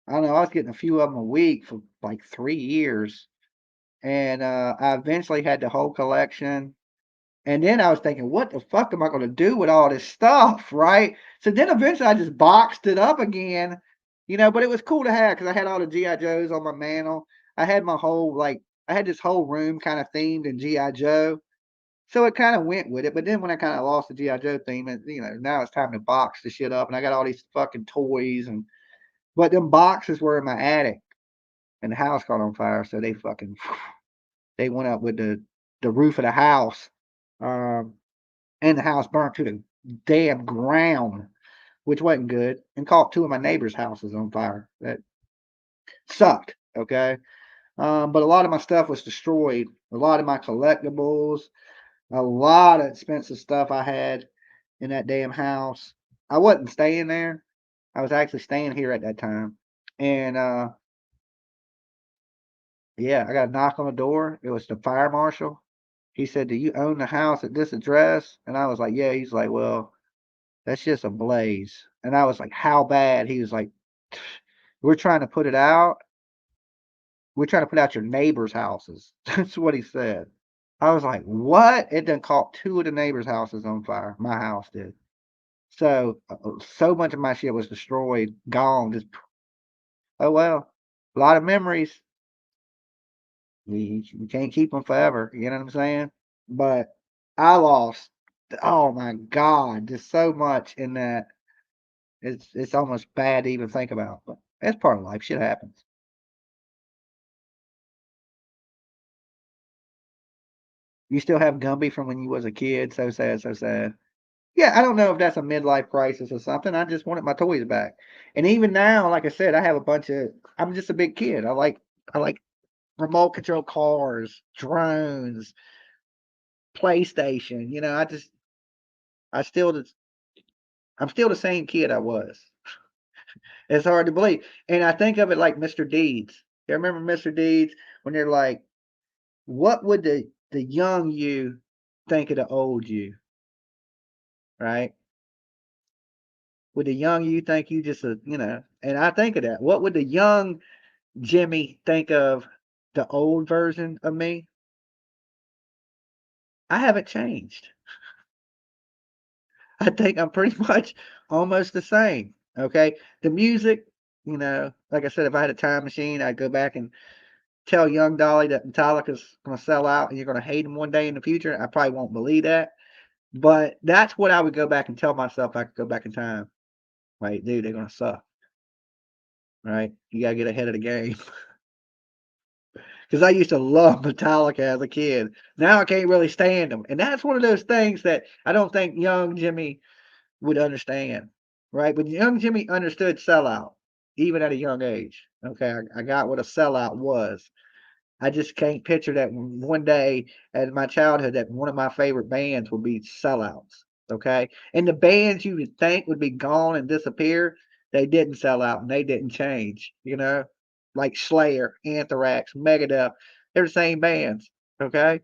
I don't know, I was getting a few of them a week for like 3 years. And I eventually had the whole collection. And then I was thinking, what the fuck am I going to do with all this stuff, right? So then eventually I just boxed it up again, but it was cool to have because I had all the G.I. Joes on my mantle. I had my whole, I had this whole room kind of themed in G.I. Joe. So it kind of went with it. But then when I kind of lost the G.I. Joe theme, now it's time to box the shit up. And I got all these fucking toys. But them boxes were in my attic and the house caught on fire. So they went up with the roof of the house. And the house burnt to the damn ground, which wasn't good, and caught 2 of my neighbors' houses on fire. That sucked, okay? But a lot of my stuff was destroyed. A lot of my collectibles, a lot of expensive stuff I had in that damn house. I wasn't staying there. I was actually staying here at that time. And yeah, I got a knock on the door. It was the fire marshal. He said, "Do you own the house at this address?" And I was like, "Yeah." He's like, "Well, that's just a blaze." And I was like, "How bad?" He was like, "We're trying to put it out. We're trying to put out your neighbors' houses." That's what he said. I was like, "What?" It done caught two of the neighbors' houses on fire. My house did. So much of my shit was destroyed, gone. Just oh well. A lot of memories. We can't keep them forever. You know what I'm saying? But I lost. Oh my God, just so much in that. It's almost bad to even think about. But that's part of life. Shit happens. You still have Gumby from when you was a kid. So sad, so sad. Yeah, I don't know if that's a midlife crisis or something. I just wanted my toys back. And even now, like I said, I have a bunch of. I'm just a big kid. I like remote control cars, drones, PlayStation. I still I'm still the same kid I was. It's hard to believe. And I think of it like Mr. Deeds. You remember Mr. Deeds when they're like, what would the young you think of the old you, right? Would the young you think you just and I think of that. What would the young Jimmy think of the old version of me? I haven't changed. I think I'm pretty much almost the same. Okay. The music, like I said, if I had a time machine, I'd go back and tell young Dolly that Metallica's going to sell out and you're going to hate him one day in the future. I probably won't believe that. But that's what I would go back and tell myself if I could go back in time. Right, dude, they're going to suck. Right. You got to get ahead of the game. Because I used to love Metallica as a kid. Now I can't really stand them. And that's one of those things that I don't think young Jimmy would understand, right? But young Jimmy understood sellout, even at a young age. Okay, I got what a sellout was. I just can't picture that one day as my childhood that one of my favorite bands would be sellouts. Okay, and the bands you would think would be gone and disappear, they didn't sell out and they didn't change. Like Slayer, Anthrax, Megadeth, they're the same bands. Okay,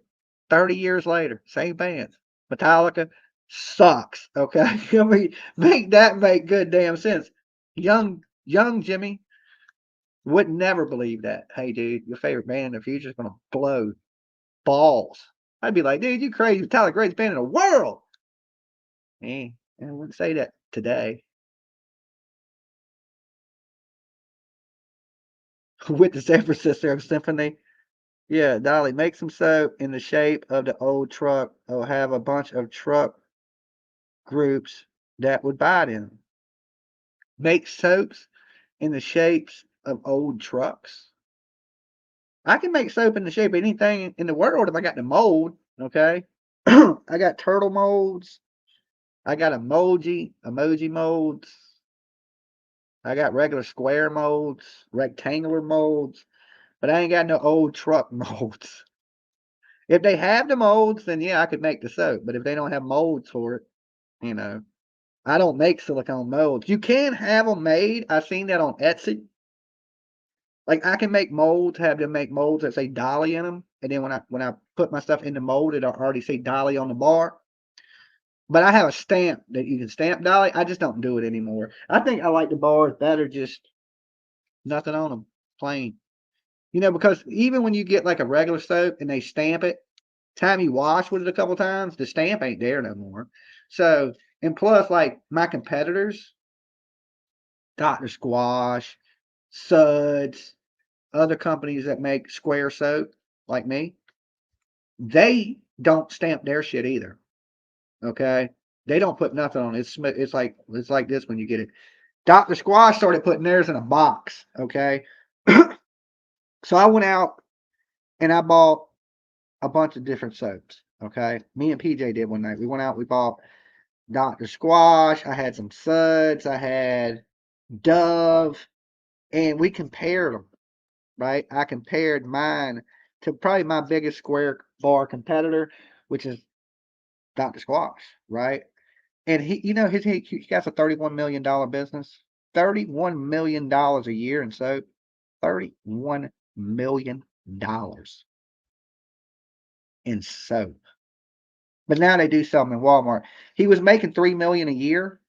30 years later, same bands. Metallica sucks. Okay, I mean, make that make good damn sense. Young Jimmy would never believe that. Hey, dude, your favorite band in the future is gonna blow balls. I'd be like, dude, you crazy? Metallica, greatest band in the world. I wouldn't say that today. With the San Francisco Symphony. Yeah, Dolly, make some soap in the shape of the old truck or have a bunch of truck groups that would buy them. Make soaps in the shapes of old trucks. I can make soap in the shape of anything in the world if I got the mold. Okay. I got turtle molds. I got emoji molds. I got regular square molds, rectangular molds, but I ain't got no old truck molds. If they have the molds, then yeah, I could make the soap. But if they don't have molds for it, you know, I don't make silicone molds. You can have them made. I've seen that on Etsy. Like I can make molds, have them make molds that say Dolly in them, and then when I put my stuff in the mold, it'll already say Dolly on the bar. But I have a stamp that you can stamp Dolly. I just don't do it anymore. I think I like the bars better, just nothing on them, plain. Because even when you get like a regular soap and they stamp it, time you wash with it a couple times, the stamp ain't there no more. So, and plus, like my competitors, Dr. Squash, Suds, other companies that make square soap like me, they don't stamp their shit either. Okay, they don't put nothing on it. It's like this when you get it. Dr. Squash started putting theirs in a box. Okay, so I went out and I bought a bunch of different soaps. Okay, me and PJ did one night. We went out. We bought Dr. Squash. I had some Suds. I had Dove, and we compared them. Right, I compared mine to probably my biggest square bar competitor, which is Dr. Squash. Right, and he got a $31 million business. $31 million a year in soap. $31 million. in soap. But now they do sell them in Walmart. He was making $3 million a year,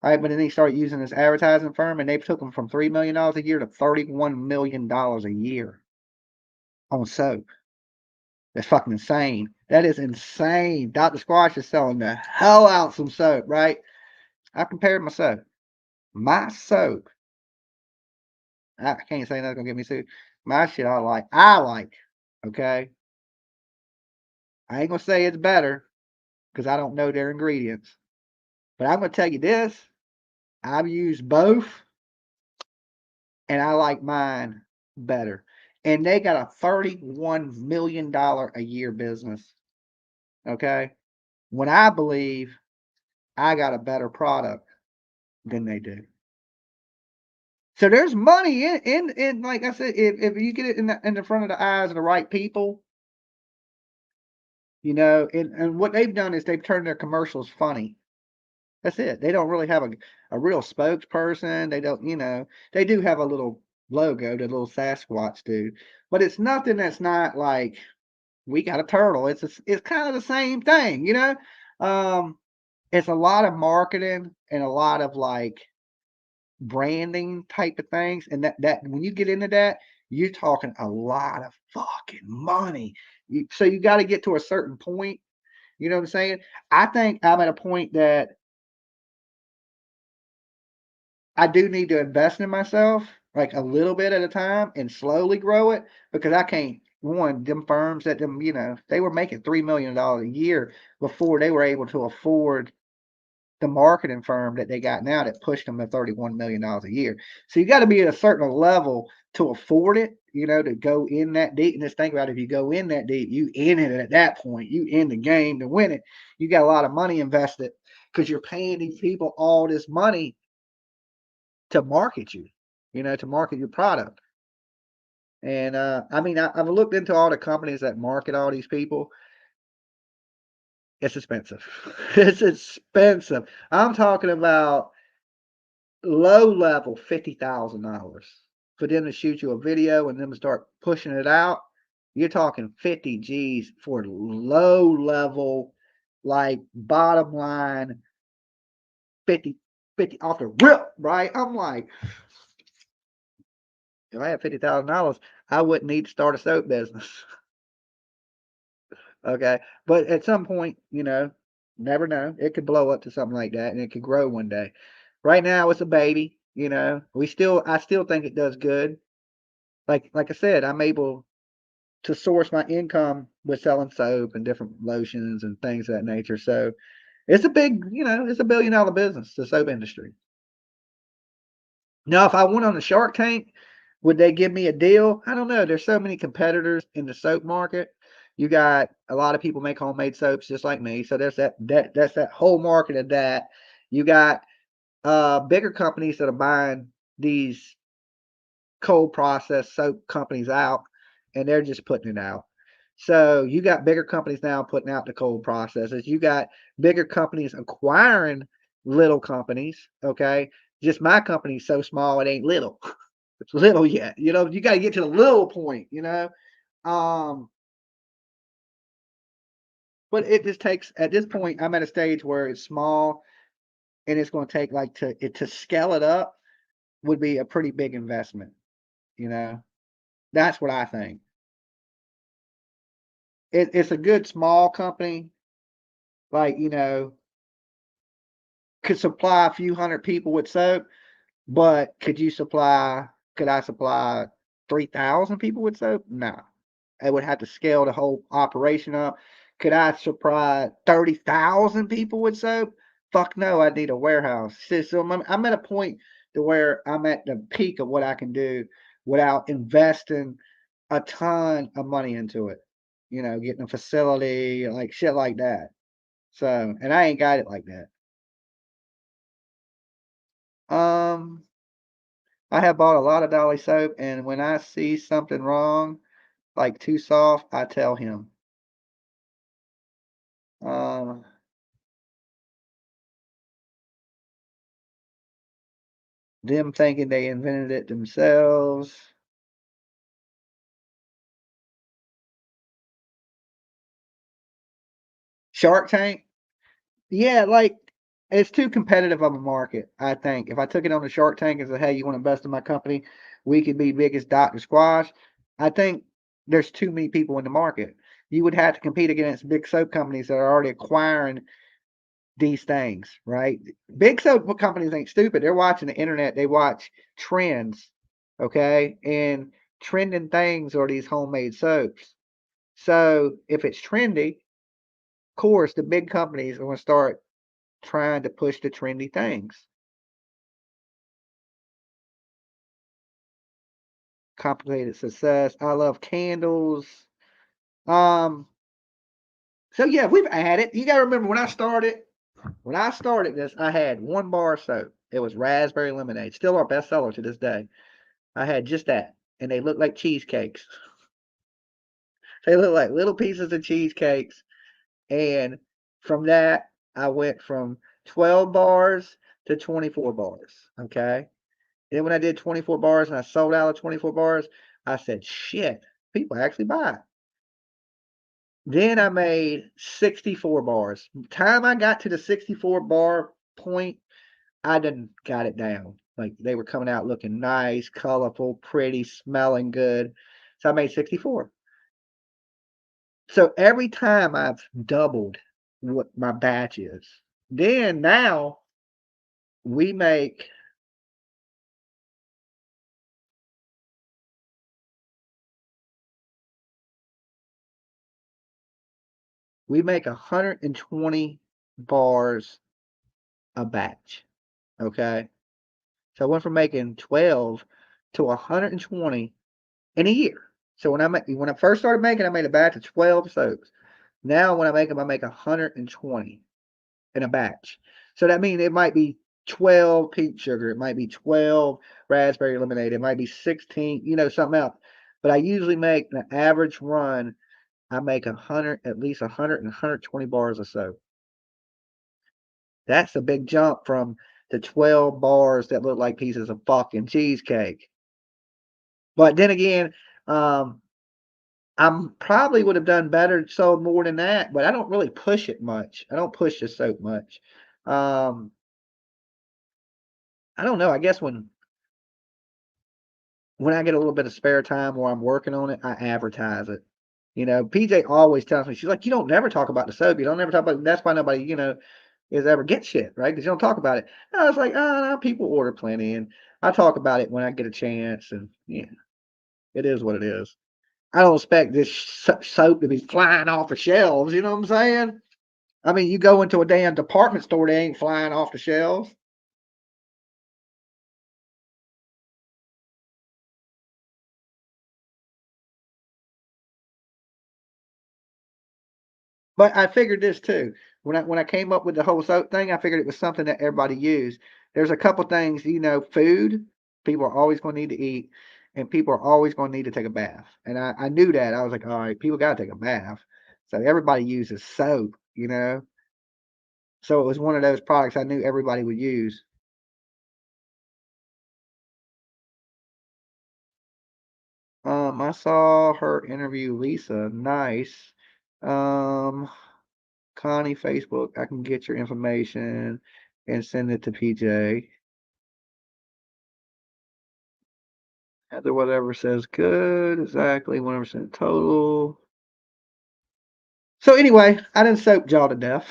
right? But then he started using this advertising firm, and they took him from $3 million a year to $31 million a year on soap. That's fucking insane. That is insane. Dr. Squash is selling the hell out some soap, right? I compared my soap. My soap. I can't say that's gonna get me sued. My shit I like. I like. Okay. I ain't gonna say it's better because I don't know their ingredients. But I'm gonna tell you this. I've used both and I like mine better. And they got a $31 million a year business. Okay. When I believe I got a better product than they do. So there's money in like I said, if you get it in the front of the eyes of the right people, and what they've done is they've turned their commercials funny. That's it. They don't really have a real spokesperson. They don't, they do have a little logo, the little Sasquatch dude, but it's nothing that's not like we got a turtle. It's kind of the same thing, it's a lot of marketing and a lot of like branding type of things. And that when you get into that, you're talking a lot of fucking money. So you got to get to a certain point. You know what I'm saying? I think I'm at a point that I do need to invest in myself, like a little bit at a time and slowly grow it because I can't. One, them firms that they were making $3 million a year before they were able to afford the marketing firm that they got now that pushed them to $31 million a year. So you got to be at a certain level to afford it, to go in that deep. And just think about it, if you go in that deep, you in it at that point, you in the game to win it. You got a lot of money invested because you're paying these people all this money to market you, to market your product. And I mean, I've looked into all the companies that market all these people. It's expensive. It's expensive. I'm talking about low level $50,000 for them to shoot you a video and them to start pushing it out. You're talking 50 G's for low level, like bottom line 50 off the rip, right? I'm like, if I had $50,000, I wouldn't need to start a soap business. Okay. But at some point, never know. It could blow up to something like that and it could grow one day. Right now it's a baby, I still think it does good. Like I said, I'm able to source my income with selling soap and different lotions and things of that nature. So it's a big, it's a $1 billion business, the soap industry. Now, if I went on the Shark Tank, would they give me a deal? I don't know. There's so many competitors in the soap market. You got a lot of people make homemade soaps just like me. So there's that's that whole market of that. You got bigger companies that are buying these cold process soap companies out and they're just putting it out. So you got bigger companies now putting out the cold processes. You got bigger companies acquiring little companies. Okay. Just my company's so small it ain't little. It's little yet. You got to get to the little point, Um, but it just takes at this point, I'm at a stage where it's small and it's going to take like to scale it up would be a pretty big investment, you know. That's what I think. It's a good small company, like, could supply a few hundred people with soap, but could I supply 3,000 people with soap? No. I would have to scale the whole operation up. Could I supply 30,000 people with soap? Fuck no, I need a warehouse. So I'm at a point to where I'm at the peak of what I can do without investing a ton of money into it. Getting a facility, like shit like that. So, and I ain't got it like that. Um, I have bought a lot of Dolly soap, and when I see something wrong, like too soft, I tell him. Um, them thinking they invented it themselves. Shark Tank. Yeah, like it's too competitive of a market, I think. If I took it on the Shark Tank and said, "Hey, you want to invest in my company? We could be big as Dr. Squash." I think there's too many people in the market. You would have to compete against big soap companies that are already acquiring these things, right? Big soap companies ain't stupid. They're watching the internet. They watch trends, okay? And trending things are these homemade soaps. So if it's trendy, of course, the big companies are going to start trying to push the trendy things. Complicated success. I love candles. Um, so yeah, we've added. You gotta remember when I started this, I had one bar of soap. It was raspberry lemonade, still our best seller to this day. I had just that. And they look like cheesecakes. They look like little pieces of cheesecakes. And from that, I went from 12 bars to 24 bars. Okay. Then when I did 24 bars and I sold out of 24 bars, I said, shit, people actually buy it. Then I made 64 bars. Time I got to the 64 bar point, I done got it down. Like they were coming out looking nice, colorful, pretty, smelling good. So I made 64. So every time I've doubled what my batch is. Then now we make we make 120 bars a batch. Okay. So I went from making 12 to 120 in a year. So when I first started making, I made a batch of 12 soaps. Now when I make them, I make 120 in a batch. So that means it might be 12 peach sugar, it might be 12 raspberry lemonade, it might be 16, something else. But I usually make an average run, I make 100, at least 100 and 120 bars of soap. That's a big jump from the 12 bars that look like pieces of fucking cheesecake. But then again, um, I'm probably would have done better, sold more than that, but I don't really push it much. I don't push the soap much. Um, I don't know. I guess when I get a little bit of spare time or I'm working on it, I advertise it. PJ always tells me, she's like, you don't never talk about the soap. You don't never talk about it. That's why nobody, is ever get shit, right? Because you don't talk about it. And I was like, oh, no, people order plenty. And I talk about it when I get a chance. And yeah, it is what it is. I don't expect this soap to be flying off the shelves. You know what I'm saying? I mean, you go into a damn department store, they ain't flying off the shelves. But I figured this too. When I came up with the whole soap thing, I figured it was something that everybody used. There's a couple things, food, people are always going to need to eat, and people are always going to need to take a bath. And I knew that. I was like, all right, people got to take a bath. So everybody uses soap. So it was one of those products I knew everybody would use. I saw her interview Lisa. Nice. Um, Connie Facebook. I can get your information and send it to PJ. Heather, whatever says good. Exactly. 100% total. So anyway, I didn't soap y'all to death.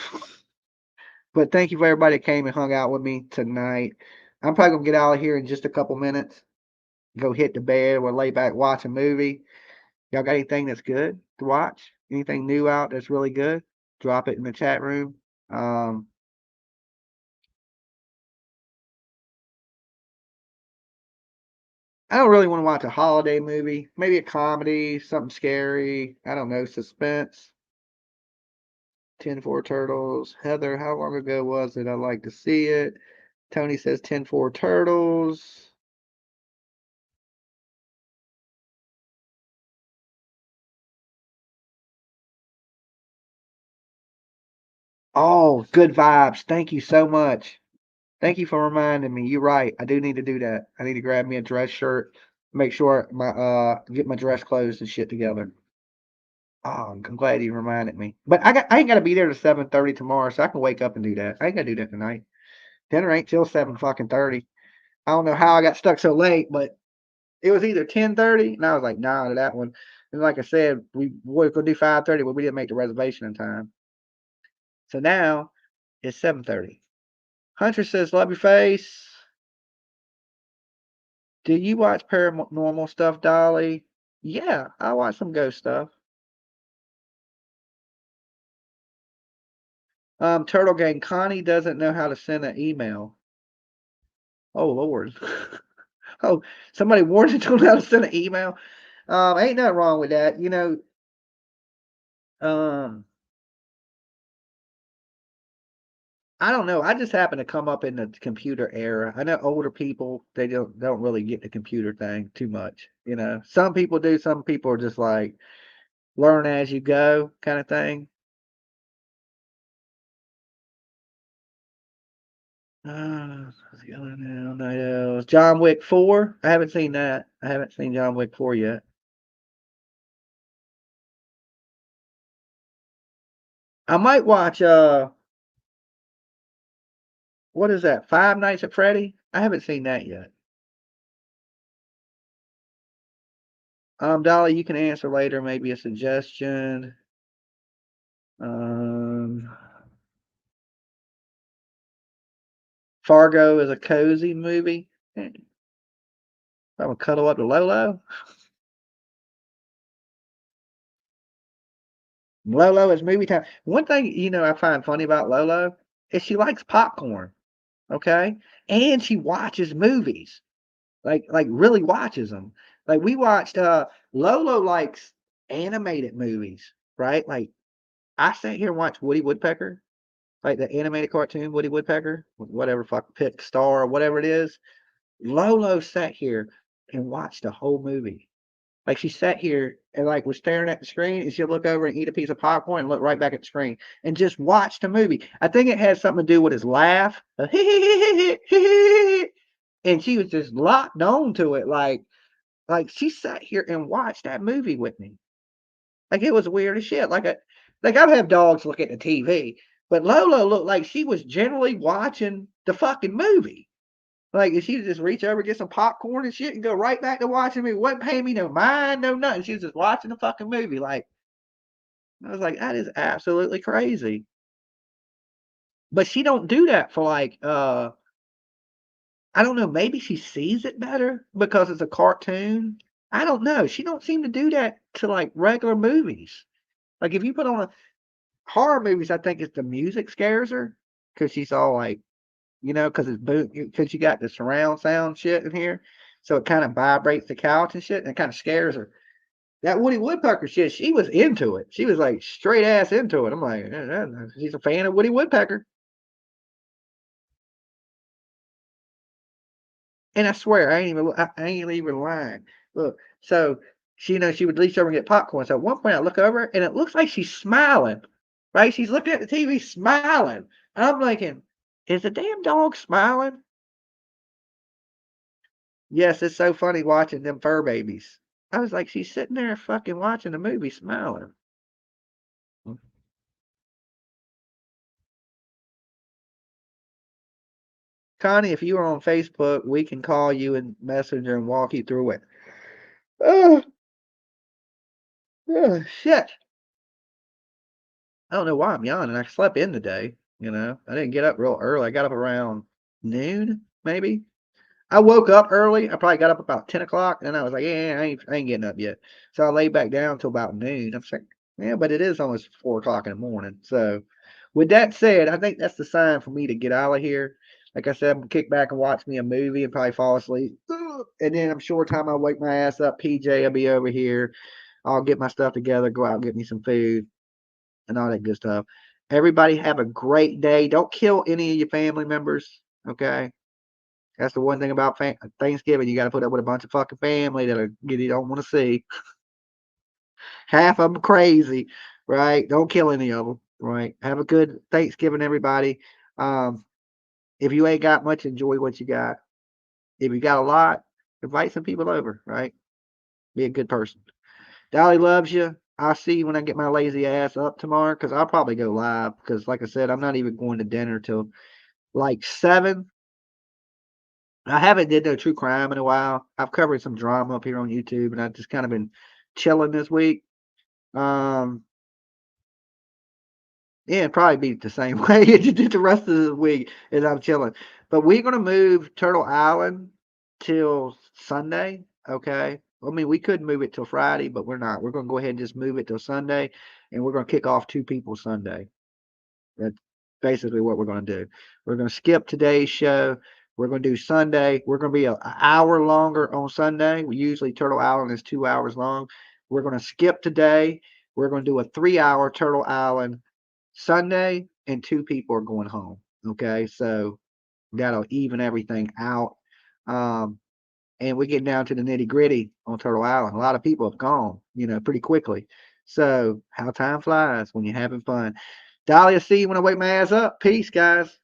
But thank you for everybody that came and hung out with me tonight. I'm probably gonna get out of here in just a couple minutes. Go hit the bed or lay back, watch a movie. Y'all got anything that's good to watch? Anything new out that's really good? Drop it in the chat room. Um, I don't really want to watch a holiday movie. Maybe a comedy, something scary. I don't know, suspense. 10-4 Turtles. Heather, how long ago was it? I'd like to see it. Tony says 10-4 Turtles. Oh, good vibes. Thank you so much. Thank you for reminding me. You're right. I do need to do that. I need to grab me a dress shirt, make sure my get my dress clothes and shit together. Oh, I'm glad you reminded me. But I ain't gotta be there to 7:30 tomorrow, so I can wake up and do that. I ain't gotta do that tonight. Dinner ain't till 7 fucking 30. I don't know how I got stuck so late, but it was either 10:30, and I was like, nah, to that one. And like I said, we were gonna do 5:30, but we didn't make the reservation in time. So now it's 7:30. Hunter says, love your face. Do you watch paranormal stuff, Dolly? Yeah, I watch some ghost stuff. Turtle Gang, Connie doesn't know how to send an email. Oh Lord. Oh, somebody warned you to know how to send an email. Ain't nothing wrong with that. Um, I don't know. I just happen to come up in the computer era. I know older people, they don't really get the computer thing too much. Some people do. Some people are just like learn as you go kind of thing. What's the other now? Night Owls. John Wick 4. I haven't seen that. I haven't seen John Wick 4 yet. I might watch what is that? Five Nights at Freddy? I haven't seen that yet. Dolly, you can answer later, maybe a suggestion. Um, Fargo is a cozy movie. I'm gonna cuddle up to Lolo. Lolo is movie time. One thing I find funny about Lolo is she likes popcorn. Okay, and she watches movies. Like really watches them. Like we watched. Lolo likes animated movies, right? Like I sat here and watched Woody Woodpecker, like the animated cartoon Woody Woodpecker, whatever fuck Pick Star or whatever it is. Lolo sat here and watched the whole movie. Like she sat here and like was staring at the screen, and she'll look over and eat a piece of popcorn and look right back at the screen and just watch the movie. I think it had something to do with his laugh, and she was just locked on to it. Like she sat here and watched that movie with me. Like it was weird as shit. Like I've had dogs look at the TV, but Lola looked like she was generally watching the fucking movie. Like, if she would just reach over, get some popcorn and shit, and go right back to watching me, wasn't paying me no mind, no nothing. She was just watching the fucking movie. Like, I was like, that is absolutely crazy. But she don't do that for like, I don't know, maybe she sees it better because it's a cartoon. I don't know. She don't seem to do that to like regular movies. Like, if you put on a horror movies, I think it's the music scares her because she's all like, because it's because you got the surround sound shit in here, so it kind of vibrates the couch and shit, and it kind of scares her. That Woody Woodpecker shit, she was into it. She was like straight ass into it. I'm like, she's a fan of Woody Woodpecker, and I swear I ain't even lying. Look, so she would reach over and get popcorn. So at one point I look over and it looks like she's smiling, right? She's looking at the TV smiling, and I'm thinking, is the damn dog smiling? Yes, it's so funny watching them fur babies. I was like, she's sitting there fucking watching the movie smiling. Connie, if you are on Facebook, we can call you in Messenger and walk you through it. Oh, oh shit. I don't know why I'm yawning. I slept in today. I didn't get up real early. I got up around noon, maybe. I woke up early. I probably got up about 10 o'clock, and I was like, yeah, I ain't getting up yet. So I laid back down till about noon. I'm like, yeah, but it is almost 4 o'clock in the morning. So with that said, I think that's the sign for me to get out of here. Like I said, I'm gonna kick back and watch me a movie and probably fall asleep. And then I'm sure time I wake my ass up, PJ will be over here. I'll get my stuff together, go out and get me some food and all that good stuff. Everybody have a great day. Don't kill any of your family members. Okay. That's the one thing about Thanksgiving. You got to put up with a bunch of fucking family that you don't want to see. Half of them crazy, right? Don't kill any of them, right? Have a good Thanksgiving, everybody. Um, if you ain't got much, enjoy what you got. If you got a lot, invite some people over, right? Be a good person. Dolly loves you. I'll see you when I get my lazy ass up tomorrow, because I'll probably go live, because like I said, I'm not even going to dinner till like 7. I haven't did no true crime in a while. I've covered some drama up here on YouTube, and I've just kind of been chilling this week. Um, yeah, it'd probably be the same way the rest of the week as I'm chilling. But we're gonna move Turtle Island till Sunday. Okay. I mean, we could move it till Friday, but we're not. We're gonna go ahead and just move it till Sunday, and we're gonna kick off Two People Sunday. That's basically what we're going to do. We're going to skip today's show. We're going to do Sunday. We're going to be an hour longer on Sunday. We usually Turtle Island is 2 hours long. We're going to skip today. We're going to do a 3-hour Turtle Island Sunday, and 2 people are going home. Okay, so that'll even everything out. Um, and we get down to the nitty gritty on Turtle Island. A lot of people have gone, pretty quickly. So how time flies when you're having fun. Dolly, I'll see you when I wake my ass up. Peace, guys.